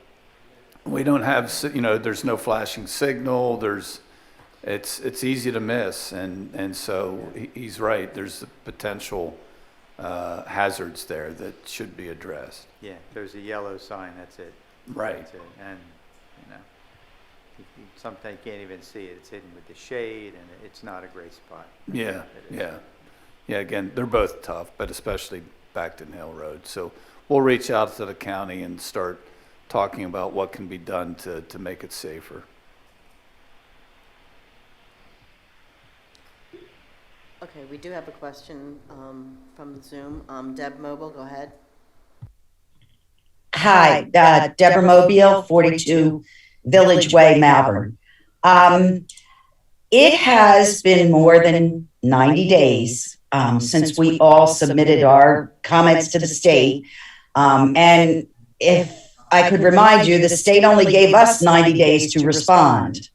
we don't have, you know, there's no flashing signal. It's easy to miss, and so he's right. There's potential hazards there that should be addressed. Yeah, there's a yellow sign, that's it. Right. That's it. And, you know, sometimes you can't even see it. It's hidden with the shade, and it's not a great spot. Yeah, yeah. Yeah, again, they're both tough, but especially Backton Hill Road. So we'll reach out to the county and start talking about what can be done to make it safer. Okay, we do have a question from Zoom. Deb Mobile, go ahead. Hi, Deborah Mobile, 42 Village Way, Malvern. It has been more than 90 days since we all submitted our comments to the state. And if I could remind you, the state only gave us 90 days to respond.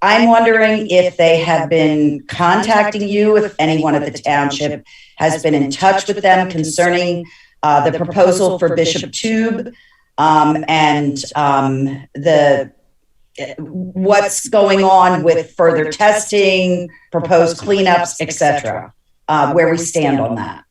I'm wondering if they have been contacting you, if anyone at the township has been in touch with them concerning the proposal for Bishop Tube, and the what's going on with further testing, proposed cleanups, et cetera, where we stand on that.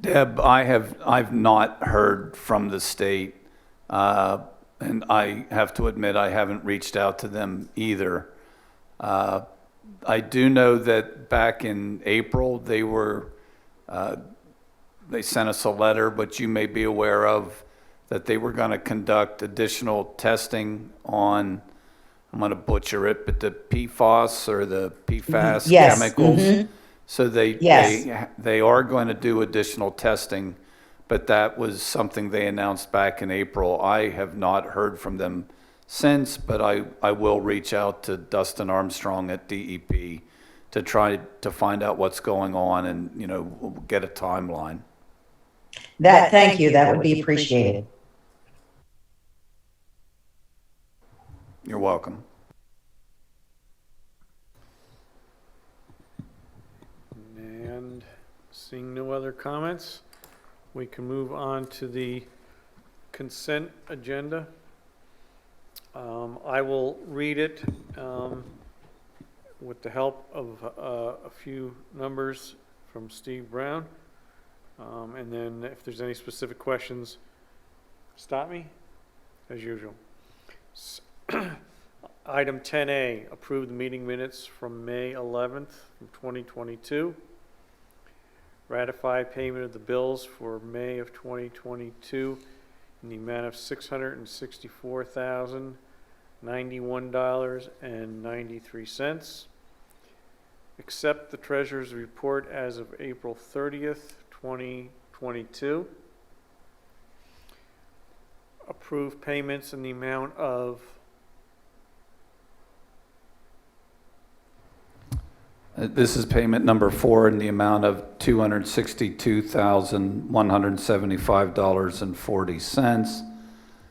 Deb, I've not heard from the state, and I have to admit I haven't reached out to them either. I do know that back in April they sent us a letter, but you may be aware of, that they were going to conduct additional testing on, I'm going to butcher it, but the PFAS or the PFAS Yes. chemicals. Mhm. So they are going to do additional testing, but that was something they announced back in April. I have not heard from them since, but I will reach out to Dustin Armstrong at DEP to try to find out what's going on and, you know, get a timeline. Thank you, that would be appreciated. You're welcome. And seeing no other comments, we can move on to the consent agenda. I will read it with the help of a few numbers from Steve Brown. And then if there's any specific questions, stop me, as usual. Item 10A, approve the meeting minutes from May 11th, 2022. Ratify payment of the bills for May of 2022 in the amount of $664,091.93. Accept the treasurer's report as of April 30th, 2022. Approve payments in the amount of This is payment number 4 in the amount of $262,175.40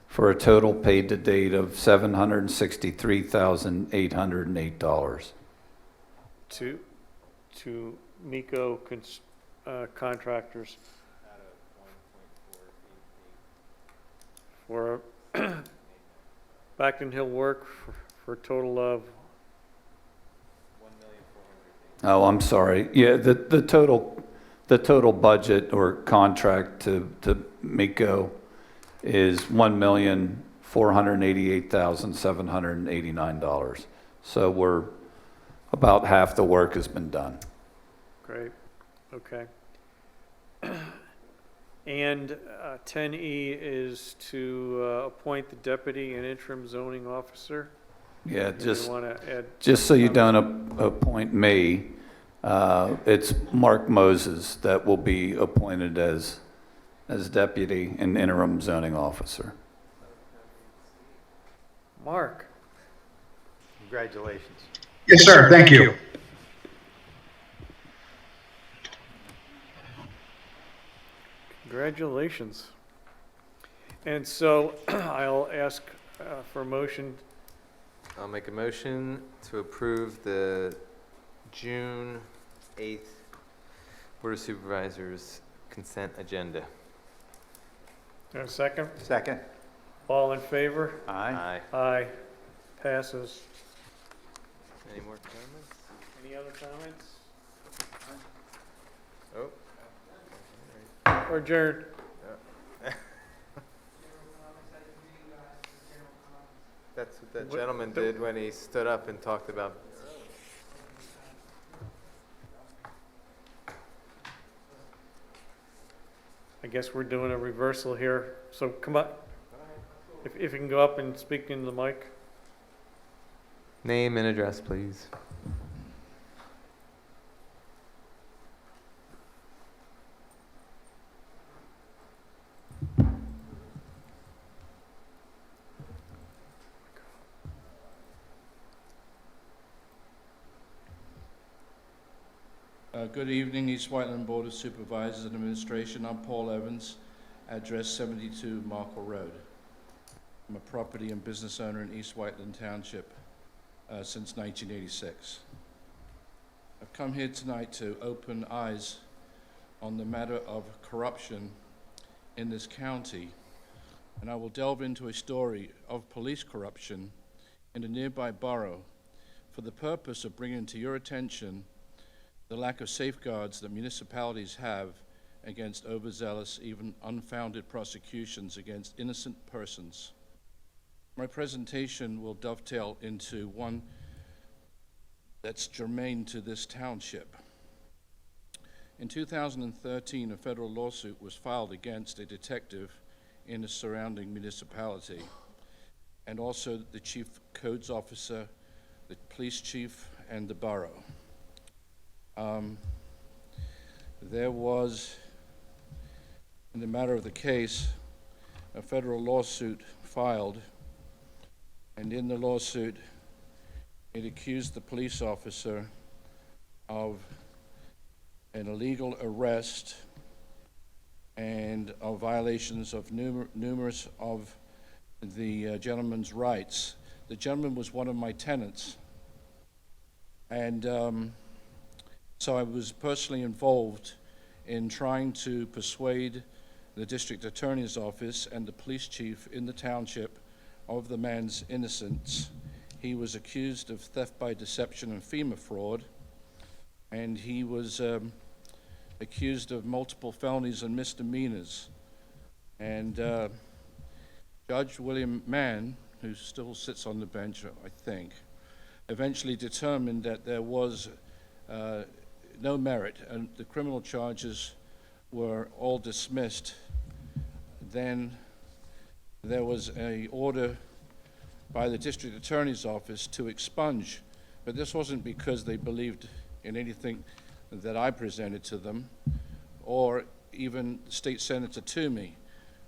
for a total paid to date of $763,808. to Miko contractors for Backton Hill work for a total of Oh, I'm sorry. Yeah, the total budget or contract to Miko is $1,488,789. So we're about half the work has been done. Great, okay. And 10E is to appoint the deputy and interim zoning officer. Yeah, just so you don't appoint me, it's Mark Moses that will be appointed as deputy and interim zoning officer. Mark. Congratulations. Yes, sir. Thank you. Congratulations. And so I'll ask for a motion. I'll make a motion to approve the June 8th Board of Supervisors consent agenda. A second? Second. All in favor? Aye. Aye. Aye. Passes. Any more comments? Any other comments? Oh. Or adjourned? That's what that gentleman did when he stood up and talked about. I guess we're doing a reversal here. So come on. If you can go up and speak into the mic. Name and address, please. Good evening, East Whiteland Board of Supervisors and Administration. I'm Paul Evans, address 72 Markle Road. I'm a property and business owner in East Whiteland Township since 1986. I've come here tonight to open eyes on the matter of corruption in this county, and I will delve into a story of police corruption in a nearby borough for the purpose of bringing to your attention the lack of safeguards that municipalities have against overzealous, even unfounded prosecutions against innocent persons. My presentation will dovetail into one that's germane to this township. In 2013, a federal lawsuit was filed against a detective in a surrounding municipality, and also the chief codes officer, the police chief, and the borough. There was, in the matter of the case, a federal lawsuit filed, and in the lawsuit, it accused the police officer of an illegal arrest and of violations of numerous of the gentleman's rights. The gentleman was one of my tenants, and so I was personally involved in trying to persuade the district attorney's office and the police chief in the township of the man's innocence. He was accused of theft by deception and FEMA fraud, and he was accused of multiple felonies and misdemeanors. And Judge William Mann, who still sits on the bench, I think, eventually determined that there was no merit, and the criminal charges were all dismissed. Then there was an order by the district attorney's office to expunge, but this wasn't because they believed in anything that I presented to them, or even State Senator Toomey,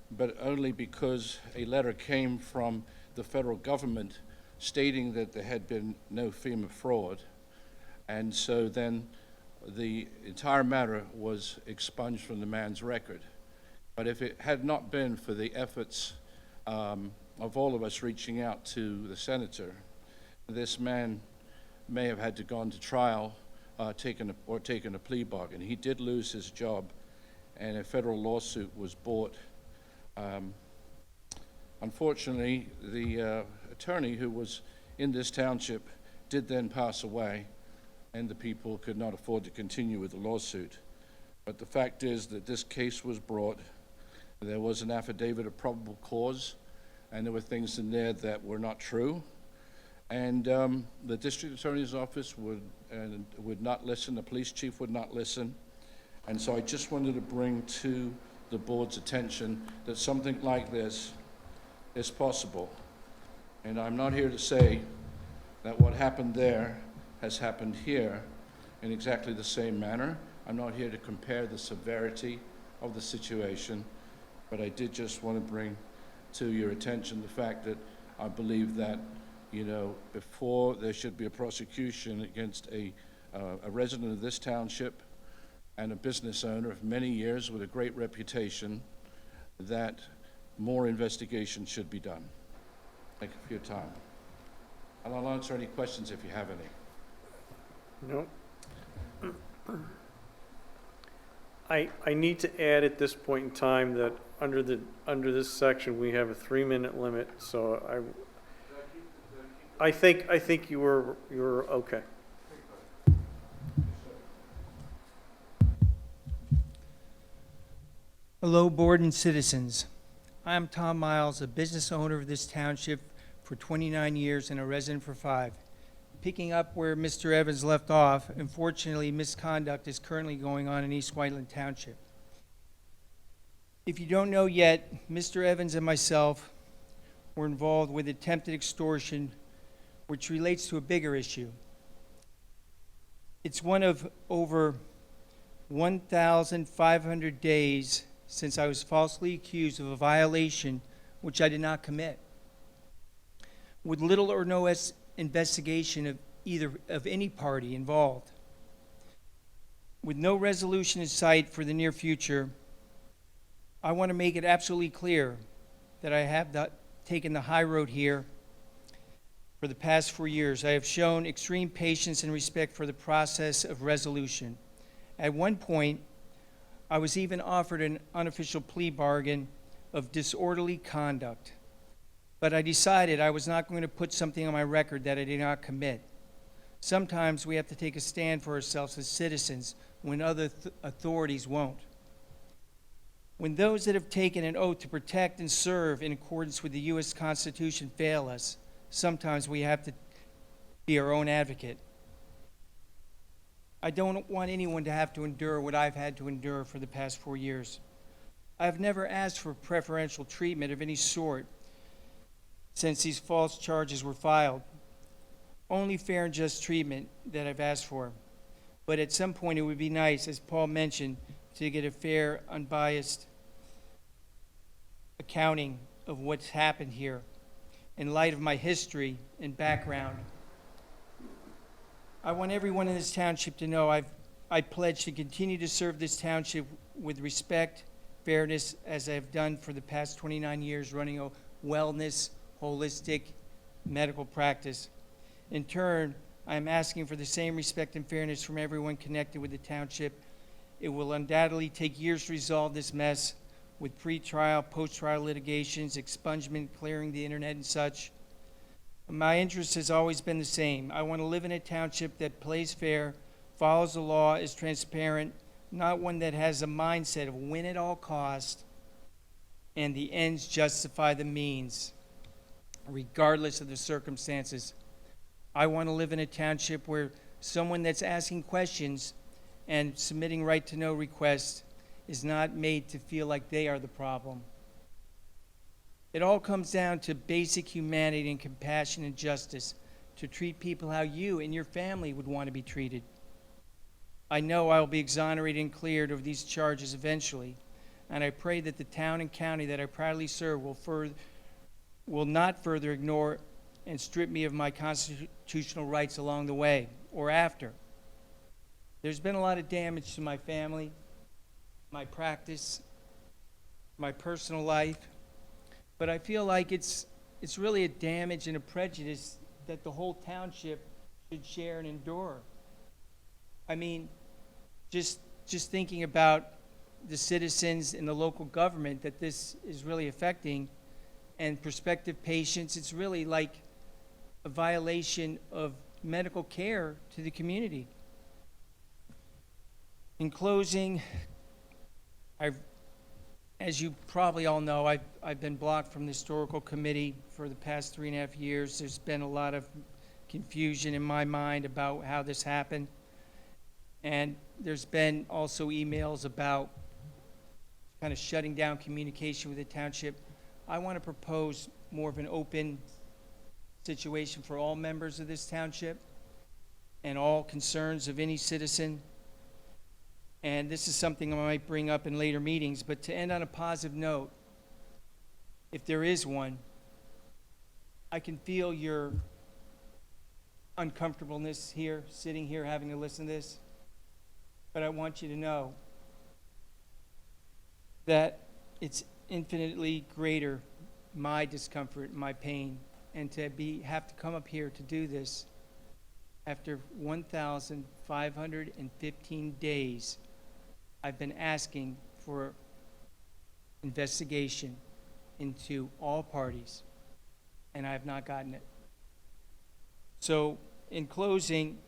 but only because a letter came from the federal government stating that there had been no FEMA fraud, and so then the entire matter was expunged from the man's record. But if it had not been for the efforts of all of us reaching out to the senator, this man may have had to gone to trial, taken a plea bargain. He did lose his job, and a federal lawsuit was brought. Unfortunately, the attorney who was in this township did then pass away, and the people could not afford to continue with the lawsuit. But the fact is that this case was brought. There was an affidavit of probable cause, and there were things in there that were not true. And the district attorney's office would not listen, the police chief would not listen. And so I just wanted to bring to the board's attention that something like this is possible. And I'm not here to say that what happened there has happened here in exactly the same manner. I'm not here to compare the severity of the situation, but I did just want to bring to your attention the fact that I believe that, you know, before there should be a prosecution against a resident of this township and a business owner of many years with a great reputation, that more investigation should be done. Thank you for your time. And I'll answer any questions if you have any. No. I need to add at this point in time that under this section, we have a 3-minute limit, so I think you were okay. Hello, board and citizens. I'm Tom Miles, a business owner of this township for 29 years and a resident for 5. Picking up where Mr. Evans left off, unfortunately, misconduct is currently going on in East Whiteland Township. If you don't know yet, Mr. Evans and myself were involved with attempted extortion, which relates to a bigger issue. It's one of over 1,500 days since I was falsely accused of a violation which I did not commit, with little or no investigation of any party involved. With no resolution in sight for the near future, I want to make it absolutely clear that I have taken the high road here for the past 4 years. I have shown extreme patience and respect for the process of resolution. At one point, I was even offered an unofficial plea bargain of disorderly conduct, but I decided I was not going to put something on my record that I did not commit. Sometimes we have to take a stand for ourselves as citizens when other authorities won't. When those that have taken an oath to protect and serve in accordance with the U.S. Constitution fail us, sometimes we have to be our own advocate. I don't want anyone to have to endure what I've had to endure for the past 4 years. I have never asked for preferential treatment of any sort since these false charges were filed. Only fair and just treatment that I've asked for. But at some point it would be nice, as Paul mentioned, to get a fair, unbiased accounting of what's happened here in light of my history and background. I want everyone in this township to know I pledge to continue to serve this township with respect, fairness, as I have done for the past 29 years running a wellness, holistic medical practice. In turn, I am asking for the same respect and fairness from everyone connected with the township. It will undoubtedly take years to resolve this mess with pre-trial, post-trial litigations, expungement, clearing the internet and such. My interest has always been the same. I want to live in a township that plays fair, follows the law, is transparent, not one that has a mindset of win at all costs, and the ends justify the means, regardless of the circumstances. I want to live in a township where someone that's asking questions and submitting right-to-know requests is not made to feel like they are the problem. It all comes down to basic humanity and compassion and justice, to treat people how you and your family would want to be treated. I know I will be exonerated and cleared of these charges eventually, and I pray that the town and county that I proudly serve will not further ignore and strip me of my constitutional rights along the way or after. There's been a lot of damage to my family, my practice, my personal life, but I feel like it's really a damage and a prejudice that the whole township should share and endure. I mean, just thinking about the citizens in the local government that this is really affecting and prospective patients, it's really like a violation of medical care to the community. In closing, as you probably all know, I've been blocked from the historical committee for the past 3.5 years. There's been a lot of confusion in my mind about how this happened. And there's been also emails about kind of shutting down communication with the township. I want to propose more of an open situation for all members of this township and all concerns of any citizen. And this is something I might bring up in later meetings, but to end on a positive note, if there is one, I can feel your uncomfortableness here, sitting here having to listen to this, but I want you to know that it's infinitely greater, my discomfort, my pain, and to have to come up here to do this after 1,515 days. I've been asking for investigation into all parties, and I have not gotten it. So, in closing,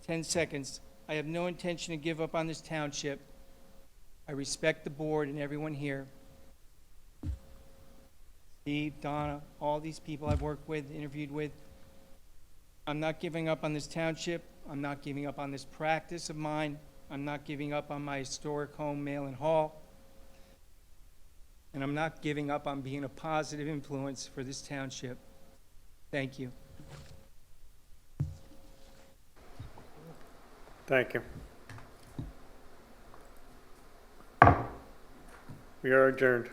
10 seconds, I have no intention to give up on this township. I respect the board and everyone here. Steve, Donna, all these people I've worked with, interviewed with. I'm not giving up on this township. I'm not giving up on this practice of mine. I'm not giving up on my historic home, Malin Hall. And I'm not giving up on being a positive influence for this township. Thank you. Thank you. We are adjourned.